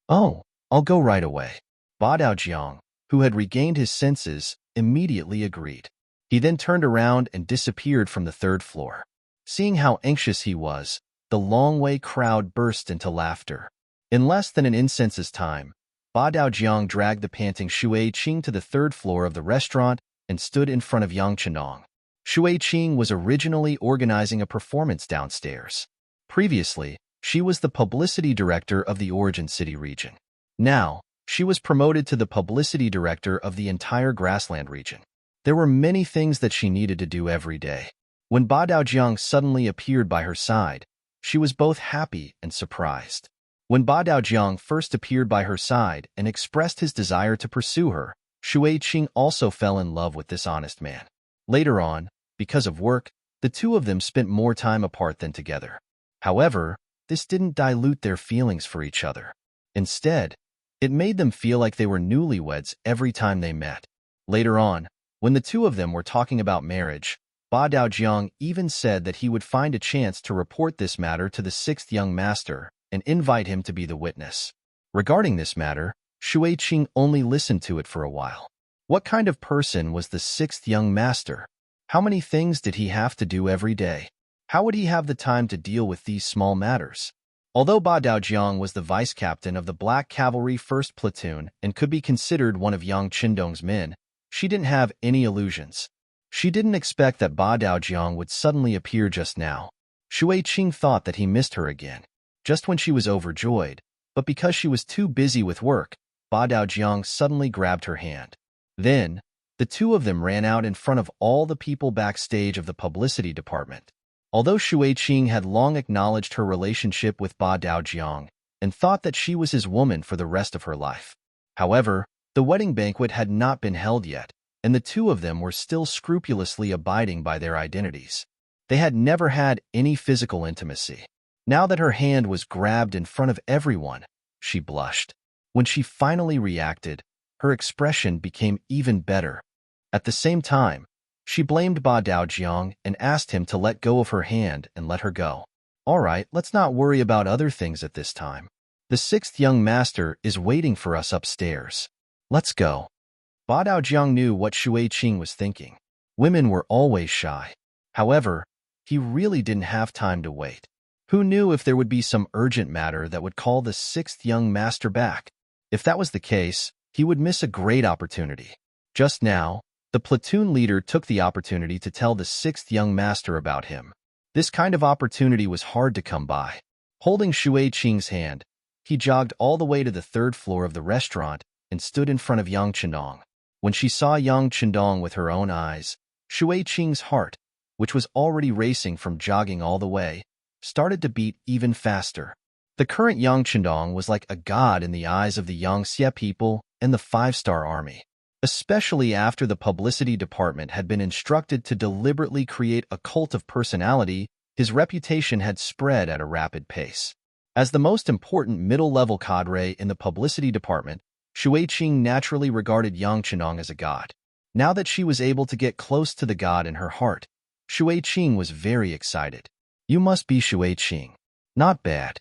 "Oh, I'll go right away." Ba Daojiang, who had regained his senses, immediately agreed. He then turned around and disappeared from the third floor. Seeing how anxious he was, the long-way crowd burst into laughter. In less than an instant's time, Ba Daojiang dragged the panting Shui Qing to the third floor of the restaurant and stood in front of Yang Chenong. Shui Qing was originally organizing a performance downstairs. Previously, she was the publicity director of the Origin City region. Now, she was promoted to the publicity director of the entire grassland region. There were many things that she needed to do every day. When Ba Daojiang suddenly appeared by her side, she was both happy and surprised. When Ba Daojiang first appeared by her side and expressed his desire to pursue her, Shui Qing also fell in love with this honest man. Later on, because of work, the two of them spent more time apart than together. However, this didn't dilute their feelings for each other. Instead, it made them feel like they were newlyweds every time they met. Later on, when the two of them were talking about marriage, Ba Daojiang even said that he would find a chance to report this matter to the sixth young master and invite him to be the witness. Regarding this matter, Shui Qing only listened to it for a while. What kind of person was the sixth young master? How many things did he have to do every day? How would he have the time to deal with these small matters? Although Ba Daojiang was the vice captain of the Black Cavalry 1st Platoon and could be considered one of Yang Chendong's men, she didn't have any illusions. She didn't expect that Ba Daojiang would suddenly appear just now. Shui Qing thought that he missed her again, just when she was overjoyed, but because she was too busy with work, Ba Daojiang suddenly grabbed her hand. Then, the two of them ran out in front of all the people backstage of the publicity department. Although Shui Qing had long acknowledged her relationship with Ba Daojiang and thought that she was his woman for the rest of her life. However, the wedding banquet had not been held yet, and the two of them were still scrupulously abiding by their identities. They had never had any physical intimacy. Now that her hand was grabbed in front of everyone, she blushed. When she finally reacted, her expression became even better. At the same time, she blamed Ba Daojiang and asked him to let go of her hand and let her go. "All right, let's not worry about other things at this time. The sixth young master is waiting for us upstairs. Let's go." Ba Daojiang knew what Shui Qing was thinking. Women were always shy. However, he really didn't have time to wait. Who knew if there would be some urgent matter that would call the sixth young master back? If that was the case, he would miss a great opportunity. Just now, the platoon leader took the opportunity to tell the sixth young master about him. This kind of opportunity was hard to come by. Holding Shui Qing's hand, he jogged all the way to the third floor of the restaurant and stood in front of Yang Chendong. When she saw Yang Chendong with her own eyes, Shui Qing's heart, which was already racing from jogging all the way, started to beat even faster. The current Yang Chendong was like a god in the eyes of the Yangtze people and the five-star army. Especially after the publicity department had been instructed to deliberately create a cult of personality, his reputation had spread at a rapid pace. As the most important middle-level cadre in the publicity department, Shui Qing naturally regarded Yang Chenong as a god. Now that she was able to get close to the god in her heart, Shui Qing was very excited. You must be Shui Qing. Not bad.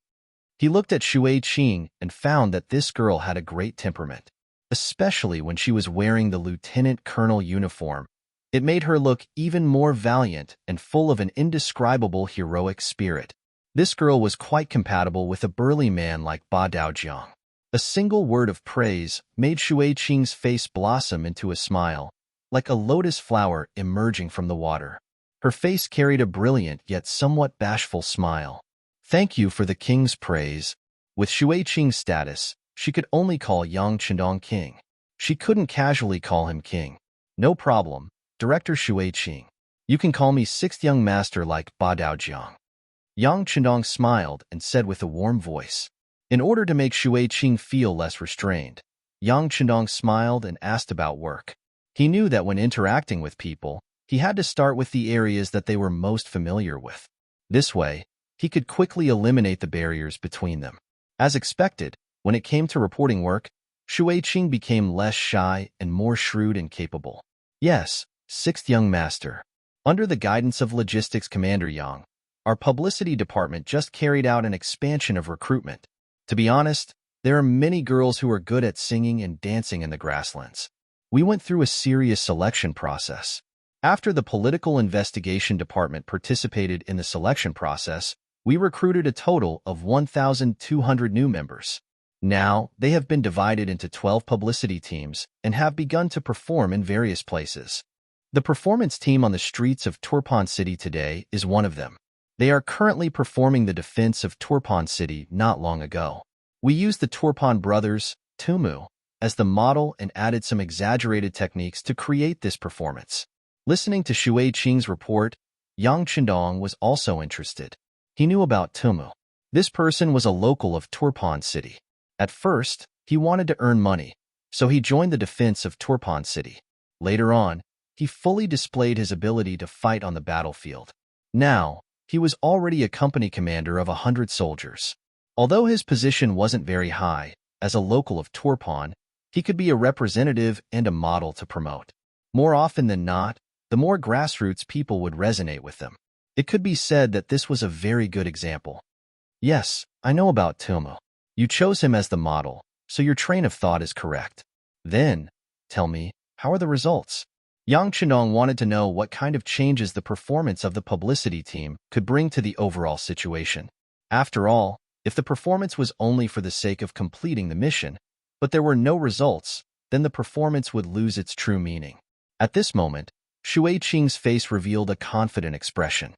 He looked at Shui Qing and found that this girl had a great temperament, especially when she was wearing the lieutenant colonel uniform. It made her look even more valiant and full of an indescribable heroic spirit. This girl was quite compatible with a burly man like Ba Daojiang. A single word of praise made Shui Qing's face blossom into a smile, like a lotus flower emerging from the water. Her face carried a brilliant yet somewhat bashful smile. Thank you for the king's praise. With Shui Qing's status, she could only call Yang Chendong king. She couldn't casually call him king. No problem, Director Shui Qing. You can call me sixth young master like Ba Daojiang. Yang Chendong smiled and said with a warm voice. In order to make Shui Qing feel less restrained, Yang Chendong smiled and asked about work. He knew that when interacting with people, he had to start with the areas that they were most familiar with. This way, he could quickly eliminate the barriers between them. As expected, when it came to reporting work, Shui Qing became less shy and more shrewd and capable. Yes, sixth young master. Under the guidance of Logistics Commander Yang, our publicity department just carried out an expansion of recruitment. To be honest, there are many girls who are good at singing and dancing in the grasslands. We went through a serious selection process. After the political investigation department participated in the selection process, we recruited a total of 1,200 new members. Now, they have been divided into 12 publicity teams and have begun to perform in various places. The performance team on the streets of Turpan City today is one of them. They are currently performing the defense of Turpan City not long ago. We used the Turpan brothers, Tumu, as the model and added some exaggerated techniques to create this performance. Listening to Shui Qing's report, Yang Chendong was also interested. He knew about Tumu. This person was a local of Turpan City. At first, he wanted to earn money, so he joined the defense of Turpan City. Later on, he fully displayed his ability to fight on the battlefield. Now, he was already a company commander of 100 soldiers. Although his position wasn't very high, as a local of Turpan, he could be a representative and a model to promote. More often than not, the more grassroots people would resonate with them. It could be said that this was a very good example. Yes, I know about Tumu. You chose him as the model, so your train of thought is correct. Then, tell me, how are the results? Yang Chendong wanted to know what kind of changes the performance of the publicity team could bring to the overall situation. After all, if the performance was only for the sake of completing the mission, but there were no results, then the performance would lose its true meaning. At this moment, Shui Qing's face revealed a confident expression.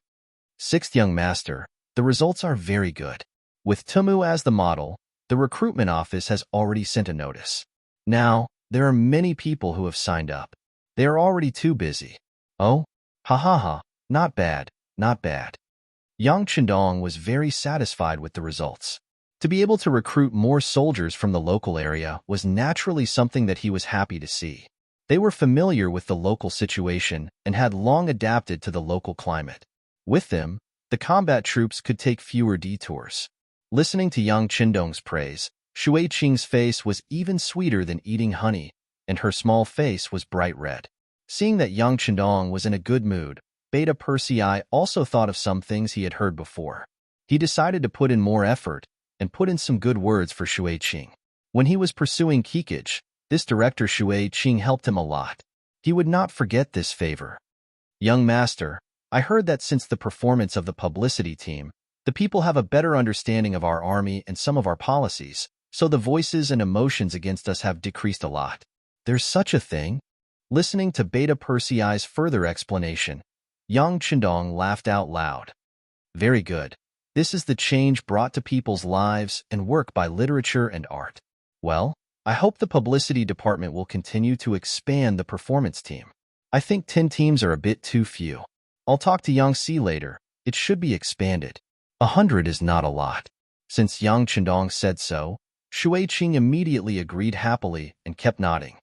Sixth young master, the results are very good. With Tumu as the model, the recruitment office has already sent a notice. Now, there are many people who have signed up. They are already too busy. Oh, ha, not bad, not bad. Yang Chendong was very satisfied with the results. To be able to recruit more soldiers from the local area was naturally something that he was happy to see. They were familiar with the local situation and had long adapted to the local climate. With them, the combat troops could take fewer detours. Listening to Yang Chendong's praise, Shui Qing's face was even sweeter than eating honey, and her small face was bright red. Seeing that Yang Chendong was in a good mood, Beta Persei also thought of some things he had heard before. He decided to put in more effort and put in some good words for Shui Qing. When he was pursuing Kikage, this director Shui Qing helped him a lot. He would not forget this favor. Young master, I heard that since the performance of the publicity team, the people have a better understanding of our army and some of our policies, so the voices and emotions against us have decreased a lot. There's such a thing? Listening to Beta Persei's further explanation, Yang Chendong laughed out loud. Very good. This is the change brought to people's lives and work by literature and art. Well, I hope the publicity department will continue to expand the performance team. I think 10 teams are a bit too few. I'll talk to Yang Si later. It should be expanded. 100 is not a lot. Since Yang Chendong said so, Shui Qing immediately agreed happily and kept nodding.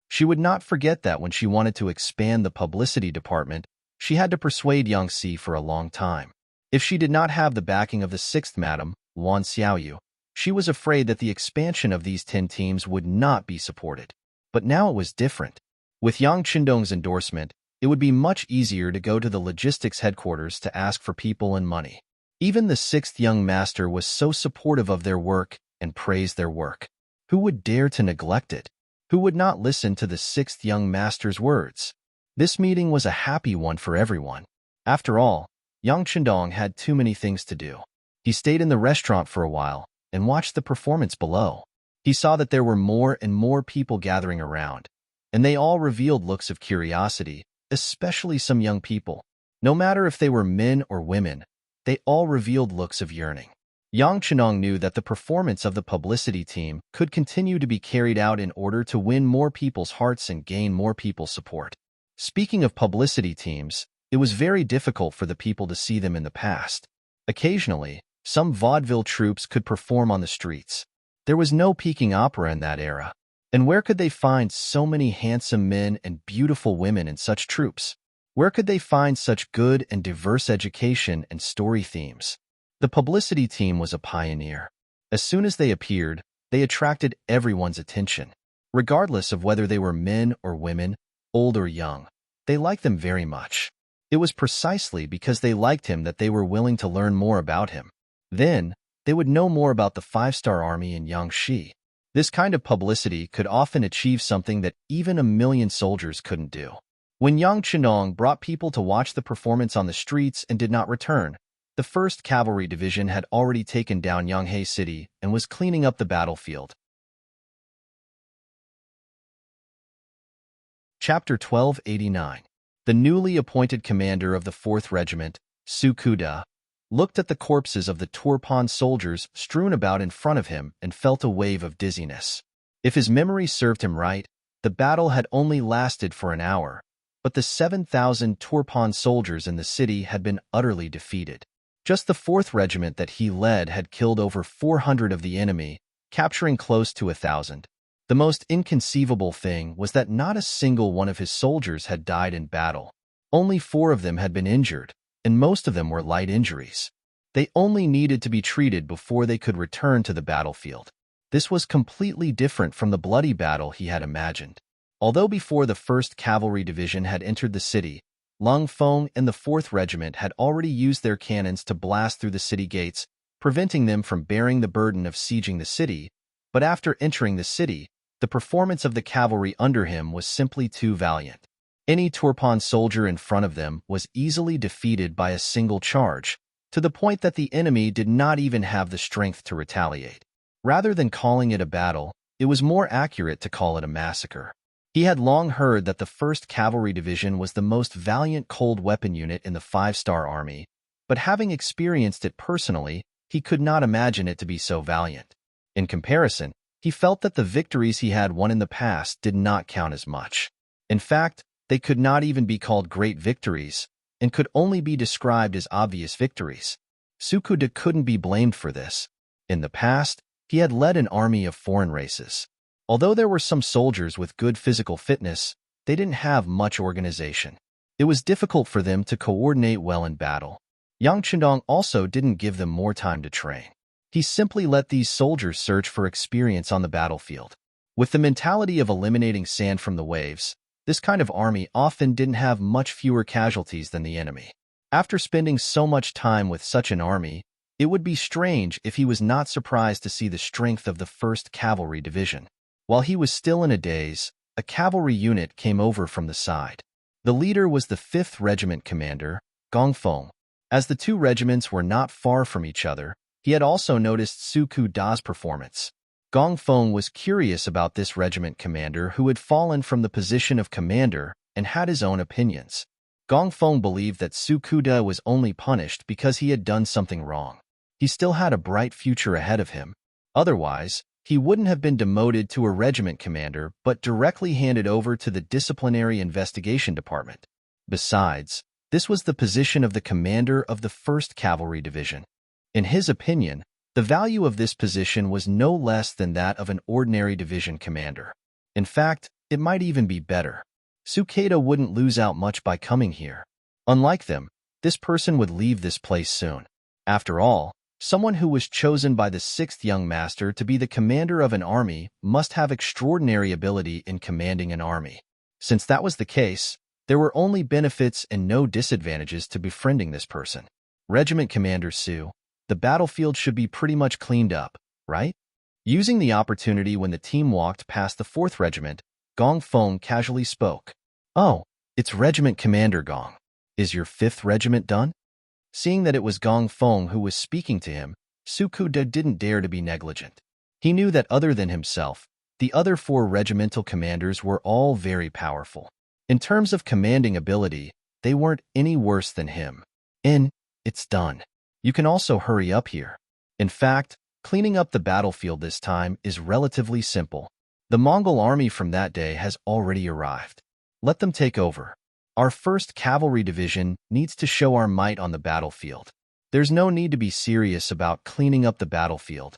She would not forget that when she wanted to expand the publicity department, she had to persuade Yang Si for a long time. If she did not have the backing of the 6th Madam, Wan Xiaoyu, she was afraid that the expansion of these 10 teams would not be supported. But now it was different. With Yang Chendong's endorsement, it would be much easier to go to the logistics headquarters to ask for people and money. Even the sixth young master was so supportive of their work and praised their work. Who would dare to neglect it? Who would not listen to the sixth young master's words? This meeting was a happy one for everyone. After all, Yang Chendong had too many things to do. He stayed in the restaurant for a while and watched the performance below. He saw that there were more and more people gathering around, and they all revealed looks of curiosity, especially some young people. No matter if they were men or women, they all revealed looks of yearning. Yang Chenong knew that the performance of the publicity team could continue to be carried out in order to win more people's hearts and gain more people's support. Speaking of publicity teams, it was very difficult for the people to see them in the past. Occasionally, some vaudeville troupes could perform on the streets. There was no Peking opera in that era. And where could they find so many handsome men and beautiful women in such troupes? Where could they find such good and diverse education and story themes? The publicity team was a pioneer. As soon as they appeared, they attracted everyone's attention. Regardless of whether they were men or women, old or young, they liked them very much. It was precisely because they liked him that they were willing to learn more about him. Then, they would know more about the five-star army in Yangshi. This kind of publicity could often achieve something that even 1,000,000 soldiers couldn't do. When Yang Chenong brought people to watch the performance on the streets and did not return, the 1st Cavalry Division had already taken down Yanghe City and was cleaning up the battlefield. Chapter 1289. The newly appointed commander of the 4th Regiment, Su Kuda, looked at the corpses of the Turpan soldiers strewn about in front of him and felt a wave of dizziness. If his memory served him right, the battle had only lasted for an hour, but the 7,000 Turpan soldiers in the city had been utterly defeated. Just the 4th Regiment that he led had killed over 400 of the enemy, capturing close to 1,000. The most inconceivable thing was that not a single one of his soldiers had died in battle. Only 4 of them had been injured, and most of them were light injuries. They only needed to be treated before they could return to the battlefield. This was completely different from the bloody battle he had imagined. Although before the 1st Cavalry Division had entered the city, Lung Feng and the 4th Regiment had already used their cannons to blast through the city gates, preventing them from bearing the burden of sieging the city, but after entering the city, the performance of the cavalry under him was simply too valiant. Any Turpan soldier in front of them was easily defeated by a single charge, to the point that the enemy did not even have the strength to retaliate. Rather than calling it a battle, it was more accurate to call it a massacre. He had long heard that the 1st Cavalry Division was the most valiant cold weapon unit in the 5-star army, but having experienced it personally, he could not imagine it to be so valiant. In comparison, he felt that the victories he had won in the past did not count as much. In fact, they could not even be called great victories, and could only be described as obvious victories. Sukuda couldn't be blamed for this. In the past, he had led an army of foreign races. Although there were some soldiers with good physical fitness, they didn't have much organization. It was difficult for them to coordinate well in battle. Yang Chendong also didn't give them more time to train. He simply let these soldiers search for experience on the battlefield. With the mentality of eliminating sand from the waves, this kind of army often didn't have much fewer casualties than the enemy. After spending so much time with such an army, it would be strange if he was not surprised to see the strength of the 1st Cavalry Division. While he was still in a daze, a cavalry unit came over from the side. The leader was the 5th Regiment commander, Gong Feng. As the 2 regiments were not far from each other, he had also noticed Su Kuda's performance. Gong Feng was curious about this regiment commander who had fallen from the position of commander and had his own opinions. Gong Feng believed that Su Kuda was only punished because he had done something wrong. He still had a bright future ahead of him. Otherwise, he wouldn't have been demoted to a regiment commander but directly handed over to the Disciplinary Investigation Department. Besides, this was the position of the commander of the 1st Cavalry Division. In his opinion, the value of this position was no less than that of an ordinary division commander. In fact, it might even be better. Sukeda wouldn't lose out much by coming here. Unlike them, this person would leave this place soon. After all, someone who was chosen by the 6th young master to be the commander of an army must have extraordinary ability in commanding an army. Since that was the case, there were only benefits and no disadvantages to befriending this person. Regiment Commander Su, the battlefield should be pretty much cleaned up, right? Using the opportunity when the team walked past the 4th Regiment, Gong Feng casually spoke. Oh, it's Regiment Commander Gong. Is your 5th Regiment done? Seeing that it was Gong Feng who was speaking to him, Su Kuda didn't dare to be negligent. He knew that other than himself, the other 4 regimental commanders were all very powerful. In terms of commanding ability, they weren't any worse than him. It's done. You can also hurry up here. In fact, cleaning up the battlefield this time is relatively simple. The Mongol army from that day has already arrived. Let them take over. Our 1st Cavalry Division needs to show our might on the battlefield. There's no need to be serious about cleaning up the battlefield,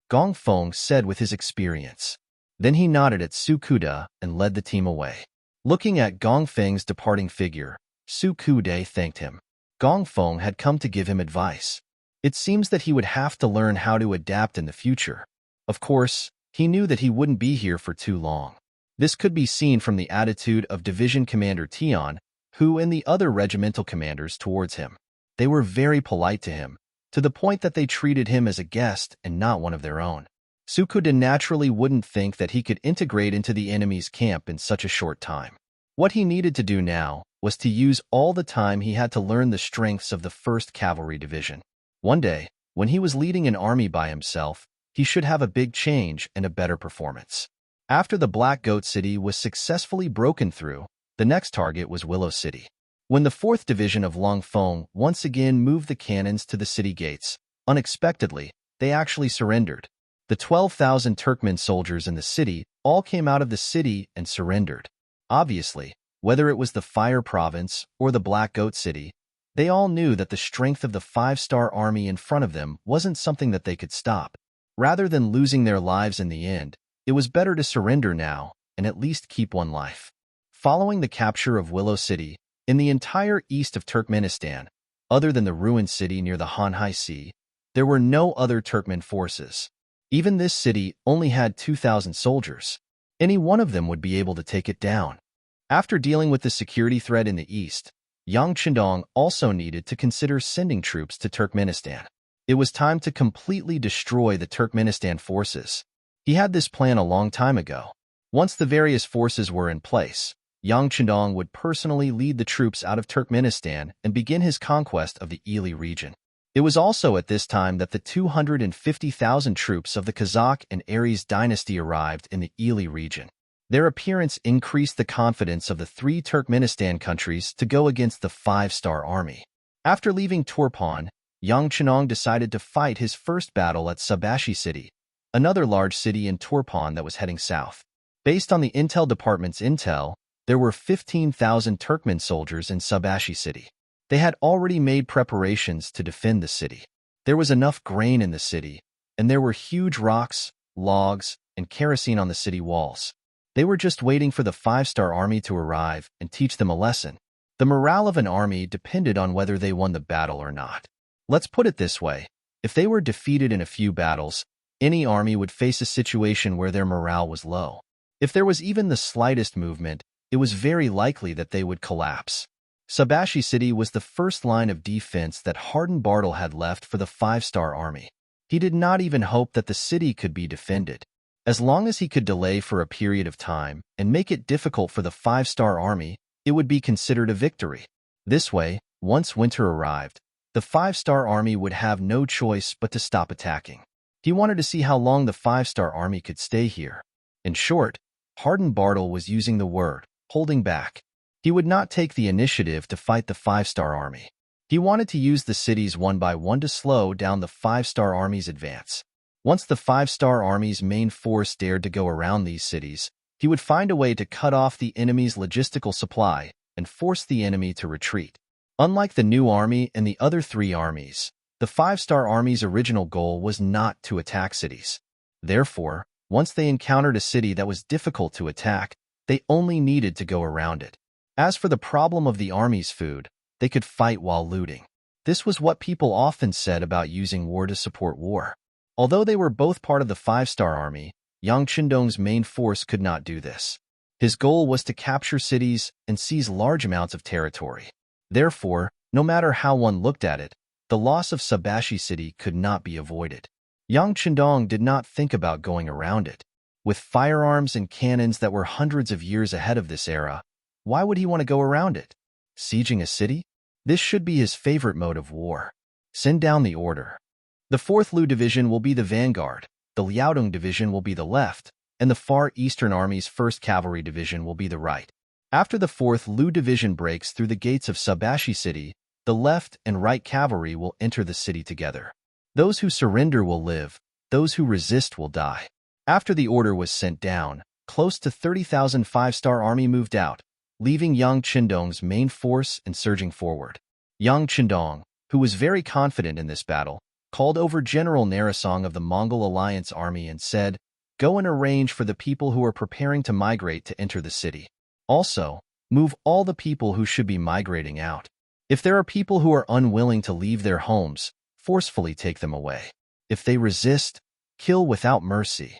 Gong Feng said with his experience. Then he nodded at Su Kuda and led the team away. Looking at Gong Feng's departing figure, Su Kuda thanked him. Gong Feng had come to give him advice. It seems that he would have to learn how to adapt in the future. Of course, he knew that he wouldn't be here for too long. This could be seen from the attitude of Division Commander Tian, who and the other regimental commanders towards him. They were very polite to him, to the point that they treated him as a guest and not one of their own. Su Kuda naturally wouldn't think that he could integrate into the enemy's camp in such a short time. What he needed to do now was to use all the time he had to learn the strengths of the 1st Cavalry Division. One day, when he was leading an army by himself, he should have a big change and a better performance. After the Black Goat City was successfully broken through, the next target was Willow City. When the 4th Division of Long Feng once again moved the cannons to the city gates, unexpectedly, they actually surrendered. The 12,000 Turkmen soldiers in the city all came out of the city and surrendered. Obviously, whether it was the Fire Province or the Black Goat City, they all knew that the strength of the 5-star army in front of them wasn't something that they could stop. Rather than losing their lives in the end, it was better to surrender now and at least keep one life. Following the capture of Willow City, in the entire east of Turkmenistan, other than the ruined city near the Hanhai Sea, there were no other Turkmen forces. Even this city only had 2,000 soldiers. Any one of them would be able to take it down. After dealing with the security threat in the east, Yang Qindong also needed to consider sending troops to Turkmenistan. It was time to completely destroy the Turkmenistan forces. He had this plan a long time ago. Once the various forces were in place, Yang Qindong would personally lead the troops out of Turkmenistan and begin his conquest of the Ili region. It was also at this time that the 250,000 troops of the Kazakh and Aries dynasty arrived in the Ili region. Their appearance increased the confidence of the 3 Turkmenistan countries to go against the 5-star army. After leaving Turpan, Yang Qindong decided to fight his first battle at Subashi City, another large city in Turpan that was heading south. Based on the Intel Department's intel, there were 15,000 Turkmen soldiers in Subashi City. They had already made preparations to defend the city. There was enough grain in the city, and there were huge rocks, logs, and kerosene on the city walls. They were just waiting for the 5-star army to arrive and teach them a lesson. The morale of an army depended on whether they won the battle or not. Let's put it this way. If they were defeated in a few battles, any army would face a situation where their morale was low. If there was even the slightest movement, it was very likely that they would collapse. Subashi City was the first line of defense that Harden Bartle had left for the 5-star army. He did not even hope that the city could be defended. As long as he could delay for a period of time and make it difficult for the 5-star army, it would be considered a victory. This way, once winter arrived, the 5-star army would have no choice but to stop attacking. He wanted to see how long the 5-star army could stay here. In short, Harden Bartle was using the word, holding back. He would not take the initiative to fight the 5-star army. He wanted to use the cities one by one to slow down the 5-star army's advance. Once the 5-star army's main force dared to go around these cities, he would find a way to cut off the enemy's logistical supply and force the enemy to retreat. Unlike the new army and the other 3 armies, the 5-star army's original goal was not to attack cities. Therefore, once they encountered a city that was difficult to attack, they only needed to go around it. As for the problem of the army's food, they could fight while looting. This was what people often said about using war to support war. Although they were both part of the 5-star army, Yang Qindong's main force could not do this. His goal was to capture cities and seize large amounts of territory. Therefore, no matter how one looked at it, The loss of Sabashi City could not be avoided. Yang Chendong did not think about going around it. With firearms and cannons that were hundreds of years ahead of this era, why would he want to go around it? Sieging a city? This should be his favorite mode of war. Send down the order. The 4th Lu Division will be the vanguard, the Liaodong Division will be the left, and the Far Eastern Army's 1st Cavalry Division will be the right. After the 4th Lu Division breaks through the gates of Sabashi City, the left and right cavalry will enter the city together. Those who surrender will live, those who resist will die. After the order was sent down, close to 30,000 5-star army moved out, leaving Yang Chendong's main force and surging forward. Yang Chendong, who was very confident in this battle, called over General Narasong of the Mongol Alliance Army and said, "Go and arrange for the people who are preparing to migrate to enter the city. Also, move all the people who should be migrating out. If there are people who are unwilling to leave their homes, forcefully take them away. If they resist, kill without mercy.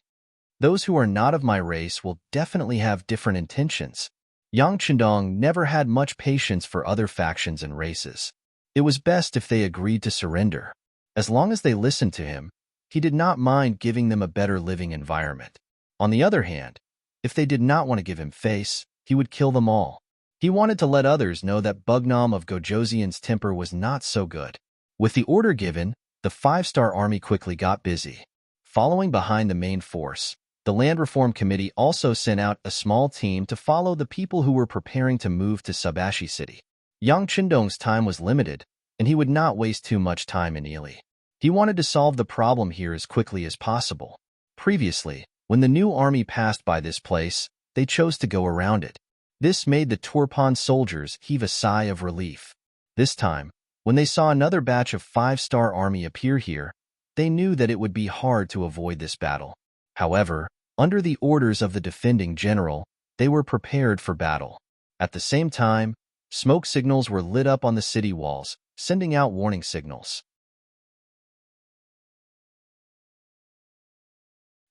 Those who are not of my race will definitely have different intentions." Yang Chendong never had much patience for other factions and races. It was best if they agreed to surrender. As long as they listened to him, he did not mind giving them a better living environment. On the other hand, if they did not want to give him face, he would kill them all. He wanted to let others know that Bugnam of Gojoseon's temper was not so good. With the order given, the 5-star army quickly got busy. Following behind the main force, the Land Reform Committee also sent out a small team to follow the people who were preparing to move to Sabashi City. Yang Chendong's time was limited, and he would not waste too much time in Ili. He wanted to solve the problem here as quickly as possible. Previously, when the new army passed by this place, they chose to go around it. This made the Turpan soldiers heave a sigh of relief. This time, when they saw another batch of 5-star army appear here, they knew that it would be hard to avoid this battle. However, under the orders of the defending general, they were prepared for battle. At the same time, smoke signals were lit up on the city walls, sending out warning signals.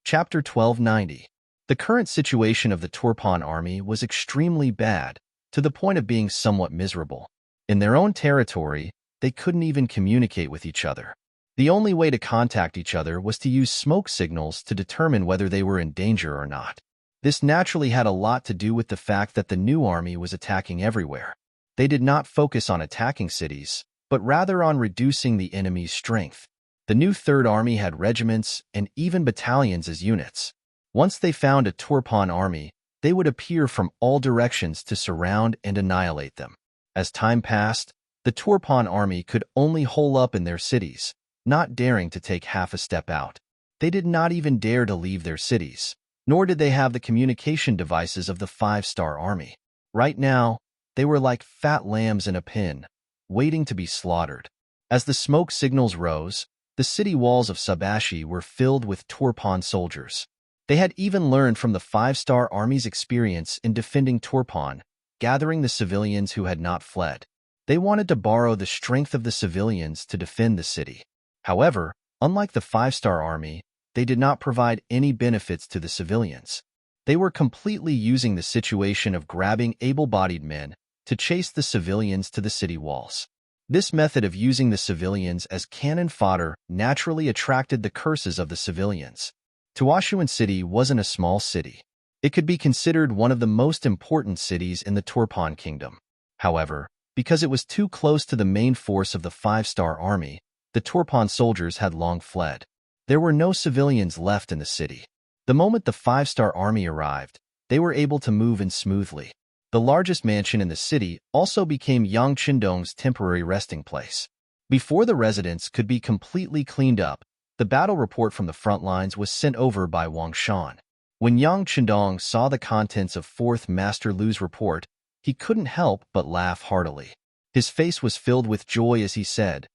Chapter 1290. The current situation of the Turpan army was extremely bad, to the point of being somewhat miserable. In their own territory, they couldn't even communicate with each other. The only way to contact each other was to use smoke signals to determine whether they were in danger or not. This naturally had a lot to do with the fact that the new army was attacking everywhere. They did not focus on attacking cities, but rather on reducing the enemy's strength. The new Third Army had regiments and even battalions as units. Once they found a Turpan army, they would appear from all directions to surround and annihilate them. As time passed, the Turpan army could only hole up in their cities, not daring to take half a step out. They did not even dare to leave their cities, nor did they have the communication devices of the 5-star army. Right now, they were like fat lambs in a pen, waiting to be slaughtered. As the smoke signals rose, the city walls of Sabashi were filled with Turpan soldiers. They had even learned from the 5-star army's experience in defending Turpan, gathering the civilians who had not fled. They wanted to borrow the strength of the civilians to defend the city. However, unlike the 5-star army, they did not provide any benefits to the civilians. They were completely using the situation of grabbing able-bodied men to chase the civilians to the city walls. This method of using the civilians as cannon fodder naturally attracted the curses of the civilians. Tuashuan City wasn't a small city. It could be considered one of the most important cities in the Turpan Kingdom. However, because it was too close to the main force of the 5-star army, the Turpan soldiers had long fled. There were no civilians left in the city. The moment the 5-star army arrived, they were able to move in smoothly. The largest mansion in the city also became Yang Chendong's temporary resting place. Before the residence could be completely cleaned up, the battle report from the front lines was sent over by Wang Shan. When Yang Chendong saw the contents of 4th Master Lu's report, he couldn't help but laugh heartily. His face was filled with joy as he said,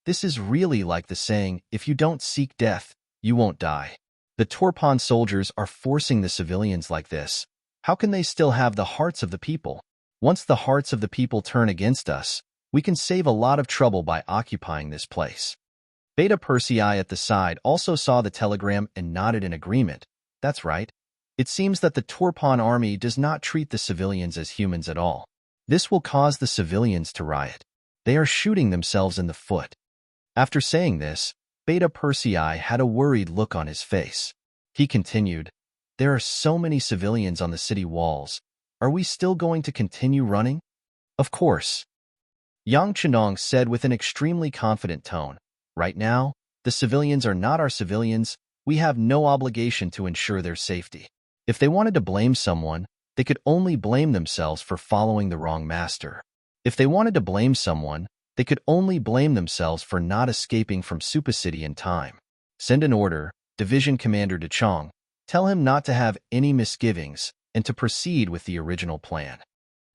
"This is really like the saying, if you don't seek death, you won't die. The Turpan soldiers are forcing the civilians like this. How can they still have the hearts of the people? Once the hearts of the people turn against us, we can save a lot of trouble by occupying this place." Beta Persei at the side also saw the telegram and nodded in agreement. That's right. It seems that the Turpan army does not treat the civilians as humans at all. This will cause the civilians to riot. They are shooting themselves in the foot. After saying this, Beta Persei had a worried look on his face. He continued, "There are so many civilians on the city walls. Are we still going to continue running?" "Of course," Yang Chenong said with an extremely confident tone. "Right now, the civilians are not our civilians. We have no obligation to ensure their safety. If they wanted to blame someone, they could only blame themselves for following the wrong master. If they wanted to blame someone, they could only blame themselves for not escaping from Supa City in time. Send an order, Division Commander De Chong. Tell him not to have any misgivings and to proceed with the original plan."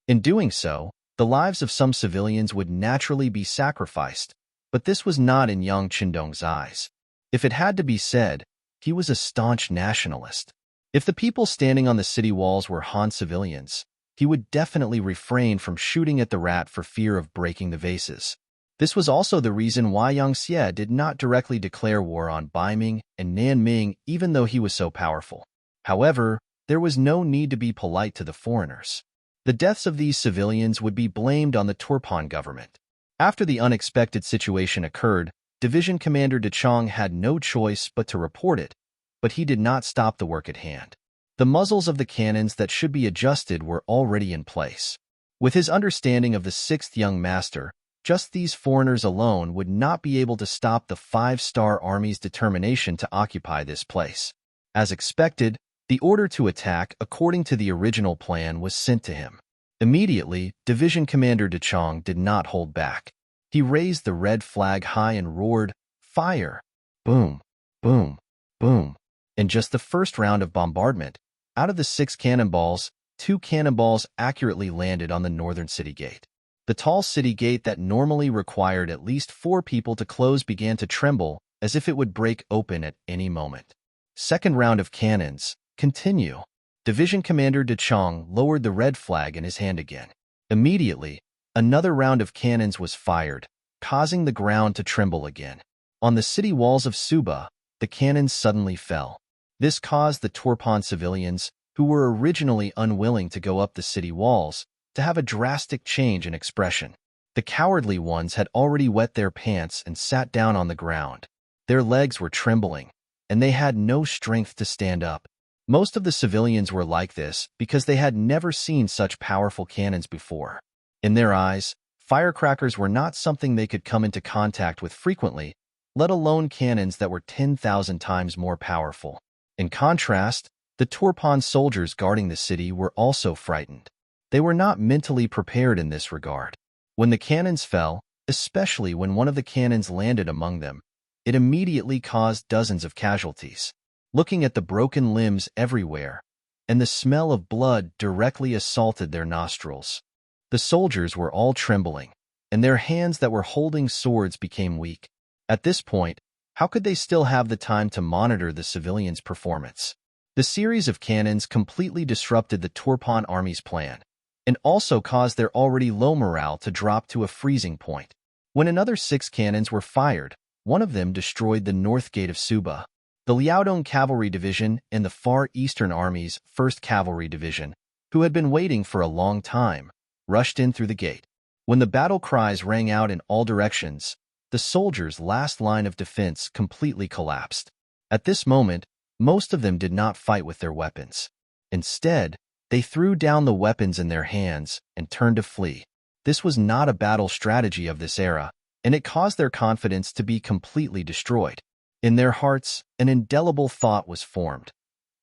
In doing so, the lives of some civilians would naturally be sacrificed, but this was not in Yang Qindong's eyes. If it had to be said, he was a staunch nationalist. If the people standing on the city walls were Han civilians, he would definitely refrain from shooting at the rat for fear of breaking the vases. This was also the reason why Yang Xie did not directly declare war on Ming and Ming even though he was so powerful. However, there was no need to be polite to the foreigners. The deaths of these civilians would be blamed on the Turpan government. After the unexpected situation occurred, Division Commander De Chong had no choice but to report it, but he did not stop the work at hand. The muzzles of the cannons that should be adjusted were already in place. With his understanding of the sixth young master, just these foreigners alone would not be able to stop the five-star army's determination to occupy this place. As expected, the order to attack according to the original plan was sent to him. Immediately, Division Commander De Chong did not hold back. He raised the red flag high and roared, "Fire!" Boom, boom, boom. In just the first round of bombardment, out of the 6 cannonballs, 2 cannonballs accurately landed on the northern city gate. The tall city gate that normally required at least 4 people to close began to tremble as if it would break open at any moment. Second round of cannons. Continue. Division Commander De Chong lowered the red flag in his hand again. Immediately, another round of cannons was fired, causing the ground to tremble again. On the city walls of Suba, the cannons suddenly fell. This caused the Turpan civilians, who were originally unwilling to go up the city walls, to have a drastic change in expression. The cowardly ones had already wet their pants and sat down on the ground. Their legs were trembling, and they had no strength to stand up. Most of the civilians were like this because they had never seen such powerful cannons before. In their eyes, firecrackers were not something they could come into contact with frequently, let alone cannons that were 10,000 times more powerful. In contrast, the Turpan soldiers guarding the city were also frightened. They were not mentally prepared in this regard. When the cannons fell, especially when one of the cannons landed among them, it immediately caused dozens of casualties. Looking at the broken limbs everywhere, and the smell of blood directly assaulted their nostrils. The soldiers were all trembling, and their hands that were holding swords became weak. At this point, how could they still have the time to monitor the civilians' performance? The series of cannons completely disrupted the Turpan army's plan, and also caused their already low morale to drop to a freezing point. When another 6 cannons were fired, one of them destroyed the north gate of Suba. The Liaodong Cavalry Division and the Far Eastern Army's 1st Cavalry Division, who had been waiting for a long time, rushed in through the gate. When the battle cries rang out in all directions, the soldiers' last line of defense completely collapsed. At this moment, most of them did not fight with their weapons. Instead, they threw down the weapons in their hands and turned to flee. This was not a battle strategy of this era, and it caused their confidence to be completely destroyed. In their hearts, an indelible thought was formed.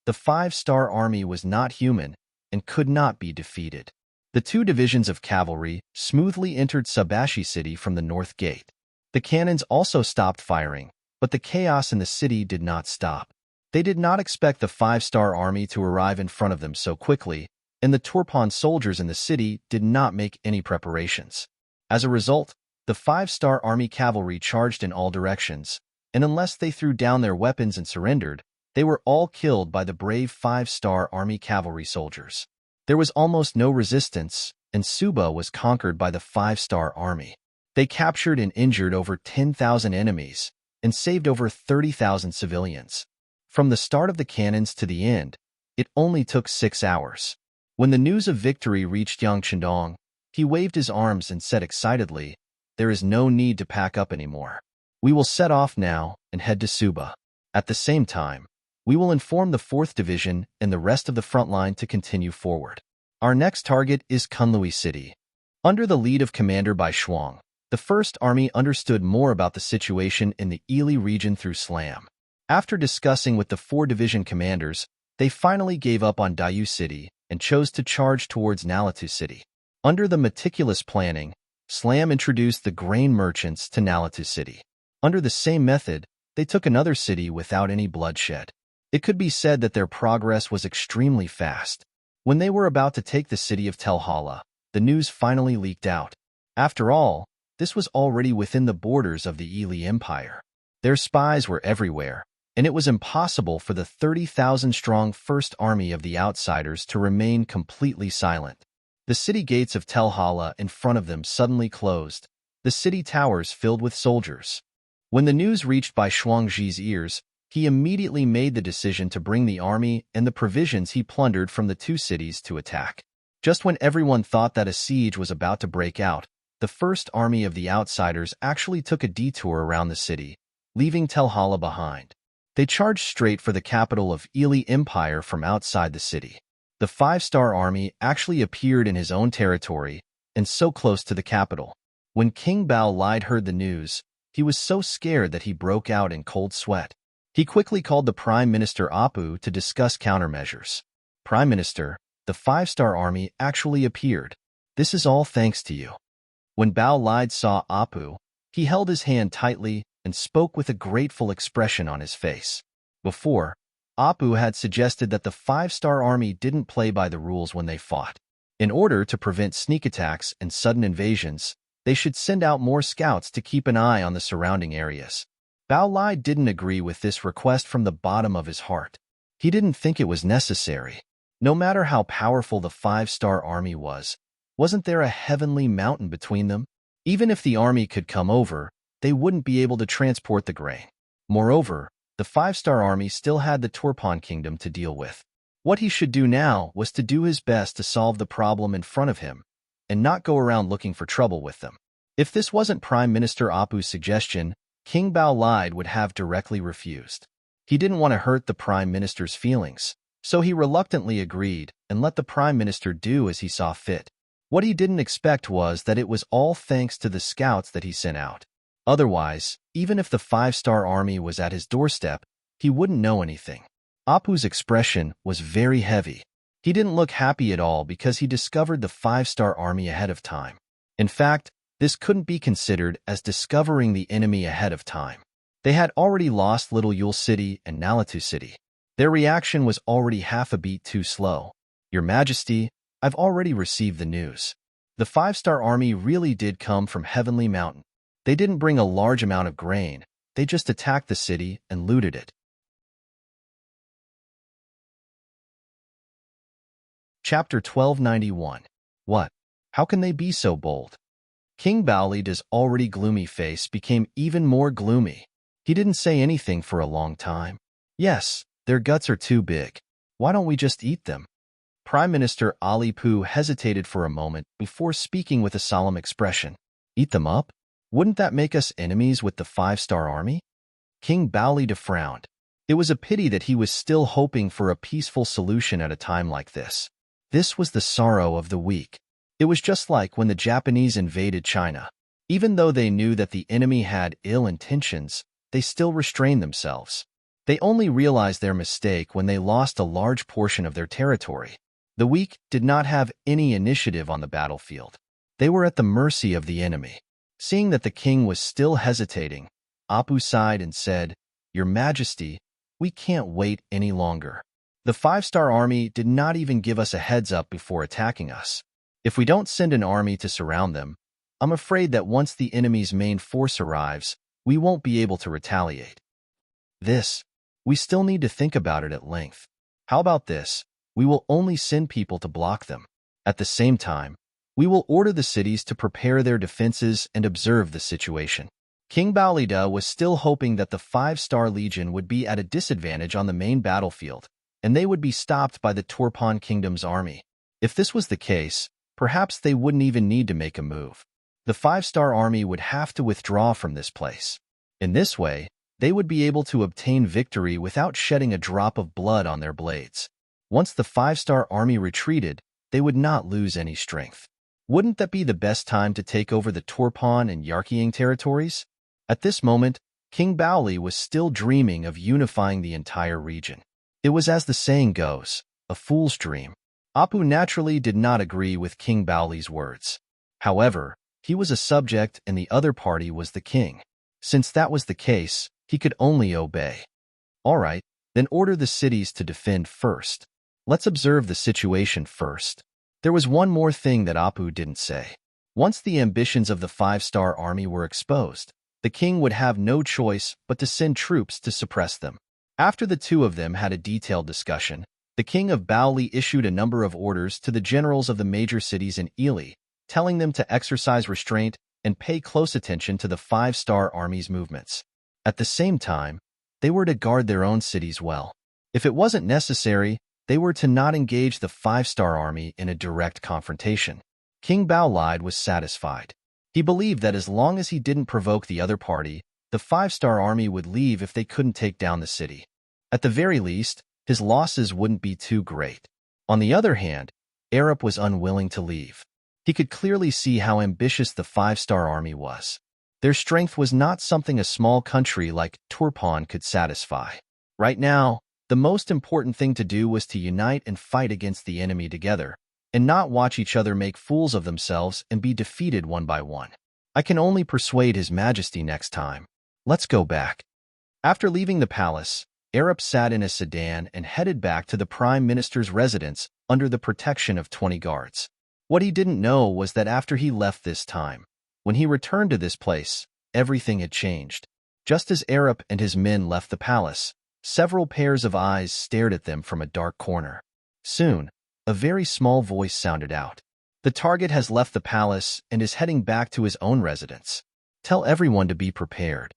The 5-star army was not human and could not be defeated. The 2 divisions of cavalry smoothly entered Subashi City from the north gate. The cannons also stopped firing, but the chaos in the city did not stop. They did not expect the 5-star army to arrive in front of them so quickly, and the Turpan soldiers in the city did not make any preparations. As a result, the 5-star army cavalry charged in all directions, and unless they threw down their weapons and surrendered, they were all killed by the brave 5-star army cavalry soldiers. There was almost no resistance, and Suba was conquered by the 5-star army. They captured and injured over 10,000 enemies and saved over 30,000 civilians. From the start of the cannons to the end, it only took 6 hours. When the news of victory reached Yang Chendong, he waved his arms and said excitedly, "There is no need to pack up anymore. We will set off now and head to Suba. At the same time, we will inform the 4th Division and the rest of the front line to continue forward. Our next target is Kunlui City. Under the lead of Commander Bai Shuang, the First Army understood more about the situation in the Ili region through Slam. After discussing with the 4 division commanders, they finally gave up on Dayu City and chose to charge towards Nalatu City. Under the meticulous planning, Slam introduced the grain merchants to Nalatu City. Under the same method, they took another city without any bloodshed. It could be said that their progress was extremely fast. When they were about to take the city of Telhala, the news finally leaked out. After all, this was already within the borders of the Ili Empire. Their spies were everywhere, and it was impossible for the 30,000-strong First Army of the Outsiders to remain completely silent. The city gates of Telhala in front of them suddenly closed, the city towers filled with soldiers. When the news reached Bai Shuangji's ears, he immediately made the decision to bring the army and the provisions he plundered from the 2 cities to attack. Just when everyone thought that a siege was about to break out, the First Army of the Outsiders actually took a detour around the city, leaving Telhala behind. They charged straight for the capital of Ili Empire from outside the city. The 5-star army actually appeared in his own territory and so close to the capital. When King Bao Lide heard the news, he was so scared that he broke out in cold sweat. He quickly called the Prime Minister Apu to discuss countermeasures. Prime Minister, the 5-star army actually appeared. This is all thanks to you. When Bao Lide saw Apu, he held his hand tightly and spoke with a grateful expression on his face. Before, Apu had suggested that the 5-star army didn't play by the rules when they fought. In order to prevent sneak attacks and sudden invasions, they should send out more scouts to keep an eye on the surrounding areas. Bao Lide didn't agree with this request from the bottom of his heart. He didn't think it was necessary. No matter how powerful the 5-star army was, wasn't there a heavenly mountain between them? Even if the army could come over, they wouldn't be able to transport the grain. Moreover, the 5-star army still had the Turpan Kingdom to deal with. What he should do now was to do his best to solve the problem in front of him, and not go around looking for trouble with them. If this wasn't Prime Minister Apu's suggestion, King Bao Lide would have directly refused. He didn't want to hurt the Prime Minister's feelings, so he reluctantly agreed and let the Prime Minister do as he saw fit. What he didn't expect was that it was all thanks to the scouts that he sent out. Otherwise, even if the 5-star army was at his doorstep, he wouldn't know anything. Apu's expression was very heavy. He didn't look happy at all because he discovered the 5-star army ahead of time. In fact, this couldn't be considered as discovering the enemy ahead of time. They had already lost Little Yule City and Nalatu City. Their reaction was already half a beat too slow. Your Majesty, I've already received the news. The 5-star army really did come from Heavenly Mountain. They didn't bring a large amount of grain. They just attacked the city and looted it. Chapter 1291. What? How can they be so bold? King Baolida's already gloomy face became even more gloomy. He didn't say anything for a long time. Yes, their guts are too big. Why don't we just eat them? Prime Minister Ali Pu hesitated for a moment before speaking with a solemn expression. Eat them up? Wouldn't that make us enemies with the 5-star army? King Baolida frowned. It was a pity that he was still hoping for a peaceful solution at a time like this. This was the sorrow of the weak. It was just like when the Japanese invaded China. Even though they knew that the enemy had ill intentions, they still restrained themselves. They only realized their mistake when they lost a large portion of their territory. The weak did not have any initiative on the battlefield. They were at the mercy of the enemy. Seeing that the king was still hesitating, Apu sighed and said, Your Majesty, we can't wait any longer. The 5-star army did not even give us a heads up before attacking us. If we don't send an army to surround them, I'm afraid that once the enemy's main force arrives, we won't be able to retaliate. We still need to think about it at length. How about this? We will only send people to block them. At the same time, we will order the cities to prepare their defenses and observe the situation. King Baolida was still hoping that the 5-star legion would be at a disadvantage on the main battlefield, and they would be stopped by the Turpan Kingdom's army. If this was the case, perhaps they wouldn't even need to make a move. The 5-star army would have to withdraw from this place. In this way, they would be able to obtain victory without shedding a drop of blood on their blades. Once the five-star army retreated, they would not lose any strength. Wouldn't that be the best time to take over the Turpan and Yarkying territories? At this moment, King Baoli was still dreaming of unifying the entire region. It was, as the saying goes, a fool's dream. Apu naturally did not agree with King Baoli's words. However, he was a subject and the other party was the king. Since that was the case, he could only obey. All right, then order the cities to defend first. Let's observe the situation first. There was one more thing that Apu didn't say. Once the ambitions of the five-star army were exposed, the king would have no choice but to send troops to suppress them. After the two of them had a detailed discussion, the king of Baoli issued a number of orders to the generals of the major cities in Ili, telling them to exercise restraint and pay close attention to the five-star army's movements. At the same time, they were to guard their own cities well. If it wasn't necessary, they were to not engage the five-star army in a direct confrontation. King Baolide was satisfied. He believed that as long as he didn't provoke the other party, the five-star army would leave if they couldn't take down the city. At the very least, his losses wouldn't be too great. On the other hand, Arup was unwilling to leave. He could clearly see how ambitious the five-star army was. Their strength was not something a small country like Turpan could satisfy. Right now, the most important thing to do was to unite and fight against the enemy together, and not watch each other make fools of themselves and be defeated one by one. I can only persuade His Majesty next time. Let's go back. After leaving the palace, Arup sat in a sedan and headed back to the Prime Minister's residence under the protection of 20 guards. What he didn't know was that after he left this time, when he returned to this place, everything had changed. Just as Arup and his men left the palace, several pairs of eyes stared at them from a dark corner. Soon, a very small voice sounded out. The target has left the palace and is heading back to his own residence. Tell everyone to be prepared.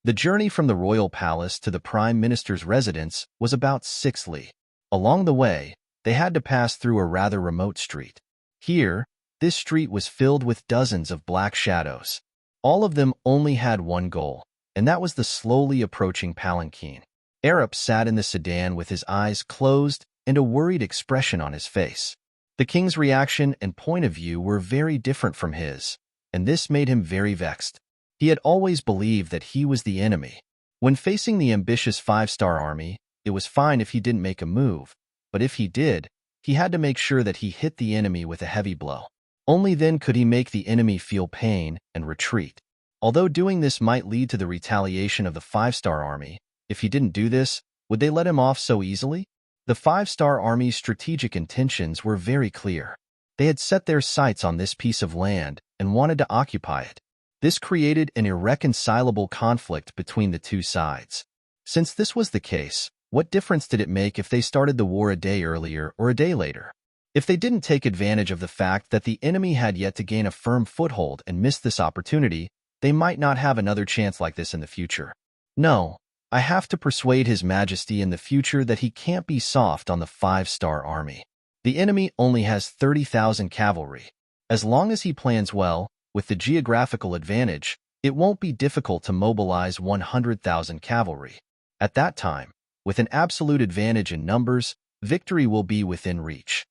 The journey from the royal palace to the prime minister's residence was about 6 li. Along the way, they had to pass through a rather remote street. Here, this street was filled with dozens of black shadows. All of them only had one goal, and that was the slowly approaching palanquin. Arup sat in the sedan with his eyes closed and a worried expression on his face. The king's reaction and point of view were very different from his, and this made him very vexed. He had always believed that he was the enemy. When facing the ambitious five-star army, it was fine if he didn't make a move, but if he did, he had to make sure that he hit the enemy with a heavy blow. Only then could he make the enemy feel pain and retreat. Although doing this might lead to the retaliation of the five-star army, if he didn't do this, would they let him off so easily? The five-star army's strategic intentions were very clear. They had set their sights on this piece of land and wanted to occupy it. This created an irreconcilable conflict between the two sides. Since this was the case, what difference did it make if they started the war a day earlier or a day later? If they didn't take advantage of the fact that the enemy had yet to gain a firm foothold and missed this opportunity, they might not have another chance like this in the future. No, I have to persuade His Majesty in the future that he can't be soft on the five-star army. The enemy only has 30,000 cavalry. As long as he plans well, with the geographical advantage, it won't be difficult to mobilize 100,000 cavalry. At that time, with an absolute advantage in numbers, victory will be within reach.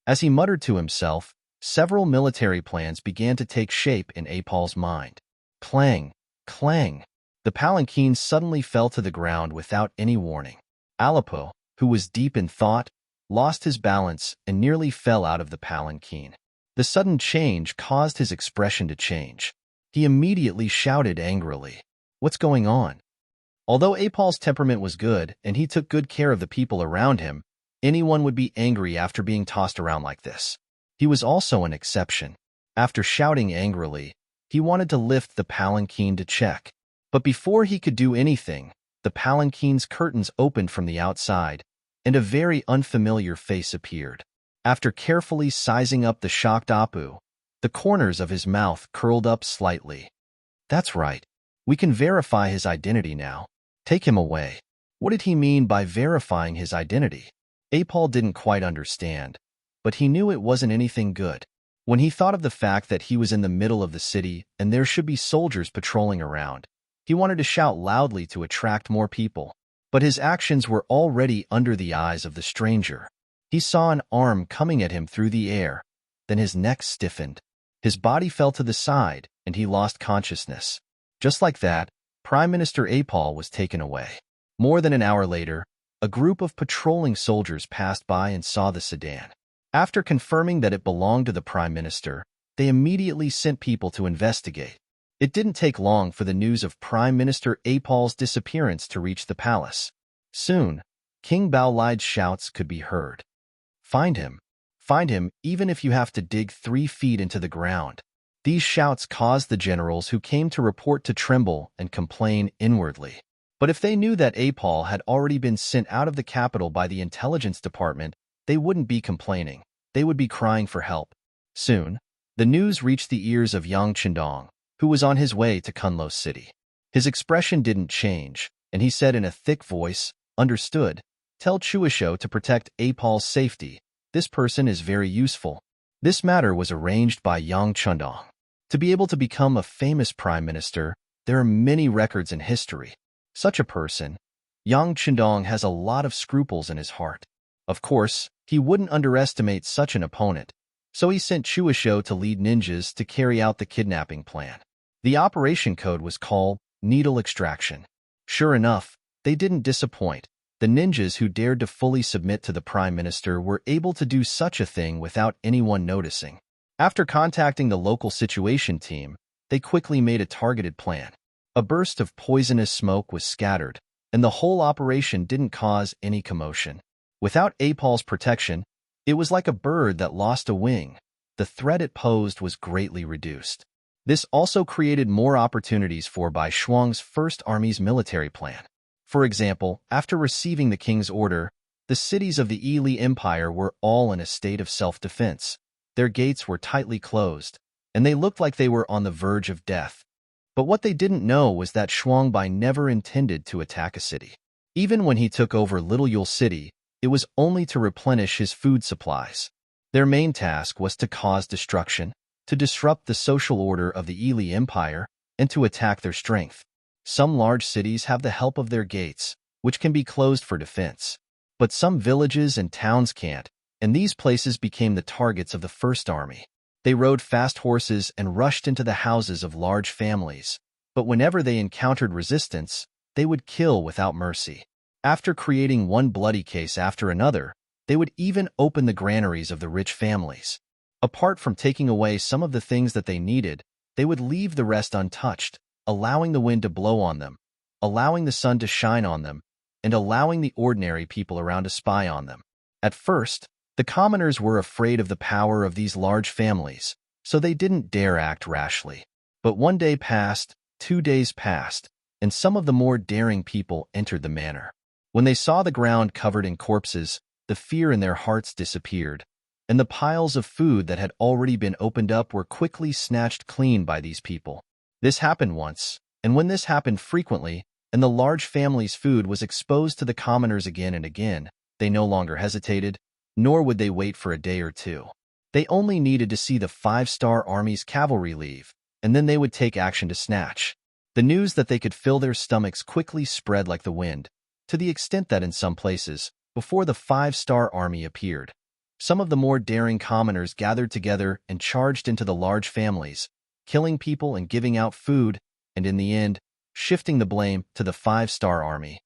As he muttered to himself, several military plans began to take shape in Apal's mind. Clang, clang. The palanquin suddenly fell to the ground without any warning. Aleppo, who was deep in thought, lost his balance and nearly fell out of the palanquin. The sudden change caused his expression to change. He immediately shouted angrily, "What's going on?" Although Apal's temperament was good and he took good care of the people around him, anyone would be angry after being tossed around like this. He was also an exception. After shouting angrily, he wanted to lift the palanquin to check. But before he could do anything, the palanquin's curtains opened from the outside, and a very unfamiliar face appeared. After carefully sizing up the shocked Apu, the corners of his mouth curled up slightly. That's right. We can verify his identity now. Take him away. What did he mean by verifying his identity? Apal didn't quite understand, but he knew it wasn't anything good. When he thought of the fact that he was in the middle of the city and there should be soldiers patrolling around, He wanted to shout loudly to attract more people, but his actions were already under the eyes of the stranger. He saw an arm coming at him through the air, then his neck stiffened. His body fell to the side, and he lost consciousness. Just like that, Prime Minister Apol was taken away. More than an hour later, a group of patrolling soldiers passed by and saw the sedan. After confirming that it belonged to the Prime Minister, they immediately sent people to investigate. It didn't take long for the news of Prime Minister Apol's disappearance to reach the palace. Soon, King Baolide's shouts could be heard. Find him. Find him, even if you have to dig 3 feet into the ground. These shouts caused the generals who came to report to tremble and complain inwardly. But if they knew that Apol had already been sent out of the capital by the intelligence department, they wouldn't be complaining. They would be crying for help. Soon, the news reached the ears of Yang Chendong, who was on his way to Kunlo City. His expression didn't change, and he said in a thick voice, "Understood. Tell Chuisho to protect Apol's safety. This person is very useful." This matter was arranged by Yang Chendong. To be able to become a famous prime minister, there are many records in history. Such a person, Yang Chendong, has a lot of scruples in his heart. Of course, he wouldn't underestimate such an opponent, so he sent Chuisho to lead ninjas to carry out the kidnapping plan. The operation code was called Needle Extraction. Sure enough, they didn't disappoint. The ninjas who dared to fully submit to the Prime Minister were able to do such a thing without anyone noticing. After contacting the local situation team, they quickly made a targeted plan. A burst of poisonous smoke was scattered, and the whole operation didn't cause any commotion. Without Apol's protection, it was like a bird that lost a wing. The threat it posed was greatly reduced. This also created more opportunities for Bai Shuang's First Army's military plan. For example, after receiving the king's order, the cities of the Yili Empire were all in a state of self-defense. Their gates were tightly closed, and they looked like they were on the verge of death. But what they didn't know was that Shuangbai never intended to attack a city. Even when he took over Little Yule City, it was only to replenish his food supplies. Their main task was to cause destruction, to disrupt the social order of the Yili Empire, and to attack their strength. Some large cities have the help of their gates, which can be closed for defense. But some villages and towns can't, and these places became the targets of the First Army. They rode fast horses and rushed into the houses of large families, but whenever they encountered resistance, they would kill without mercy. After creating one bloody case after another, they would even open the granaries of the rich families. Apart from taking away some of the things that they needed, they would leave the rest untouched, allowing the wind to blow on them, allowing the sun to shine on them, and allowing the ordinary people around to spy on them. At first, the commoners were afraid of the power of these large families, so they didn't dare act rashly. But 1 day passed, 2 days passed, and some of the more daring people entered the manor. When they saw the ground covered in corpses, the fear in their hearts disappeared, and the piles of food that had already been opened up were quickly snatched clean by these people. This happened once, and when this happened frequently, and the large family's food was exposed to the commoners again and again, they no longer hesitated, nor would they wait for a day or two. They only needed to see the 5-star Army's cavalry leave, and then they would take action to snatch. The news that they could fill their stomachs quickly spread like the wind, to the extent that in some places, before the 5-star Army appeared, some of the more daring commoners gathered together and charged into the large families, killing people and giving out food, and in the end, shifting the blame to the 5-star Army.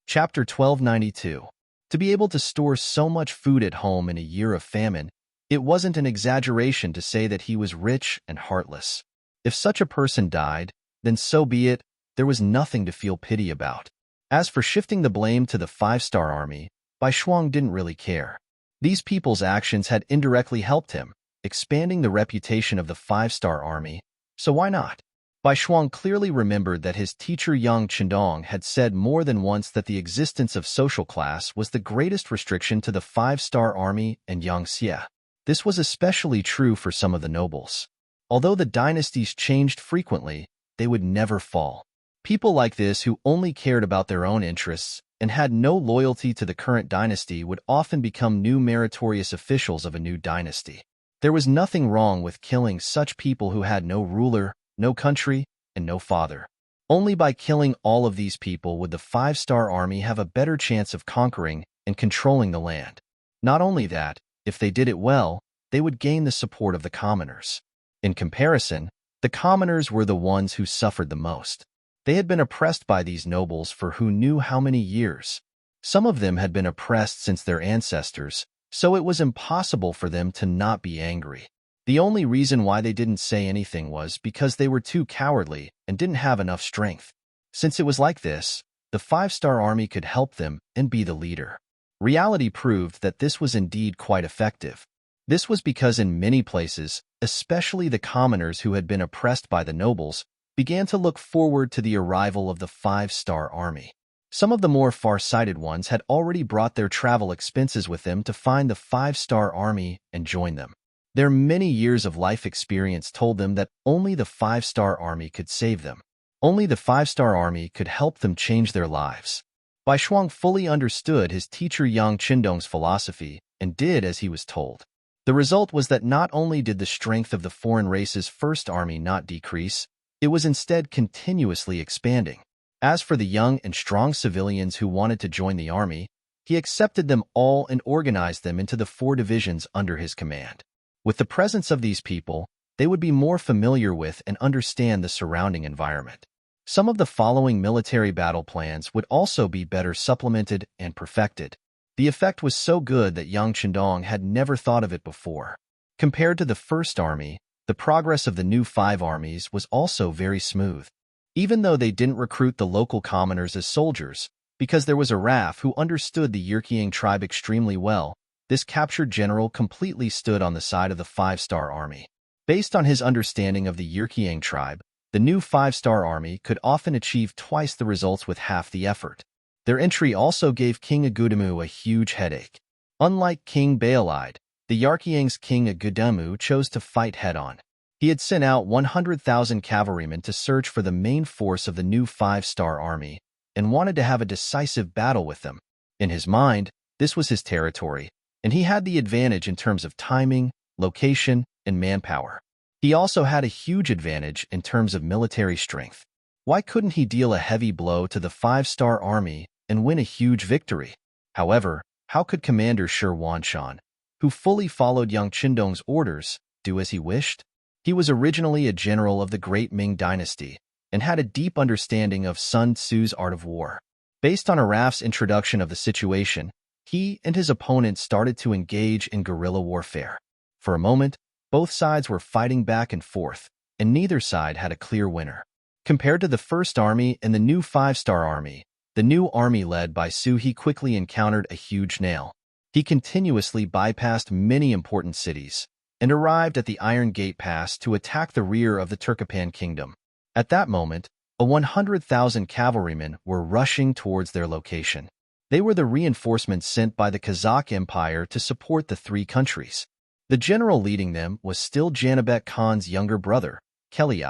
Chapter 1292. To be able to store so much food at home in a year of famine, it wasn't an exaggeration to say that he was rich and heartless. If such a person died, then so be it, there was nothing to feel pity about. As for shifting the blame to the 5-star Army, Bai Shuang didn't really care. These people's actions had indirectly helped him, expanding the reputation of the 5-star Army, so why not? Bai Shuang clearly remembered that his teacher Yang Chendong had said more than once that the existence of social class was the greatest restriction to the 5-star Army and Yang Xie. This was especially true for some of the nobles. Although the dynasties changed frequently, they would never fall. People like this who only cared about their own interests and had no loyalty to the current dynasty would often become new meritorious officials of a new dynasty. There was nothing wrong with killing such people who had no ruler, no country, and no father. Only by killing all of these people would the five-star army have a better chance of conquering and controlling the land. Not only that, if they did it well, they would gain the support of the commoners. In comparison, the commoners were the ones who suffered the most. They had been oppressed by these nobles for who knew how many years. Some of them had been oppressed since their ancestors, so it was impossible for them to not be angry. The only reason why they didn't say anything was because they were too cowardly and didn't have enough strength. Since it was like this, the five-star army could help them and be the leader. Reality proved that this was indeed quite effective. This was because in many places, especially the commoners who had been oppressed by the nobles, began to look forward to the arrival of the five-star army. Some of the more far-sighted ones had already brought their travel expenses with them to find the five-star army and join them. Their many years of life experience told them that only the five-star army could save them. Only the five-star army could help them change their lives. Bai Shuang fully understood his teacher Yang Qindong's philosophy and did as he was told. The result was that not only did the strength of the foreign race's first army not decrease, it was instead continuously expanding. As for the young and strong civilians who wanted to join the army, he accepted them all and organized them into the 4 divisions under his command. With the presence of these people, they would be more familiar with and understand the surrounding environment. Some of the following military battle plans would also be better supplemented and perfected. The effect was so good that Yang Qindong had never thought of it before. Compared to the first army, the progress of the new 5 armies was also very smooth. Even though they didn't recruit the local commoners as soldiers, because there was a Raf who understood the Yirkiang tribe extremely well, this captured general completely stood on the side of the five-star army. Based on his understanding of the Yirkiang tribe, the new five-star army could often achieve twice the results with half the effort. Their entry also gave King Agudemu a huge headache. Unlike King Baalide, the Yirkiang's King Agudemu chose to fight head-on. He had sent out 100,000 cavalrymen to search for the main force of the new five-star army and wanted to have a decisive battle with them. In his mind, this was his territory, and he had the advantage in terms of timing, location, and manpower. He also had a huge advantage in terms of military strength. Why couldn't he deal a heavy blow to the five-star army and win a huge victory? However, how could Commander Shi Wanshan, who fully followed Yang Qindong's orders, do as he wished? He was originally a general of the great Ming dynasty and had a deep understanding of Sun Tzu's art of war. Based on Araf's introduction of the situation, he and his opponent started to engage in guerrilla warfare. For a moment, both sides were fighting back and forth, and neither side had a clear winner. Compared to the first army and the new five-star army, the new army led by Su He quickly encountered a huge nail. He continuously bypassed many important cities and arrived at the Iron Gate Pass to attack the rear of the Turkopan kingdom. At that moment, 100,000 cavalrymen were rushing towards their location. They were the reinforcements sent by the Kazakh Empire to support the 3 countries. The general leading them was still Janibek Khan's younger brother, Kelii.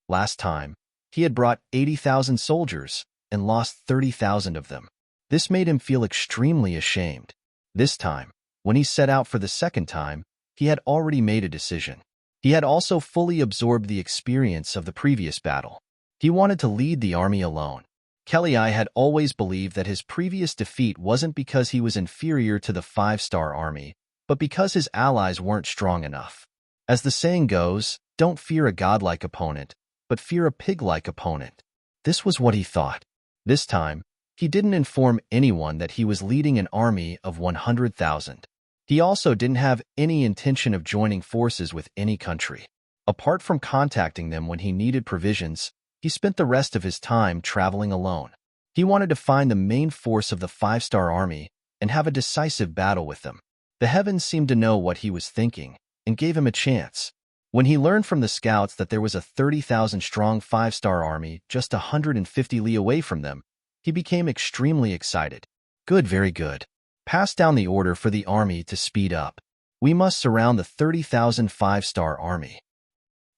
Last time, he had brought 80,000 soldiers and lost 30,000 of them. This made him feel extremely ashamed. This time, when he set out for the second time, he had already made a decision. He had also fully absorbed the experience of the previous battle. He wanted to lead the army alone. Kelii had always believed that his previous defeat wasn't because he was inferior to the five-star army, but because his allies weren't strong enough. As the saying goes, don't fear a godlike opponent, but fear a pig-like opponent. This was what he thought. This time, he didn't inform anyone that he was leading an army of 100,000. He also didn't have any intention of joining forces with any country. Apart from contacting them when he needed provisions, he spent the rest of his time traveling alone. He wanted to find the main force of the five-star army and have a decisive battle with them. The heavens seemed to know what he was thinking and gave him a chance. When he learned from the scouts that there was a 30,000-strong five-star army just 150 li away from them, he became extremely excited. Good, very good. Pass down the order for the army to speed up. We must surround the 30,000 five-star army.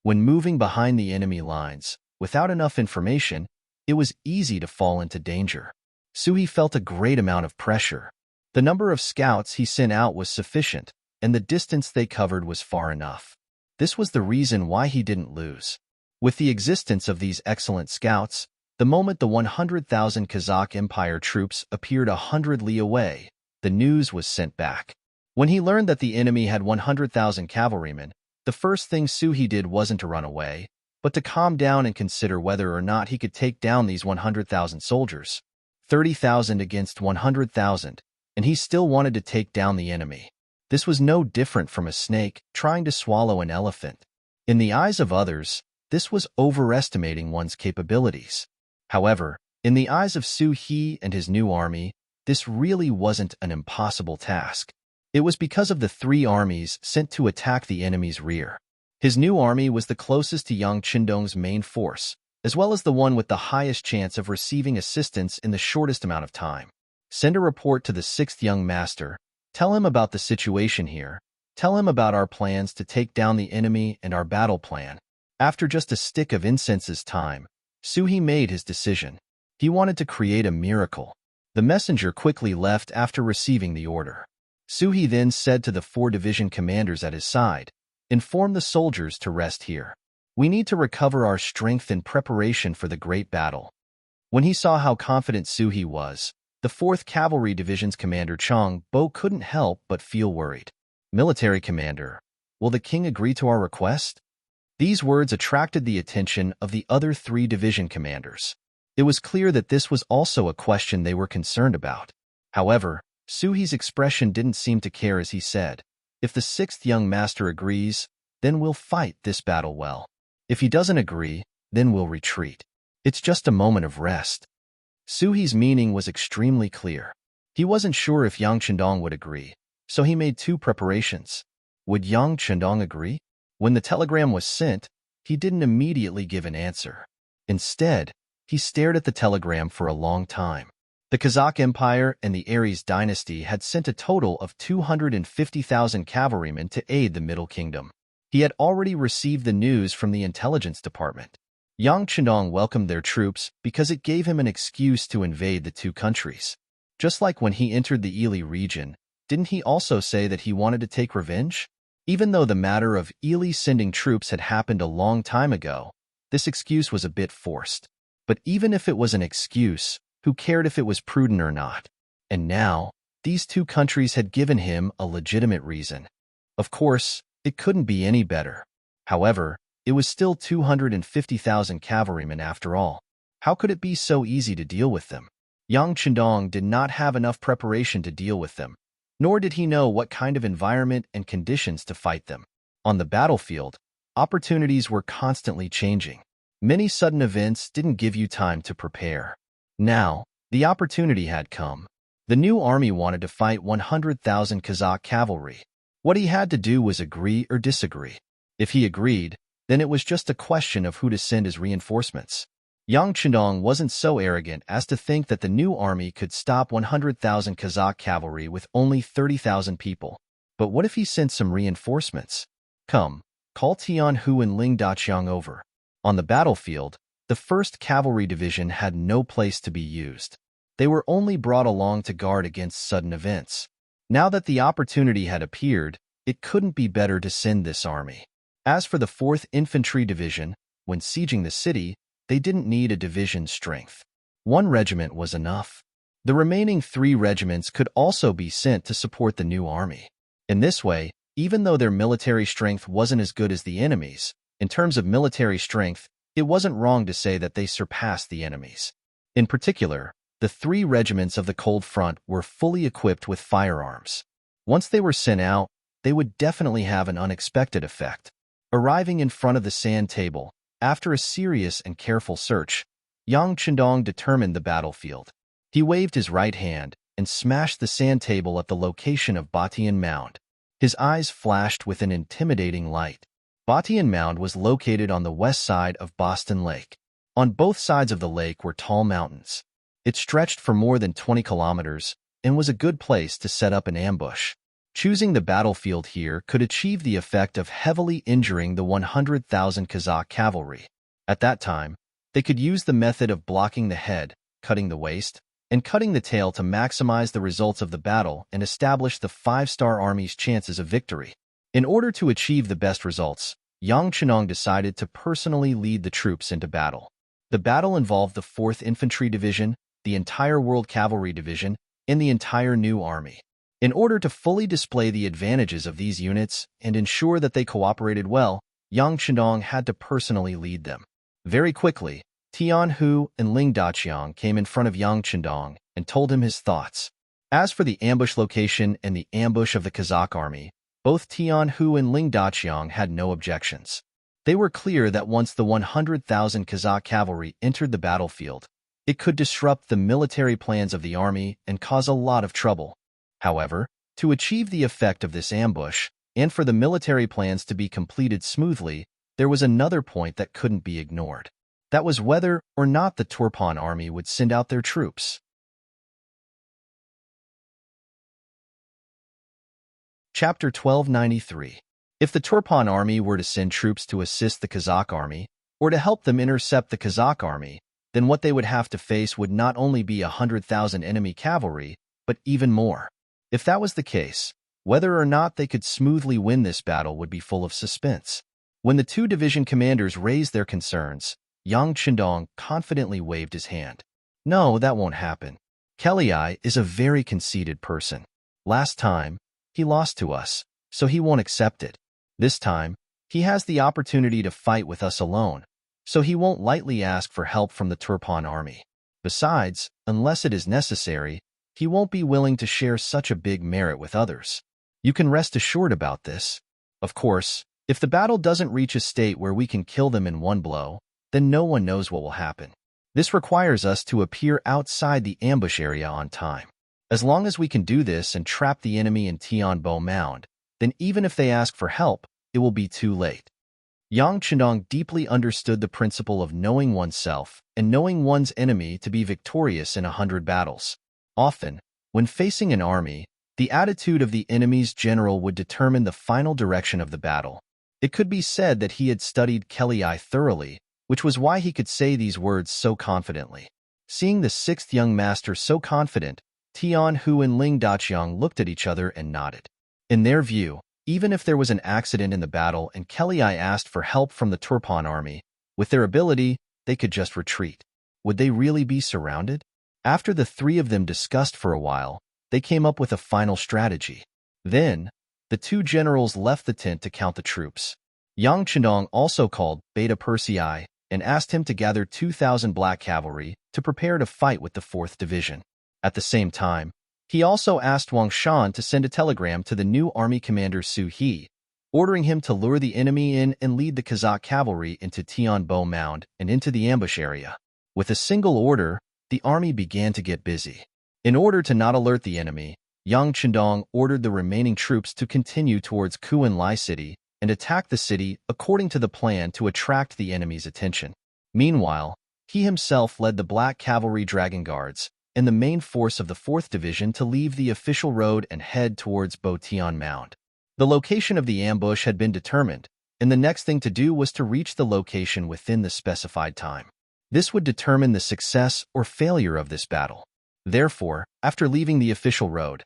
When moving behind the enemy lines, without enough information, it was easy to fall into danger. Sui felt a great amount of pressure. The number of scouts he sent out was sufficient, and the distance they covered was far enough. This was the reason why he didn't lose. With the existence of these excellent scouts, the moment the 100,000 Kazakh Empire troops appeared 100 li away, the news was sent back. When he learned that the enemy had 100,000 cavalrymen, the first thing Suhi did wasn't to run away, but to calm down and consider whether or not he could take down these 100,000 soldiers. 30,000 against 100,000, and he still wanted to take down the enemy. This was no different from a snake trying to swallow an elephant. In the eyes of others, this was overestimating one's capabilities. However, in the eyes of Suhi and his new army, this really wasn't an impossible task. It was because of the three armies sent to attack the enemy's rear. His new army was the closest to young Qindong's main force, as well as the one with the highest chance of receiving assistance in the shortest amount of time. Send a report to the 6th young master. Tell him about the situation here. Tell him about our plans to take down the enemy and our battle plan. After just a stick of incense's time, Suhi made his decision. He wanted to create a miracle. The messenger quickly left after receiving the order. Suhi then said to the 4 division commanders at his side, "Inform the soldiers to rest here. We need to recover our strength in preparation for the great battle." When he saw how confident Suhi was, the 4th Cavalry Division's commander Chang Bo couldn't help but feel worried. "Military commander, will the king agree to our request?" These words attracted the attention of the other 3 division commanders. It was clear that this was also a question they were concerned about. However, Suhi's expression didn't seem to care as he said, "If the 6th young master agrees, then we'll fight this battle well. If he doesn't agree, then we'll retreat. It's just a moment of rest." Suhi's meaning was extremely clear. He wasn't sure if Yang Qindong would agree, so he made 2 preparations. Would Yang Qindong agree? When the telegram was sent, he didn't immediately give an answer. Instead, he stared at the telegram for a long time. The Kazakh Empire and the Aries dynasty had sent a total of 250,000 cavalrymen to aid the Middle Kingdom. He had already received the news from the intelligence department. Yang Qindong welcomed their troops because it gave him an excuse to invade the 2 countries. Just like when he entered the Ili region, didn't he also say that he wanted to take revenge? Even though the matter of Ili sending troops had happened a long time ago, this excuse was a bit forced. But even if it was an excuse, who cared if it was prudent or not? And now, these 2 countries had given him a legitimate reason. Of course, it couldn't be any better. However, it was still 250,000 cavalrymen after all. How could it be so easy to deal with them? Yang Qindong did not have enough preparation to deal with them, nor did he know what kind of environment and conditions to fight them. On the battlefield, opportunities were constantly changing. Many sudden events didn't give you time to prepare. Now, the opportunity had come. The new army wanted to fight 100,000 Kazakh cavalry. What he had to do was agree or disagree. If he agreed, then it was just a question of who to send as reinforcements. Yang Qindong wasn't so arrogant as to think that the new army could stop 100,000 Kazakh cavalry with only 30,000 people. But what if he sent some reinforcements? Come, call Tian Hu and Ling Daqiang over. On the battlefield, the 1st Cavalry Division had no place to be used. They were only brought along to guard against sudden events. Now that the opportunity had appeared, it couldn't be better to send this army. As for the 4th Infantry Division, when sieging the city, they didn't need a division's strength. 1 regiment was enough. The remaining 3 regiments could also be sent to support the new army. In this way, even though their military strength wasn't as good as the enemy's, in terms of military strength, it wasn't wrong to say that they surpassed the enemy's. In particular, the 3 regiments of the Cold Front were fully equipped with firearms. Once they were sent out, they would definitely have an unexpected effect. Arriving in front of the sand table, after a serious and careful search, Yang Qindong determined the battlefield. He waved his right hand and smashed the sand table at the location of Batian Mound. His eyes flashed with an intimidating light. Batian Mound was located on the west side of Boston Lake. On both sides of the lake were tall mountains. It stretched for more than 20 kilometers and was a good place to set up an ambush. Choosing the battlefield here could achieve the effect of heavily injuring the 100,000 Kazakh cavalry. At that time, they could use the method of blocking the head, cutting the waist, and cutting the tail to maximize the results of the battle and establish the five-star army's chances of victory. In order to achieve the best results, Yang Chenong decided to personally lead the troops into battle. The battle involved the 4th Infantry Division, the entire World Cavalry Division, and the entire new army. In order to fully display the advantages of these units and ensure that they cooperated well, Yang Chenong had to personally lead them. Very quickly, Tian Hu and Ling Daqiang came in front of Yang Chenong and told him his thoughts. As for the ambush location and the ambush of the Kazakh army, both Tian Hu and Ling Daqiang had no objections. They were clear that once the 100,000 Kazakh cavalry entered the battlefield, it could disrupt the military plans of the army and cause a lot of trouble. However, to achieve the effect of this ambush, and for the military plans to be completed smoothly, there was another point that couldn't be ignored. That was whether or not the Turpan army would send out their troops. Chapter 1293. If the Turpan army were to send troops to assist the Kazakh army, or to help them intercept the Kazakh army, then what they would have to face would not only be 100,000 enemy cavalry, but even more. If that was the case, whether or not they could smoothly win this battle would be full of suspense. When the two division commanders raised their concerns, Yang Chenong confidently waved his hand. No, that won't happen. Kelly is a very conceited person. Last time, he lost to us, so he won't accept it. This time, he has the opportunity to fight with us alone, so he won't lightly ask for help from the Turpan army. Besides, unless it is necessary, he won't be willing to share such a big merit with others. You can rest assured about this. Of course, if the battle doesn't reach a state where we can kill them in one blow, then no one knows what will happen. This requires us to appear outside the ambush area on time. As long as we can do this and trap the enemy in Tianbo Mound, then even if they ask for help, it will be too late. Yang Chenong deeply understood the principle of knowing oneself and knowing one's enemy to be victorious in 100 battles. Often, when facing an army, the attitude of the enemy's general would determine the final direction of the battle. It could be said that he had studied Kelly thoroughly, which was why he could say these words so confidently. Seeing the 6th young master so confident, Tian Hu and Ling Daqiang looked at each other and nodded. In their view, even if there was an accident in the battle and Kelly asked for help from the Turpan army, with their ability, they could just retreat. Would they really be surrounded? After the three of them discussed for a while, they came up with a final strategy. Then, the two generals left the tent to count the troops. Yang Chenong also called Beta Persei and asked him to gather 2,000 black cavalry to prepare to fight with the 4th Division. At the same time, he also asked Wang Shan to send a telegram to the new army commander Su He, ordering him to lure the enemy in and lead the Kazakh cavalry into Tianbo Mound and into the ambush area. With a single order, the army began to get busy. In order to not alert the enemy, Yang Chenong ordered the remaining troops to continue towards Kuan Lai City and attack the city according to the plan to attract the enemy's attention. Meanwhile, he himself led the Black Cavalry Dragon Guards and the main force of the 4th Division to leave the official road and head towards Botian Mound. The location of the ambush had been determined, and the next thing to do was to reach the location within the specified time. This would determine the success or failure of this battle. Therefore, after leaving the official road,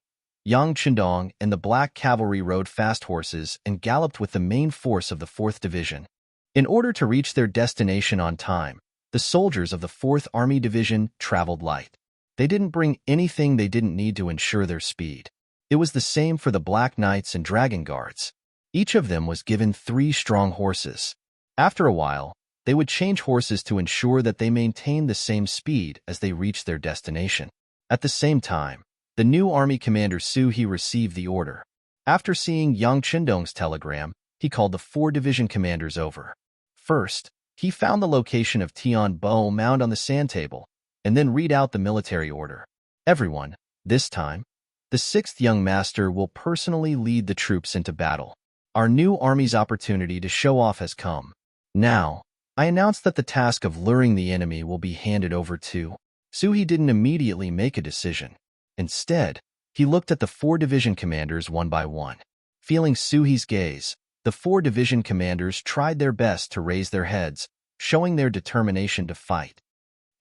Yang Chenong and the Black Cavalry rode fast horses and galloped with the main force of the 4th Division. In order to reach their destination on time, the soldiers of the 4th Army Division traveled light. They didn't bring anything they didn't need to ensure their speed. It was the same for the Black Knights and Dragon Guards. Each of them was given 3 strong horses. After a while, they would change horses to ensure that they maintained the same speed as they reached their destination. At the same time, the new army commander Su He received the order. After seeing Yang Chenong's telegram, he called the 4 division commanders over. First, he found the location of Tianbo Mound on the sand table, and then read out the military order. Everyone, this time, the 6th young master will personally lead the troops into battle. Our new army's opportunity to show off has come. Now, I announce that the task of luring the enemy will be handed over to. Su He didn't immediately make a decision. Instead, he looked at the 4 division commanders one by one. Feeling Su He's gaze, the 4 division commanders tried their best to raise their heads, showing their determination to fight.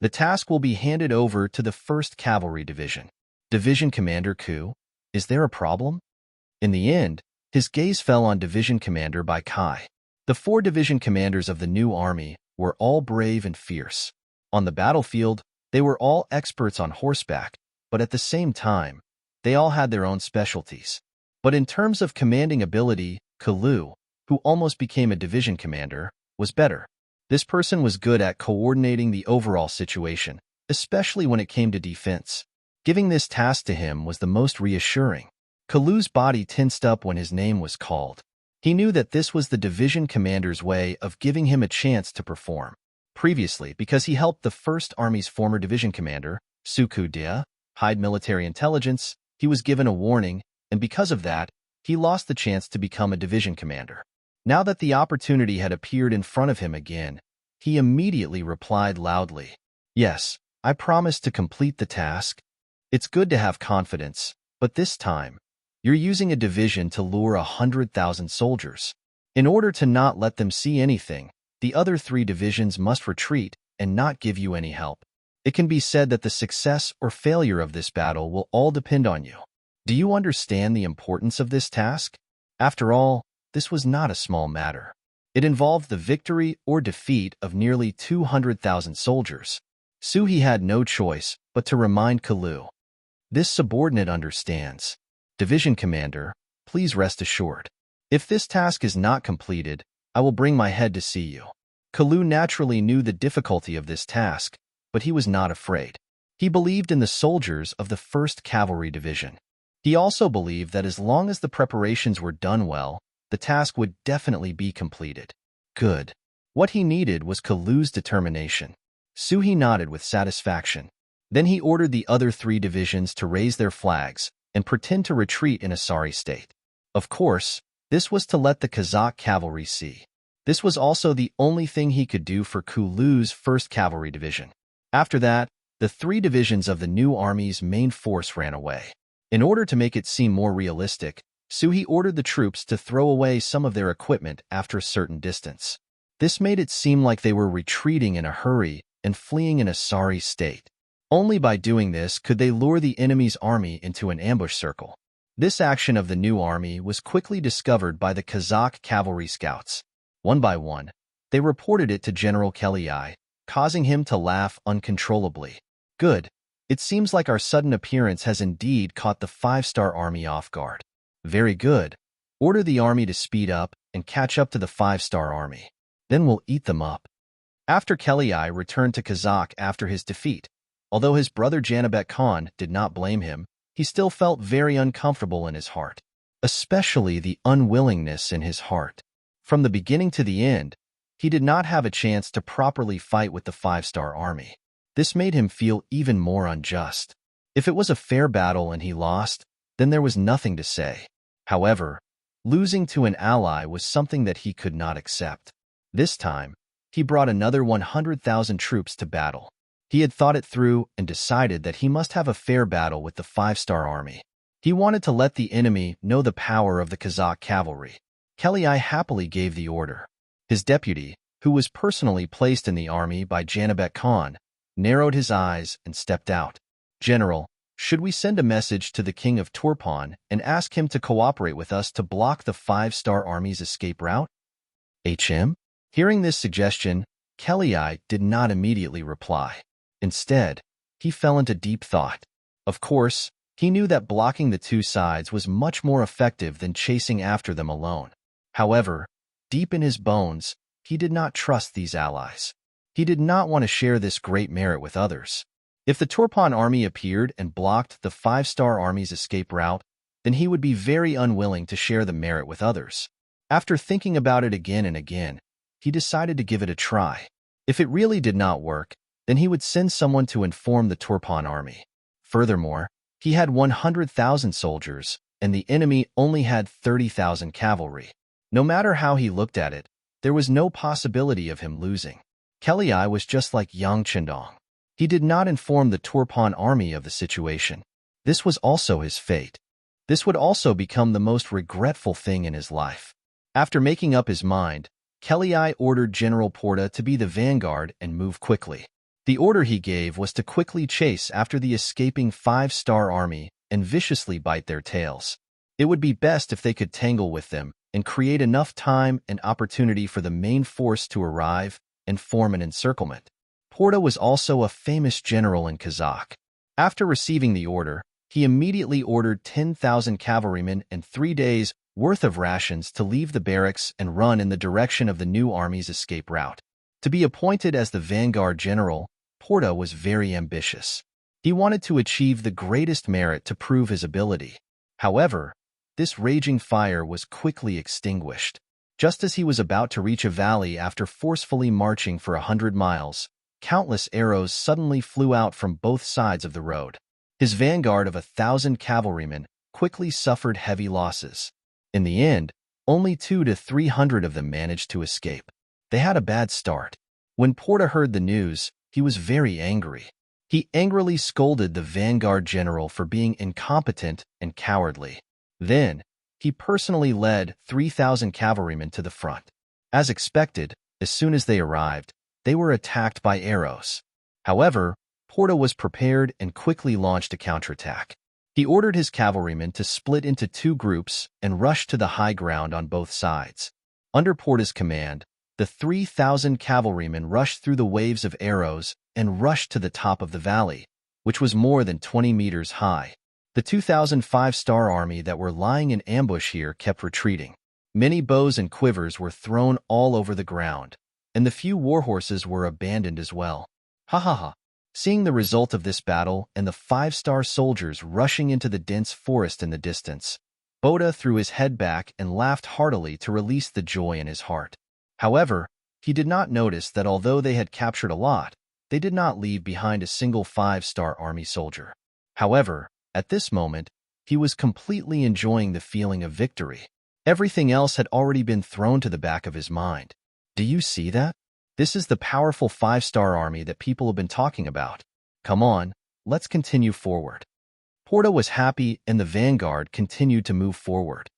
The task will be handed over to the 1st Cavalry Division. Division Commander Ku, is there a problem? In the end, his gaze fell on Division Commander Bai Kai. The 4 division commanders of the new army were all brave and fierce. On the battlefield, they were all experts on horseback, but at the same time, they all had their own specialties. But in terms of commanding ability, Kalu, who almost became a division commander, was better. This person was good at coordinating the overall situation, especially when it came to defense. Giving this task to him was the most reassuring. Kalu's body tensed up when his name was called. He knew that this was the division commander's way of giving him a chance to perform. Previously, because he helped the 1st Army's former division commander, Suku Dia, hide military intelligence, he was given a warning, and because of that, he lost the chance to become a division commander. Now that the opportunity had appeared in front of him again, he immediately replied loudly, "Yes, I promise to complete the task." It's good to have confidence, but this time, you're using a division to lure 100,000 soldiers. In order to not let them see anything, the other 3 divisions must retreat and not give you any help. It can be said that the success or failure of this battle will all depend on you. Do you understand the importance of this task? After all, this was not a small matter. It involved the victory or defeat of nearly 200,000 soldiers. Suhi had no choice but to remind Kalu. This subordinate understands. Division Commander, please rest assured. If this task is not completed, I will bring my head to see you. Kalu naturally knew the difficulty of this task, but he was not afraid. He believed in the soldiers of the 1st Cavalry Division. He also believed that as long as the preparations were done well, the task would definitely be completed. Good. What he needed was Kalu's determination. Suhi nodded with satisfaction. Then he ordered the other 3 divisions to raise their flags and pretend to retreat in a sorry state. Of course, this was to let the Kazakh cavalry see. This was also the only thing he could do for Kalu's 1st Cavalry Division. After that, the 3 divisions of the new army's main force ran away. In order to make it seem more realistic, Suhi ordered the troops to throw away some of their equipment after a certain distance. This made it seem like they were retreating in a hurry and fleeing in a sorry state. Only by doing this could they lure the enemy's army into an ambush circle. This action of the new army was quickly discovered by the Kazakh cavalry scouts. One by one, they reported it to General Kelly, causing him to laugh uncontrollably. Good. It seems like our sudden appearance has indeed caught the 5-star army off guard. Very good. Order the army to speed up and catch up to the 5-star army. Then we'll eat them up. After Kelly returned to Kazakh after his defeat, although his brother Janabek Khan did not blame him, he still felt very uncomfortable in his heart, especially the unwillingness in his heart. From the beginning to the end, he did not have a chance to properly fight with the 5-star army. This made him feel even more unjust. If it was a fair battle and he lost, then there was nothing to say. However, losing to an ally was something that he could not accept. This time, he brought another 100,000 troops to battle. He had thought it through and decided that he must have a fair battle with the 5-star army. He wanted to let the enemy know the power of the Kazakh cavalry. Kelly happily gave the order. His deputy, who was personally placed in the army by Janabek Khan, narrowed his eyes and stepped out. "General, should we send a message to the king of Turpan and ask him to cooperate with us to block the 5-star army's escape route?" Hearing this suggestion, Kelly did not immediately reply. Instead, he fell into deep thought. Of course, he knew that blocking the 2 sides was much more effective than chasing after them alone. However, deep in his bones, he did not trust these allies. He did not want to share this great merit with others. If the Turpan army appeared and blocked the 5-star army's escape route, then he would be very unwilling to share the merit with others. After thinking about it again and again, he decided to give it a try. If it really did not work, then he would send someone to inform the Turpan army. Furthermore, he had 100,000 soldiers, and the enemy only had 30,000 cavalry. No matter how he looked at it, there was no possibility of him losing. Kelly was just like Yang Chendong. He did not inform the Turpan army of the situation. This was also his fate. This would also become the most regretful thing in his life. After making up his mind, Kelly ordered General Porta to be the vanguard and move quickly. The order he gave was to quickly chase after the escaping five-star army and viciously bite their tails. It would be best if they could tangle with them and create enough time and opportunity for the main force to arrive and form an encirclement. Porta was also a famous general in Kazakh. After receiving the order, he immediately ordered 10,000 cavalrymen and 3 days' worth of rations to leave the barracks and run in the direction of the new army's escape route. To be appointed as the vanguard general, Porta was very ambitious. He wanted to achieve the greatest merit to prove his ability. However, this raging fire was quickly extinguished. Just as he was about to reach a valley after forcefully marching for 100 miles, countless arrows suddenly flew out from both sides of the road. His vanguard of 1,000 cavalrymen quickly suffered heavy losses. In the end, only 200 to 300 of them managed to escape. They had a bad start. When Porta heard the news, he was very angry. He angrily scolded the vanguard general for being incompetent and cowardly. Then, he personally led 3,000 cavalrymen to the front. As expected, as soon as they arrived, they were attacked by arrows. However, Porta was prepared and quickly launched a counterattack. He ordered his cavalrymen to split into 2 groups and rush to the high ground on both sides. Under Porta's command, the 3,000 cavalrymen rushed through the waves of arrows and rushed to the top of the valley, which was more than 20 meters high. The 2,000 five-star army that were lying in ambush here kept retreating. Many bows and quivers were thrown all over the ground, and the few warhorses were abandoned as well. Ha ha ha! Seeing the result of this battle and the 5-star soldiers rushing into the dense forest in the distance, Boda threw his head back and laughed heartily to release the joy in his heart. However, he did not notice that although they had captured a lot, they did not leave behind a single 5-star army soldier. However, at this moment, he was completely enjoying the feeling of victory. Everything else had already been thrown to the back of his mind. Do you see that? This is the powerful 5-star army that people have been talking about. Come on, let's continue forward. Porta was happy and the vanguard continued to move forward.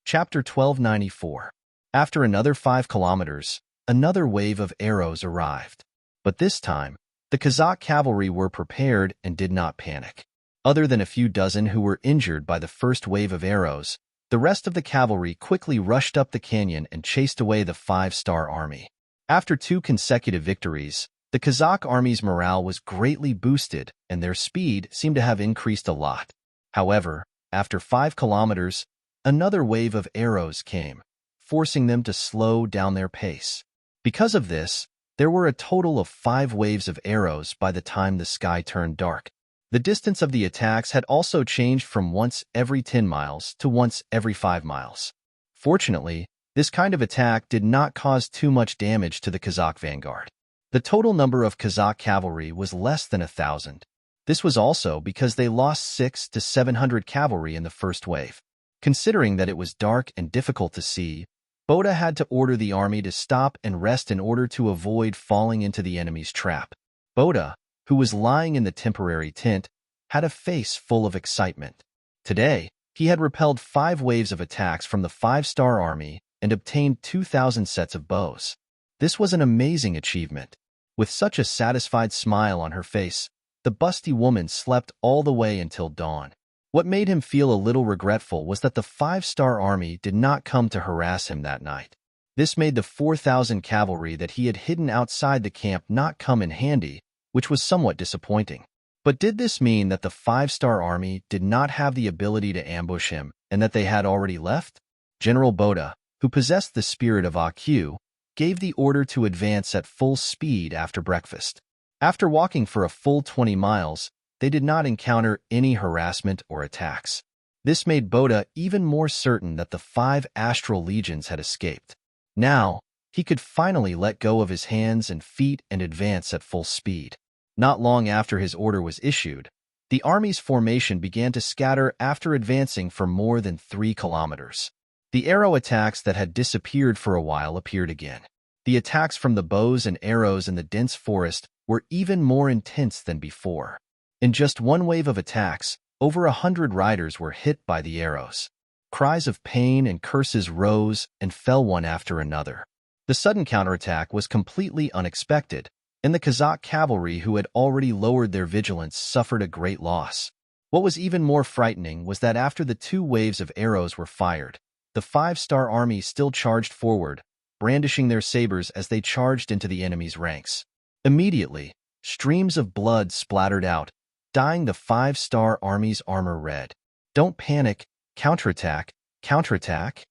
Chapter 1294. After another 5 kilometers, another wave of arrows arrived. But this time, the Kazakh cavalry were prepared and did not panic. Other than a few dozen who were injured by the first wave of arrows, the rest of the cavalry quickly rushed up the canyon and chased away the 5-star army. After 2 consecutive victories, the Kazakh army's morale was greatly boosted and their speed seemed to have increased a lot. However, after 5 kilometers, another wave of arrows came, forcing them to slow down their pace. Because of this, there were a total of 5 waves of arrows by the time the sky turned dark. The distance of the attacks had also changed from once every 10 miles to once every 5 miles. Fortunately, this kind of attack did not cause too much damage to the Kazakh vanguard. The total number of Kazakh cavalry was less than 1,000. This was also because they lost 600 to 700 cavalry in the first wave. Considering that it was dark and difficult to see, Boda had to order the army to stop and rest in order to avoid falling into the enemy's trap. Boda, who was lying in the temporary tent, had a face full of excitement. Today, he had repelled 5 waves of attacks from the 5-star army and obtained 2,000 sets of bows. This was an amazing achievement. With such a satisfied smile on her face, the busty woman slept all the way until dawn. What made him feel a little regretful was that the 5-star army did not come to harass him that night. This made the 4,000 cavalry that he had hidden outside the camp not come in handy, which was somewhat disappointing. But did this mean that the 5-star army did not have the ability to ambush him and that they had already left? General Boda, who possessed the spirit of AQ, gave the order to advance at full speed after breakfast. After walking for a full 20 miles, they did not encounter any harassment or attacks. This made Boda even more certain that the 5 astral legions had escaped. Now, he could finally let go of his hands and feet and advance at full speed. Not long after his order was issued, the army's formation began to scatter after advancing for more than 3 kilometers. The arrow attacks that had disappeared for a while appeared again. The attacks from the bows and arrows in the dense forest were even more intense than before. In just one wave of attacks, over 100 riders were hit by the arrows. Cries of pain and curses rose and fell one after another. The sudden counterattack was completely unexpected, and the Kazakh cavalry who had already lowered their vigilance suffered a great loss. What was even more frightening was that after the 2 waves of arrows were fired, the 5-star army still charged forward, brandishing their sabers as they charged into the enemy's ranks. Immediately, streams of blood splattered out, dyeing the 5-star army's armor red. "Don't panic, counterattack, counterattack."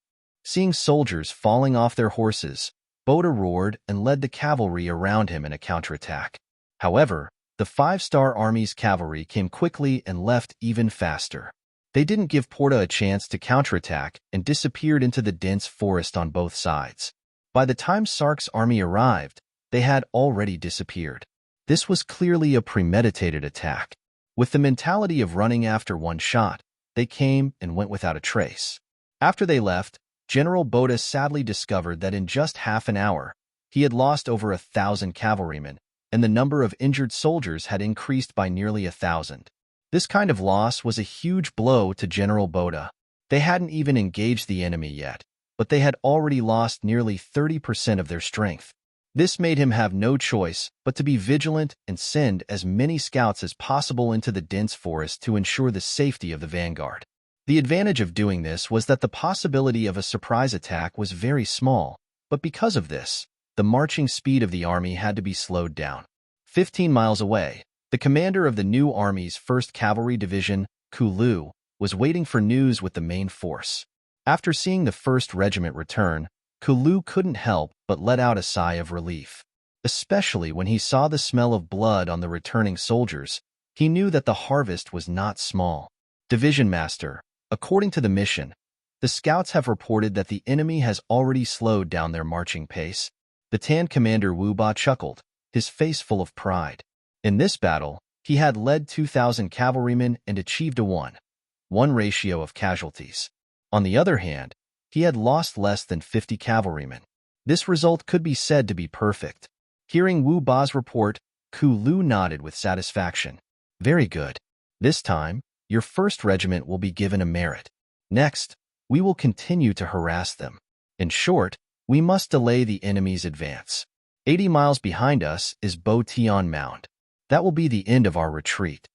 Seeing soldiers falling off their horses, Boda roared and led the cavalry around him in a counterattack. However, the 5-star army's cavalry came quickly and left even faster. They didn't give Porta a chance to counterattack and disappeared into the dense forest on both sides. By the time Sark's army arrived, they had already disappeared. This was clearly a premeditated attack. With the mentality of running after one shot, they came and went without a trace. After they left, General Boda sadly discovered that in just half an hour, he had lost over 1,000 cavalrymen, and the number of injured soldiers had increased by nearly 1,000. This kind of loss was a huge blow to General Boda. They hadn't even engaged the enemy yet, but they had already lost nearly 30% of their strength. This made him have no choice but to be vigilant and send as many scouts as possible into the dense forest to ensure the safety of the vanguard. The advantage of doing this was that the possibility of a surprise attack was very small, but because of this, the marching speed of the army had to be slowed down. 15 miles away, the commander of the new army's 1st Cavalry Division, Kulu, was waiting for news with the main force. After seeing the 1st Regiment return, Kulu couldn't help but let out a sigh of relief. Especially when he saw the smell of blood on the returning soldiers, he knew that the harvest was not small. "Division Master, according to the mission, the scouts have reported that the enemy has already slowed down their marching pace." The Tan commander Wu Ba chuckled, his face full of pride. In this battle, he had led 2,000 cavalrymen and achieved a 1:1 ratio of casualties. On the other hand, he had lost less than 50 cavalrymen. This result could be said to be perfect. Hearing Wu Ba's report, Kulu nodded with satisfaction. "Very good. This time, your 1st regiment will be given a merit. Next, we will continue to harass them. In short, we must delay the enemy's advance. 80 miles behind us is Bo Tian Mound. That will be the end of our retreat."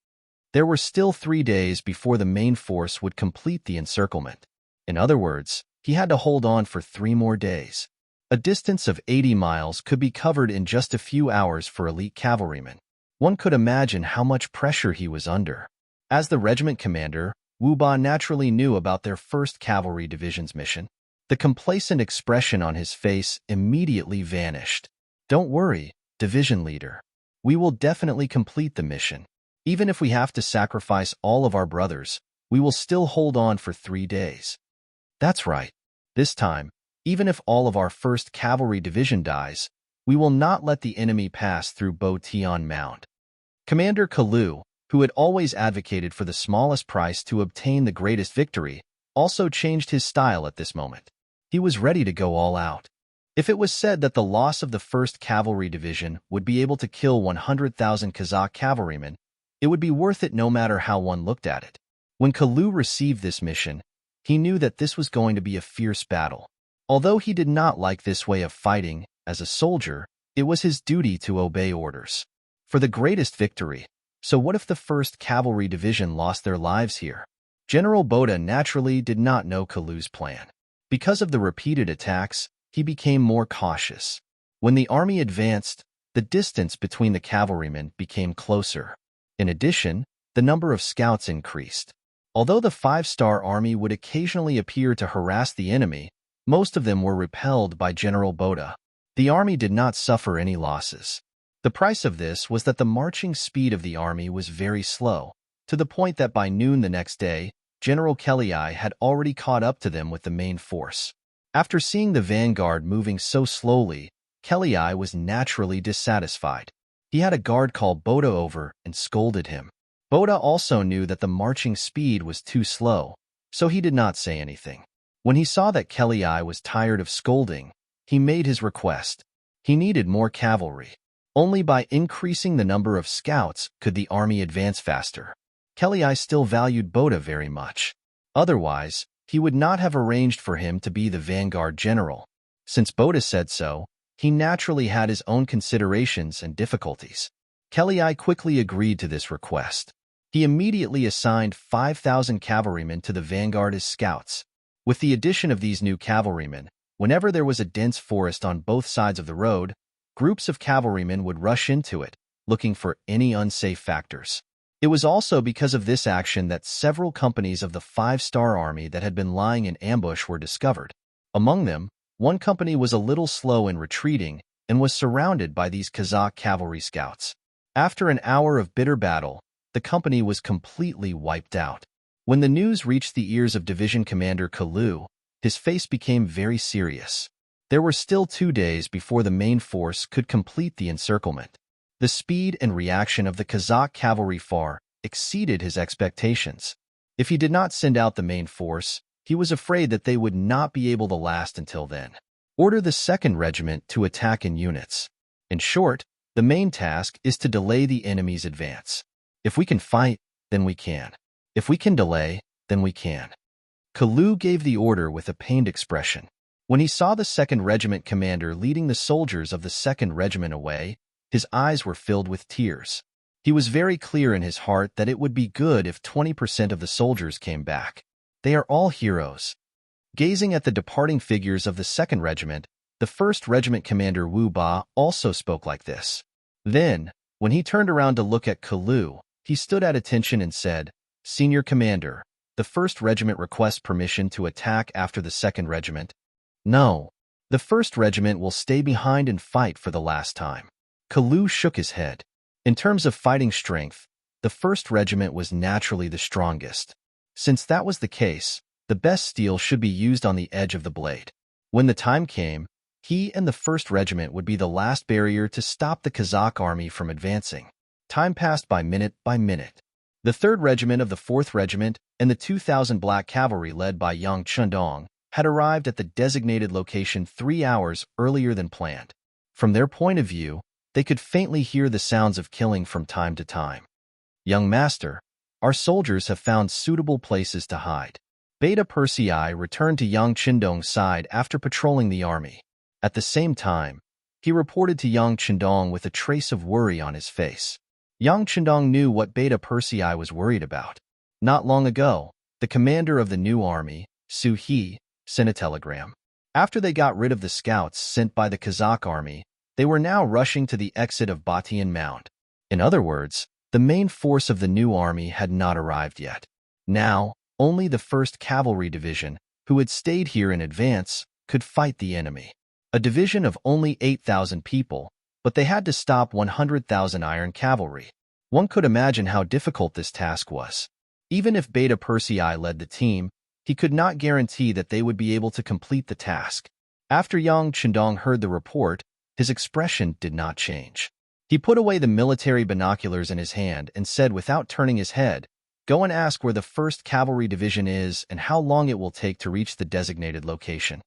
There were still 3 days before the main force would complete the encirclement. In other words, he had to hold on for 3 more days. A distance of 80 miles could be covered in just a few hours for elite cavalrymen. One could imagine how much pressure he was under. As the regiment commander, Wu Ba naturally knew about their 1st Cavalry Division's mission. The complacent expression on his face immediately vanished. "Don't worry, division leader. We will definitely complete the mission. Even if we have to sacrifice all of our brothers, we will still hold on for 3 days. That's right. This time, even if all of our 1st Cavalry Division dies, we will not let the enemy pass through Bo Tian Mound." Commander Kalu, who had always advocated for the smallest price to obtain the greatest victory, also changed his style at this moment. He was ready to go all out. If it was said that the loss of the 1st Cavalry Division would be able to kill 100,000 Kazakh cavalrymen, it would be worth it no matter how one looked at it. When Kalu received this mission, he knew that this was going to be a fierce battle. Although he did not like this way of fighting, as a soldier, it was his duty to obey orders. For the greatest victory. So what if the 1st Cavalry Division lost their lives here? General Boda naturally did not know Kalu's plan. Because of the repeated attacks, he became more cautious. When the army advanced, the distance between the cavalrymen became closer. In addition, the number of scouts increased. Although the 5-star army would occasionally appear to harass the enemy, most of them were repelled by General Boda. The army did not suffer any losses. The price of this was that the marching speed of the army was very slow, to the point that by noon the next day, General Kelly had already caught up to them with the main force. After seeing the vanguard moving so slowly, Kelly was naturally dissatisfied. He had a guard call Boda over and scolded him. Boda also knew that the marching speed was too slow, so he did not say anything. When he saw that Kelly was tired of scolding, he made his request. He needed more cavalry. Only by increasing the number of scouts could the army advance faster. Kelly still valued Boda very much. Otherwise, he would not have arranged for him to be the vanguard general. Since Boda said so, he naturally had his own considerations and difficulties. Kellei quickly agreed to this request. He immediately assigned 5,000 cavalrymen to the vanguard as scouts. With the addition of these new cavalrymen, whenever there was a dense forest on both sides of the road, groups of cavalrymen would rush into it, looking for any unsafe factors. It was also because of this action that several companies of the Five-Star Army that had been lying in ambush were discovered. Among them, one company was a little slow in retreating and was surrounded by these Kazakh cavalry scouts. After an hour of bitter battle, the company was completely wiped out. When the news reached the ears of Division Commander Kalu, his face became very serious. There were still 2 days before the main force could complete the encirclement. The speed and reaction of the Kazakh cavalry far exceeded his expectations. If he did not send out the main force, he was afraid that they would not be able to last until then. Order the 2nd Regiment to attack in units. In short, the main task is to delay the enemy's advance. If we can fight, then we can. If we can delay, then we can. Kalu gave the order with a pained expression. When he saw the 2nd Regiment commander leading the soldiers of the 2nd Regiment away, his eyes were filled with tears. He was very clear in his heart that it would be good if 20% of the soldiers came back. They are all heroes. Gazing at the departing figures of the 2nd Regiment, the 1st Regiment commander Wu Ba also spoke like this. Then, when he turned around to look at Kalu, he stood at attention and said, "Senior Commander, the 1st Regiment requests permission to attack after the 2nd Regiment." "No. The 1st Regiment will stay behind and fight for the last time." Kalu shook his head. In terms of fighting strength, the 1st Regiment was naturally the strongest. Since that was the case, the best steel should be used on the edge of the blade. When the time came, he and the 1st Regiment would be the last barrier to stop the Kazakh army from advancing. Time passed by minute. The 3rd Regiment of the 4th Regiment and the 2,000 Black Cavalry led by young Chundong had arrived at the designated location 3 hours earlier than planned. From their point of view, they could faintly hear the sounds of killing from time to time. "Young master, our soldiers have found suitable places to hide." Beta Persei returned to young Chindong's side after patrolling the army. At the same time, he reported to young Chindong with a trace of worry on his face. Young Chindong knew what Beta Persei was worried about. Not long ago, the commander of the new army, Su He, sent a telegram. After they got rid of the scouts sent by the Kazakh army, they were now rushing to the exit of Batian Mound. In other words, the main force of the new army had not arrived yet. Now, only the 1st Cavalry Division, who had stayed here in advance, could fight the enemy. A division of only 8,000 people, but they had to stop 100,000 iron cavalry. One could imagine how difficult this task was. Even if Beta Persei led the team, he could not guarantee that they would be able to complete the task. After young Chindong heard the report, his expression did not change. He put away the military binoculars in his hand and said without turning his head, "Go and ask where the 1st Cavalry Division is and how long it will take to reach the designated location."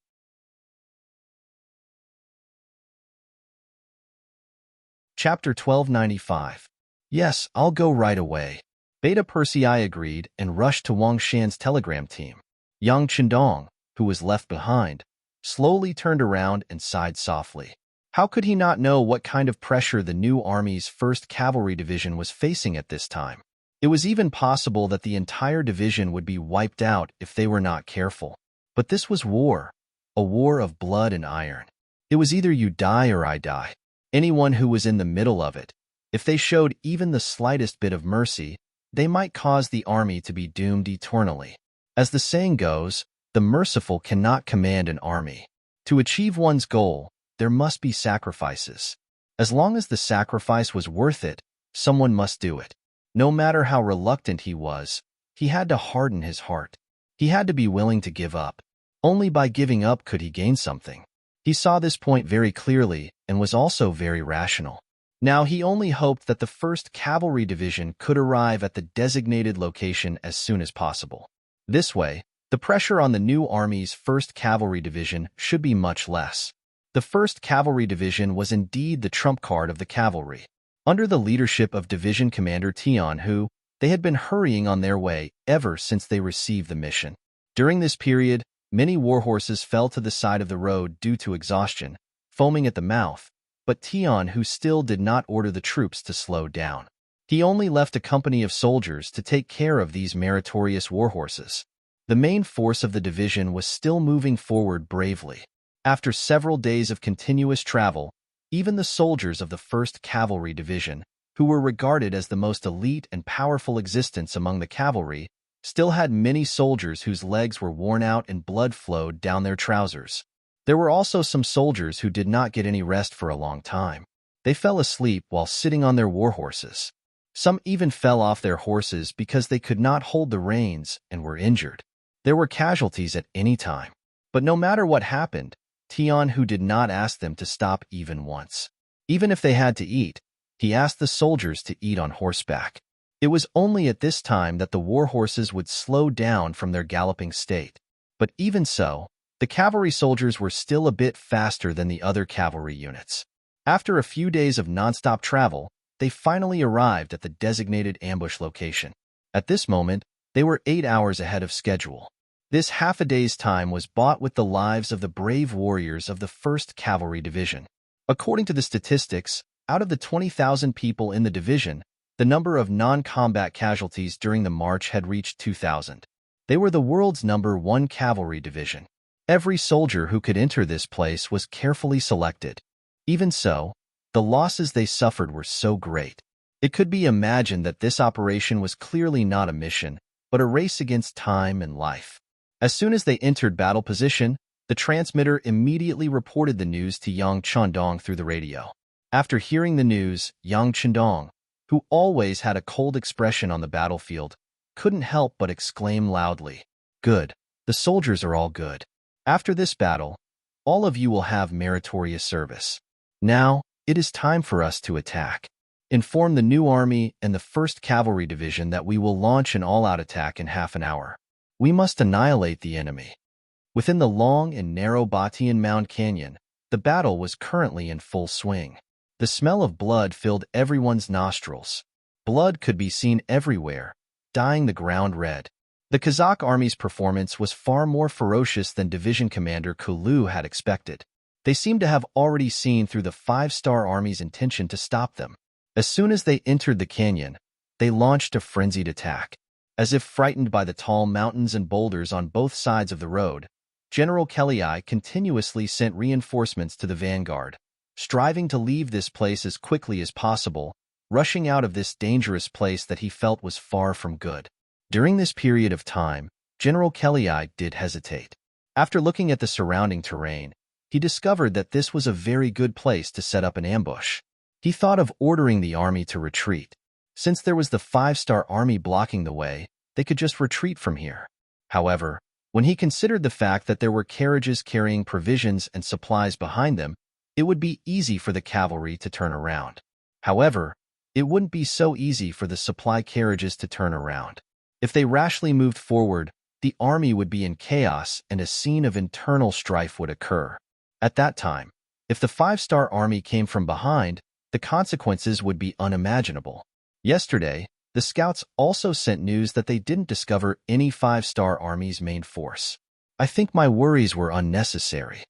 Chapter 1295. "Yes, I'll go right away." Beta Persei agreed and rushed to Wang Shan's telegram team. Young Chindong, who was left behind, slowly turned around and sighed softly. How could he not know what kind of pressure the new army's 1st Cavalry Division was facing at this time? It was even possible that the entire division would be wiped out if they were not careful. But this was war, a war of blood and iron. It was either you die or I die. Anyone who was in the middle of it, if they showed even the slightest bit of mercy, they might cause the army to be doomed eternally. As the saying goes, the merciful cannot command an army. To achieve one's goal, there must be sacrifices. As long as the sacrifice was worth it, someone must do it. No matter how reluctant he was, he had to harden his heart. He had to be willing to give up. Only by giving up could he gain something. He saw this point very clearly and was also very rational. Now he only hoped that the 1st Cavalry Division could arrive at the designated location as soon as possible. This way, the pressure on the new army's 1st Cavalry Division should be much less. The 1st Cavalry Division was indeed the trump card of the cavalry. Under the leadership of Division Commander Tian Hu, they had been hurrying on their way ever since they received the mission. During this period, many warhorses fell to the side of the road due to exhaustion, foaming at the mouth, but Tian, who still did not order the troops to slow down. He only left a company of soldiers to take care of these meritorious warhorses. The main force of the division was still moving forward bravely. After several days of continuous travel, even the soldiers of the 1st Cavalry Division, who were regarded as the most elite and powerful existence among the cavalry, still had many soldiers whose legs were worn out and blood flowed down their trousers. There were also some soldiers who did not get any rest for a long time. They fell asleep while sitting on their warhorses. Some even fell off their horses because they could not hold the reins and were injured. There were casualties at any time. But no matter what happened, Tian, who did not ask them to stop even once. Even if they had to eat, he asked the soldiers to eat on horseback. It was only at this time that the warhorses would slow down from their galloping state. But even so, the cavalry soldiers were still a bit faster than the other cavalry units. After a few days of nonstop travel, they finally arrived at the designated ambush location. At this moment, they were 8 hours ahead of schedule. This half a day's time was bought with the lives of the brave warriors of the 1st Cavalry Division. According to the statistics, out of the 20,000 people in the division, the number of non-combat casualties during the march had reached 2,000. They were the world's #1 cavalry division. Every soldier who could enter this place was carefully selected. Even so, the losses they suffered were so great. It could be imagined that this operation was clearly not a mission, but a race against time and life. As soon as they entered battle position, the transmitter immediately reported the news to Yang Chandong through the radio. After hearing the news, Yang Chandong, who always had a cold expression on the battlefield, couldn't help but exclaim loudly, "Good, the soldiers are all good. After this battle, all of you will have meritorious service. Now, it is time for us to attack. Inform the new army and the 1st Cavalry Division that we will launch an all-out attack in half an hour. We must annihilate the enemy." Within the long and narrow Batian Mound Canyon, the battle was currently in full swing. The smell of blood filled everyone's nostrils. Blood could be seen everywhere, dyeing the ground red. The Kazakh army's performance was far more ferocious than Division Commander Kulu had expected. They seemed to have already seen through the 5-star army's intention to stop them. As soon as they entered the canyon, they launched a frenzied attack. As if frightened by the tall mountains and boulders on both sides of the road, General Kelly continuously sent reinforcements to the vanguard, striving to leave this place as quickly as possible, rushing out of this dangerous place that he felt was far from good. During this period of time, General Kelly did hesitate. After looking at the surrounding terrain, he discovered that this was a very good place to set up an ambush. He thought of ordering the army to retreat. Since there was the 5-star army blocking the way, they could just retreat from here. However, when he considered the fact that there were carriages carrying provisions and supplies behind them, it would be easy for the cavalry to turn around. However, it wouldn't be so easy for the supply carriages to turn around. If they rashly moved forward, the army would be in chaos and a scene of internal strife would occur. At that time, if the 5-star army came from behind, the consequences would be unimaginable. Yesterday, the scouts also sent news that they didn't discover any 5-star army's main force. I think my worries were unnecessary.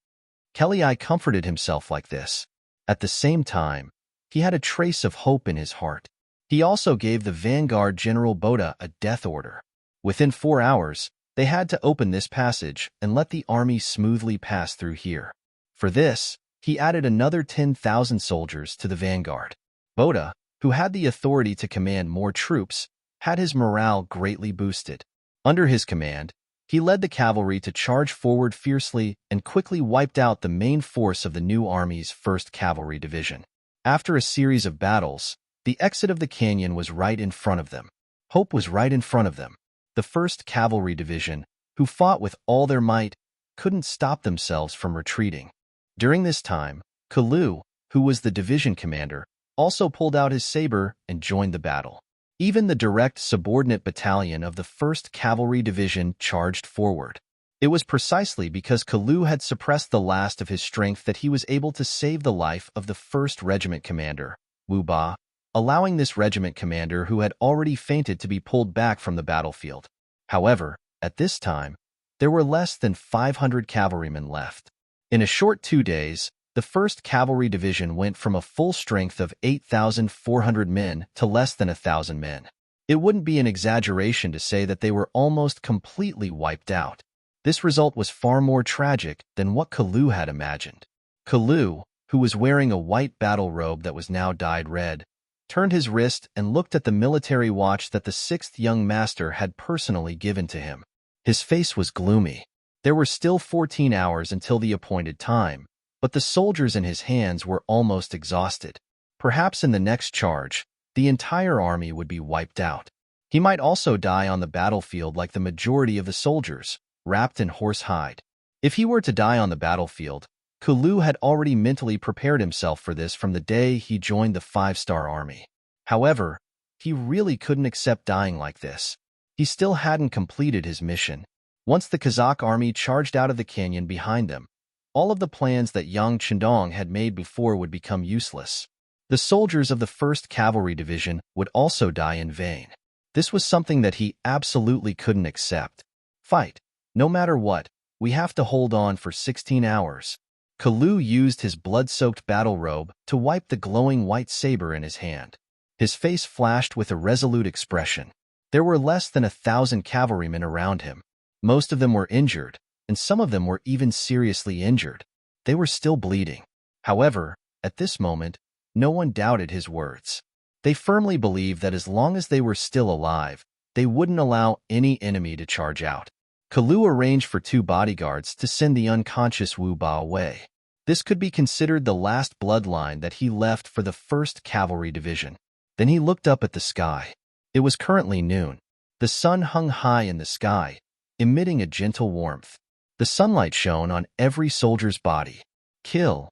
Kelly comforted himself like this. At the same time, he had a trace of hope in his heart. He also gave the vanguard General Boda a death order. Within 4 hours, they had to open this passage and let the army smoothly pass through here. For this, he added another 10,000 soldiers to the vanguard. Boda, who had the authority to command more troops, had his morale greatly boosted. Under his command, he led the cavalry to charge forward fiercely and quickly wiped out the main force of the new army's 1st Cavalry Division. After a series of battles, the exit of the canyon was right in front of them. Hope was right in front of them. The 1st Cavalry Division, who fought with all their might, couldn't stop themselves from retreating. During this time, Kalu, who was the division commander, also pulled out his saber and joined the battle. Even the direct subordinate battalion of the 1st Cavalry Division charged forward. It was precisely because Kalu had suppressed the last of his strength that he was able to save the life of the 1st Regiment commander, Wu Ba, allowing this regiment commander who had already fainted to be pulled back from the battlefield. However, at this time, there were less than 500 cavalrymen left. In a short 2 days, The 1st Cavalry Division went from a full strength of 8,400 men to less than 1,000 men. It wouldn't be an exaggeration to say that they were almost completely wiped out. This result was far more tragic than what Kalu had imagined. Kalu, who was wearing a white battle robe that was now dyed red, turned his wrist and looked at the military watch that the 6th young master had personally given to him. His face was gloomy. There were still 14 hours until the appointed time, but the soldiers in his hands were almost exhausted. Perhaps in the next charge, the entire army would be wiped out. He might also die on the battlefield like the majority of the soldiers, wrapped in horse hide. If he were to die on the battlefield, Kalu had already mentally prepared himself for this from the day he joined the 5-star army. However, he really couldn't accept dying like this. He still hadn't completed his mission. Once the Kazakh army charged out of the canyon behind them, all of the plans that Yang Chendong had made before would become useless. The soldiers of the 1st Cavalry Division would also die in vain. This was something that he absolutely couldn't accept. Fight. No matter what, we have to hold on for 16 hours. Kalu used his blood-soaked battle robe to wipe the glowing white saber in his hand. His face flashed with a resolute expression. There were less than 1,000 cavalrymen around him. Most of them were injured, and some of them were even seriously injured. They were still bleeding. However, at this moment, no one doubted his words. They firmly believed that as long as they were still alive, they wouldn't allow any enemy to charge out. Kalu arranged for 2 bodyguards to send the unconscious Wu Ba away. This could be considered the last bloodline that he left for the 1st Cavalry Division. Then he looked up at the sky. It was currently noon. The sun hung high in the sky, emitting a gentle warmth. The sunlight shone on every soldier's body. Kill.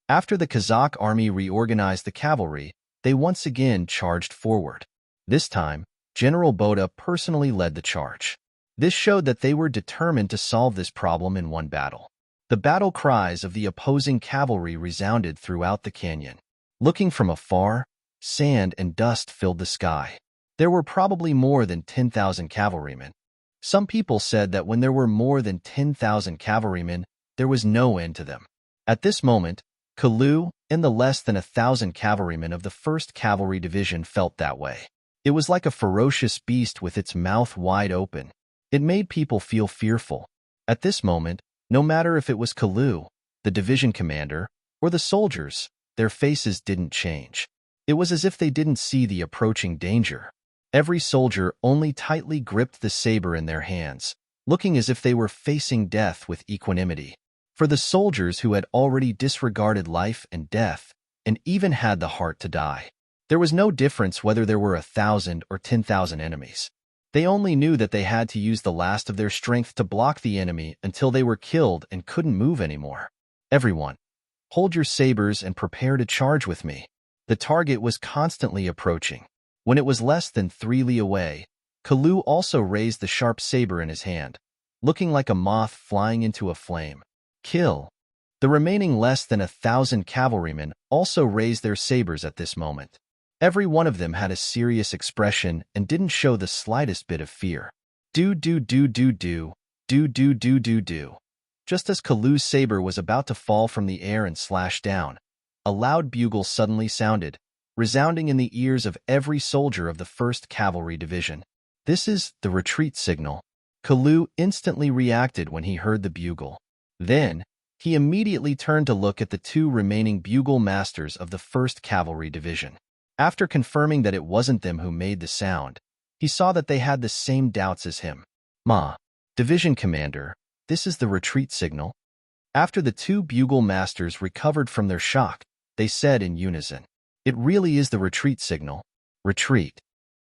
After the Kazakh army reorganized the cavalry, they once again charged forward. This time, General Boda personally led the charge. This showed that they were determined to solve this problem in one battle. The battle cries of the opposing cavalry resounded throughout the canyon. Looking from afar, sand and dust filled the sky. There were probably more than 10,000 cavalrymen. Some people said that when there were more than 10,000 cavalrymen, there was no end to them. At this moment, Kalu and the less than 1,000 cavalrymen of the 1st Cavalry Division felt that way. It was like a ferocious beast with its mouth wide open. It made people feel fearful. At this moment, no matter if it was Kalu, the division commander, or the soldiers, their faces didn't change. It was as if they didn't see the approaching danger. Every soldier only tightly gripped the saber in their hands, looking as if they were facing death with equanimity. For the soldiers who had already disregarded life and death, and even had the heart to die, there was no difference whether there were 1,000 or 10,000 enemies. They only knew that they had to use the last of their strength to block the enemy until they were killed and couldn't move anymore. Everyone, hold your sabers and prepare to charge with me. The target was constantly approaching. When it was less than 3 li away, Kalu also raised the sharp saber in his hand, looking like a moth flying into a flame. Kill. The remaining less than 1,000 cavalrymen also raised their sabers at this moment. Every one of them had a serious expression and didn't show the slightest bit of fear. Do. Just as Kalu's saber was about to fall from the air and slash down, a loud bugle suddenly sounded, resounding in the ears of every soldier of the 1st Cavalry Division. This is the retreat signal. Kalu instantly reacted when he heard the bugle. Then, he immediately turned to look at the 2 remaining bugle masters of the 1st Cavalry Division. After confirming that it wasn't them who made the sound, he saw that they had the same doubts as him. Division Commander, this is the retreat signal. After the 2 bugle masters recovered from their shock, they said in unison, "It really is the retreat signal. Retreat."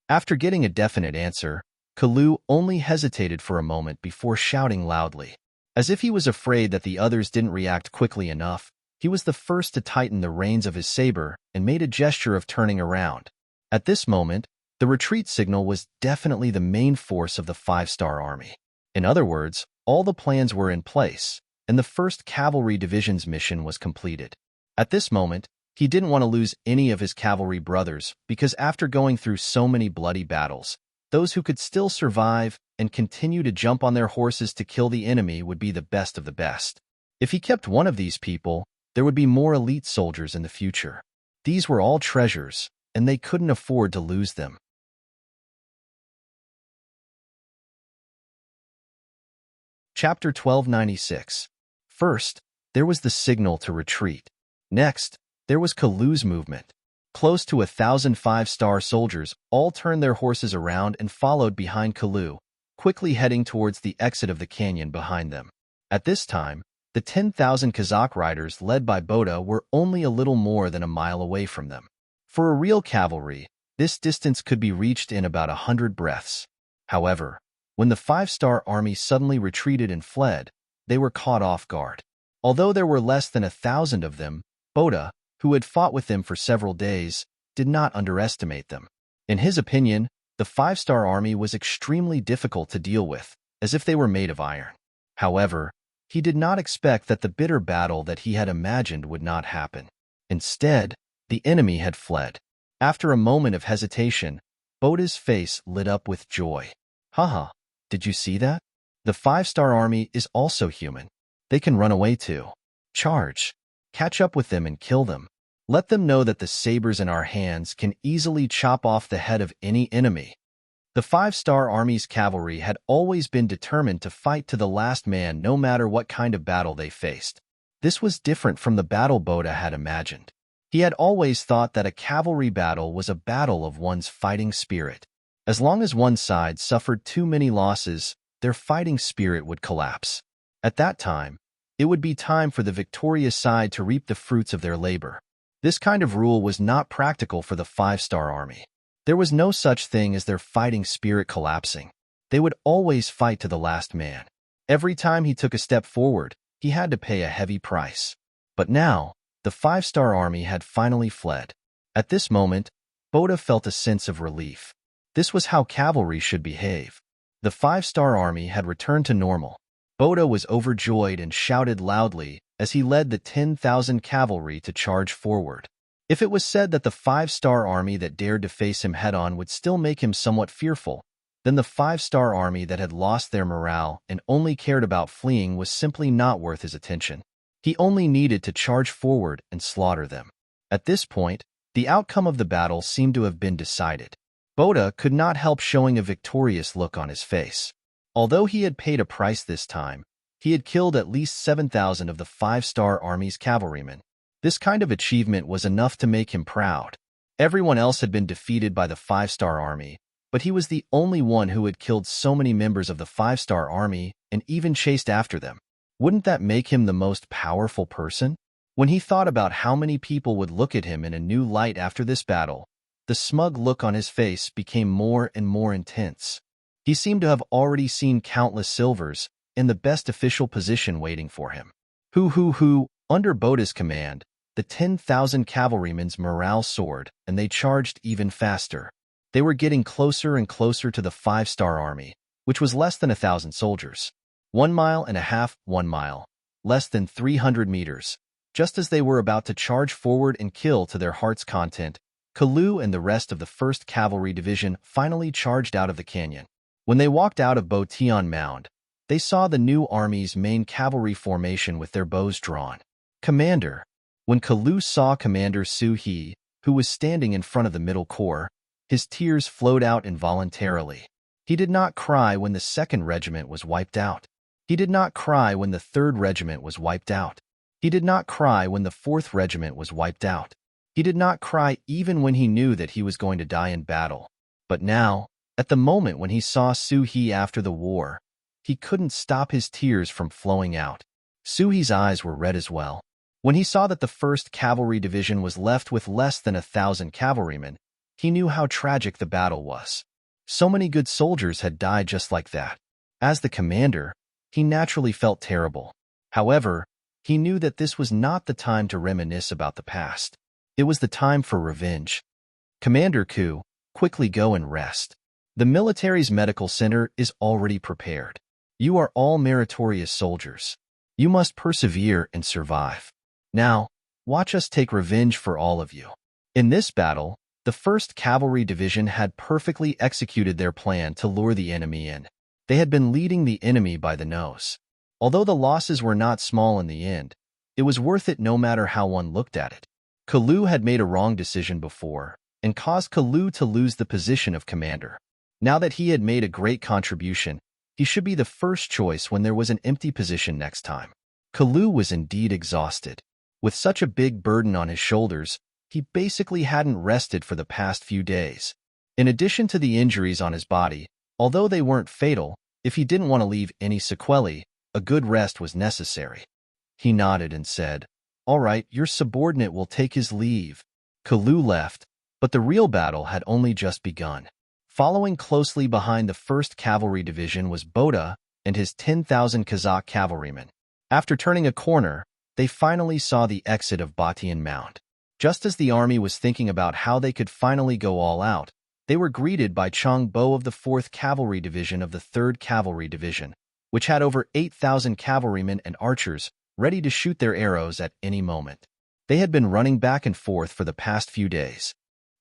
After getting a definite answer, Kalu only hesitated for a moment before shouting loudly. As if he was afraid that the others didn't react quickly enough, he was the first to tighten the reins of his saber and made a gesture of turning around. At this moment, the retreat signal was definitely the main force of the 5-star army. In other words, all the plans were in place, and the 1st Cavalry Division's mission was completed. At this moment, he didn't want to lose any of his cavalry brothers because after going through so many bloody battles, those who could still survive and continue to jump on their horses to kill the enemy would be the best of the best. If he kept one of these people, There would be more elite soldiers in the future. These were all treasures, and they couldn't afford to lose them. Chapter 1296. First, there was the signal to retreat. Next, there was Kalu's movement. Close to 1,000 five-star soldiers all turned their horses around and followed behind Kalu, quickly heading towards the exit of the canyon behind them. At this time, the 10,000 Kazakh riders led by Boda were only a little more than a mile away from them. For a real cavalry, this distance could be reached in about 100 breaths. However, when the five-star army suddenly retreated and fled, they were caught off guard. Although there were less than 1,000 of them, Boda, who had fought with them for several days, did not underestimate them. In his opinion, the five-star army was extremely difficult to deal with, as if they were made of iron. However, he did not expect that the bitter battle that he had imagined would not happen. Instead, the enemy had fled. After a moment of hesitation, Boda's face lit up with joy. Haha, did you see that? The five-star army is also human. They can run away too. Charge. Catch up with them and kill them. Let them know that the sabers in our hands can easily chop off the head of any enemy. The five-star army's cavalry had always been determined to fight to the last man no matter what kind of battle they faced. This was different from the battle Boda had imagined. He had always thought that a cavalry battle was a battle of one's fighting spirit. As long as one side suffered too many losses, their fighting spirit would collapse. At that time, it would be time for the victorious side to reap the fruits of their labor. This kind of rule was not practical for the five-star army. There was no such thing as their fighting spirit collapsing. They would always fight to the last man. Every time he took a step forward, he had to pay a heavy price. But now, the five-star army had finally fled. At this moment, Boda felt a sense of relief. This was how cavalry should behave. The five-star army had returned to normal. Boda was overjoyed and shouted loudly as he led the 10,000 cavalry to charge forward. If it was said that the five-star army that dared to face him head-on would still make him somewhat fearful, then the five-star army that had lost their morale and only cared about fleeing was simply not worth his attention. He only needed to charge forward and slaughter them. At this point, the outcome of the battle seemed to have been decided. Boda could not help showing a victorious look on his face. Although he had paid a price this time, he had killed at least 7,000 of the five-star army's cavalrymen. This kind of achievement was enough to make him proud. Everyone else had been defeated by the five-star army, but he was the only one who had killed so many members of the five-star army and even chased after them. Wouldn't that make him the most powerful person? When he thought about how many people would look at him in a new light after this battle, the smug look on his face became more and more intense. He seemed to have already seen countless silvers in the best official position waiting for him. Under Boda's command, the 10,000 cavalrymen's morale soared, and they charged even faster. They were getting closer and closer to the five-star army, which was less than 1,000 soldiers. 1.5 miles, 1 mile, less than 300 meters. Just as they were about to charge forward and kill to their heart's content, Kalu and the rest of the 1st Cavalry Division finally charged out of the canyon. When they walked out of Botion Mound, they saw the new army's main cavalry formation with their bows drawn. Commander. When Kalu saw Commander Su He, who was standing in front of the middle corps, his tears flowed out involuntarily. He did not cry when the 2nd Regiment was wiped out. He did not cry when the 3rd Regiment was wiped out. He did not cry when the 4th Regiment was wiped out. He did not cry even when he knew that he was going to die in battle. But now, at the moment when he saw Su He after the war, he couldn't stop his tears from flowing out. Su He's eyes were red as well. When he saw that the 1st Cavalry Division was left with less than 1,000 cavalrymen, he knew how tragic the battle was. So many good soldiers had died just like that. As the commander, he naturally felt terrible. However, he knew that this was not the time to reminisce about the past. It was the time for revenge. Commander Ku, quickly go and rest. The military's medical center is already prepared. You are all meritorious soldiers. You must persevere and survive. Now, watch us take revenge for all of you. In this battle, the 1st Cavalry Division had perfectly executed their plan to lure the enemy in. They had been leading the enemy by the nose. Although the losses were not small in the end, It was worth it no matter how one looked at it. Kalu had made a wrong decision before and caused Kalu to lose the position of commander. Now that he had made a great contribution, he should be the first choice when there was an empty position next time. Kalu was indeed exhausted. With such a big burden on his shoulders, he basically hadn't rested for the past few days. In addition to the injuries on his body, although they weren't fatal, if he didn't want to leave any sequelae, a good rest was necessary. He nodded and said, "All right, your subordinate will take his leave." Kalu left, but the real battle had only just begun. Following closely behind the 1st Cavalry Division was Boda and his 10,000 Kazakh cavalrymen. After turning a corner, they finally saw the exit of Batian Mound. Just as the army was thinking about how they could finally go all out, they were greeted by Chang Bo of the 4th Cavalry Division of the 3rd Cavalry Division, which had over 8,000 cavalrymen and archers ready to shoot their arrows at any moment. They had been running back and forth for the past few days.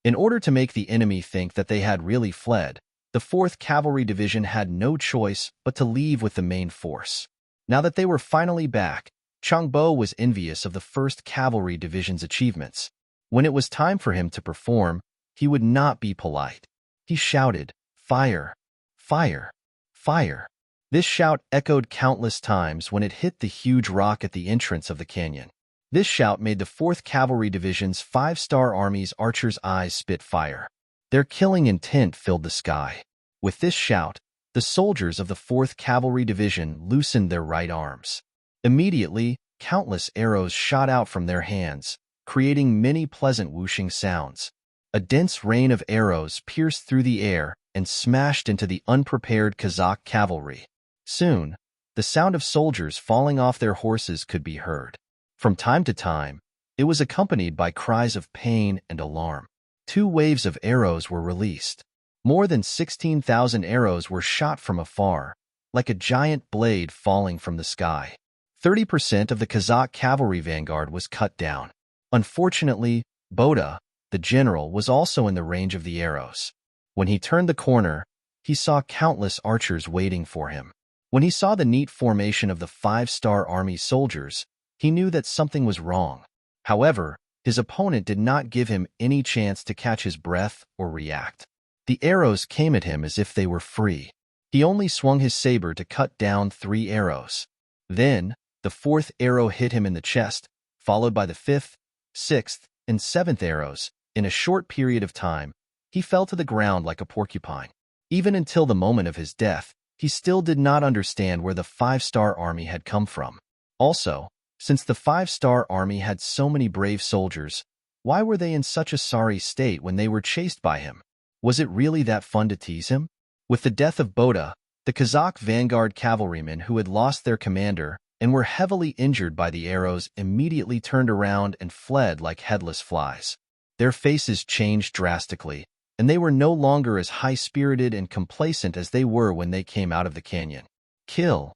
In order to make the enemy think that they had really fled, the 4th Cavalry Division had no choice but to leave with the main force. Now that they were finally back, Chang Bo was envious of the 1st Cavalry Division's achievements. When it was time for him to perform, he would not be polite. He shouted, "Fire! Fire! Fire!" This shout echoed countless times when it hit the huge rock at the entrance of the canyon. This shout made the 4th Cavalry Division's 5-star Army's archers' eyes spit fire. Their killing intent filled the sky. With this shout, the soldiers of the 4th Cavalry Division loosened their right arms. Immediately, countless arrows shot out from their hands, creating many pleasant whooshing sounds. A dense rain of arrows pierced through the air and smashed into the unprepared Kazakh cavalry. Soon, the sound of soldiers falling off their horses could be heard. From time to time, it was accompanied by cries of pain and alarm. 2 waves of arrows were released. More than 16,000 arrows were shot from afar, like a giant blade falling from the sky. 30% of the Kazakh cavalry vanguard was cut down. Unfortunately, Boda, the general, was also in the range of the arrows. When he turned the corner, he saw countless archers waiting for him. When he saw the neat formation of the 5-star army soldiers, he knew that something was wrong. However, his opponent did not give him any chance to catch his breath or react. The arrows came at him as if they were free. He only swung his saber to cut down 3 arrows. Then, the 4th arrow hit him in the chest, followed by the 5th, 6th, and 7th arrows. In a short period of time, he fell to the ground like a porcupine. Even until the moment of his death, he still did not understand where the 5-star army had come from. Also, since the 5-star army had so many brave soldiers, why were they in such a sorry state when they were chased by him? Was it really that fun to tease him? With the death of Boda, the Kazakh vanguard cavalrymen who had lost their commander and were heavily injured by the arrows immediately turned around and fled like headless flies. Their faces changed drastically, and they were no longer as high-spirited and complacent as they were when they came out of the canyon. Kill.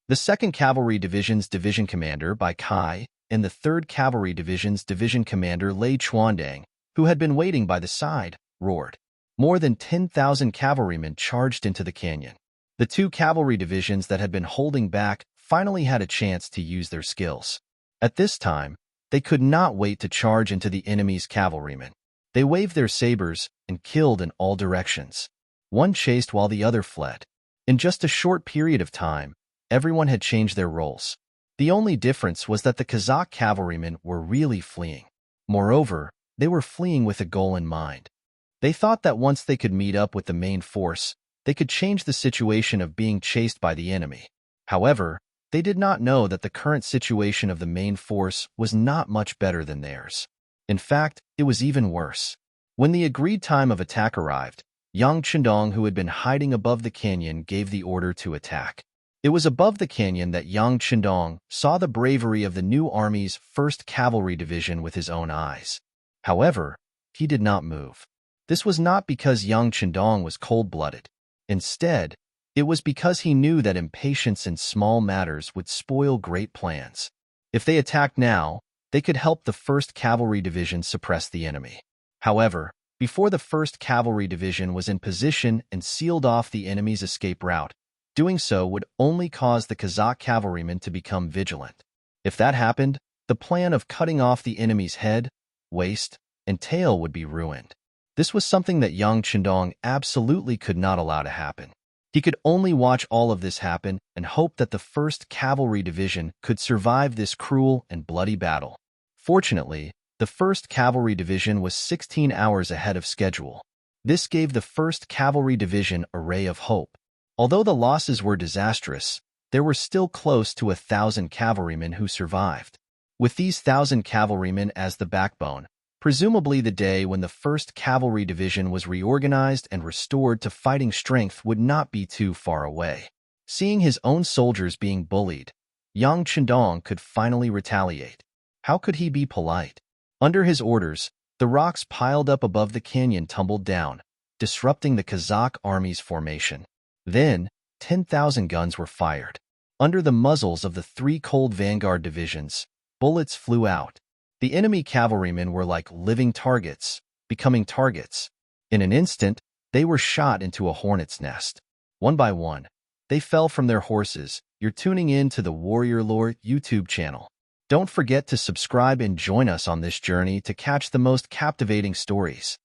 The 2nd Cavalry Division's division commander, Bai Kai, and the 3rd Cavalry Division's division commander, Lei Chuandang, who had been waiting by the side, roared. More than 10,000 cavalrymen charged into the canyon. The 2 cavalry divisions that had been holding back finally had a chance to use their skills. At this time, they could not wait to charge into the enemy's cavalrymen. They waved their sabers and killed in all directions. One chased while the other fled. In just a short period of time, everyone had changed their roles. The only difference was that the Kazakh cavalrymen were really fleeing. Moreover, they were fleeing with a goal in mind. They thought that once they could meet up with the main force, they could change the situation of being chased by the enemy. However, they did not know that the current situation of the main force was not much better than theirs. In fact, it was even worse. When the agreed time of attack arrived, Yang Chendong, who had been hiding above the canyon, gave the order to attack. It was above the canyon that Yang Chendong saw the bravery of the new army's 1st Cavalry Division with his own eyes. However, he did not move. This was not because Yang Chendong was cold-blooded. Instead, it was because he knew that impatience in small matters would spoil great plans. If they attacked now, they could help the 1st Cavalry Division suppress the enemy. However, before the 1st Cavalry Division was in position and sealed off the enemy's escape route, doing so would only cause the Kazakh cavalrymen to become vigilant. If that happened, The plan of cutting off the enemy's head, waist, and tail would be ruined. This was something that Yang Chendong absolutely could not allow to happen. He could only watch all of this happen and hope that the 1st Cavalry Division could survive this cruel and bloody battle. Fortunately, the 1st Cavalry Division was 16 hours ahead of schedule. This gave the 1st Cavalry Division a ray of hope. Although the losses were disastrous, there were still close to 1,000 cavalrymen who survived. With these 1,000 cavalrymen as the backbone, presumably the day when the 1st Cavalry Division was reorganized and restored to fighting strength would not be too far away. Seeing his own soldiers being bullied, Yang Chendong could finally retaliate. How could he be polite? Under his orders, the rocks piled up above the canyon tumbled down, disrupting the Kazakh army's formation. Then, 10,000 guns were fired. Under the muzzles of the 3 cold vanguard divisions, bullets flew out. The enemy cavalrymen were like living targets, becoming targets. In an instant, they were shot into a hornet's nest. One by one, they fell from their horses. You're tuning in to the Warrior Lore YouTube channel. Don't forget to subscribe and join us on this journey to catch the most captivating stories.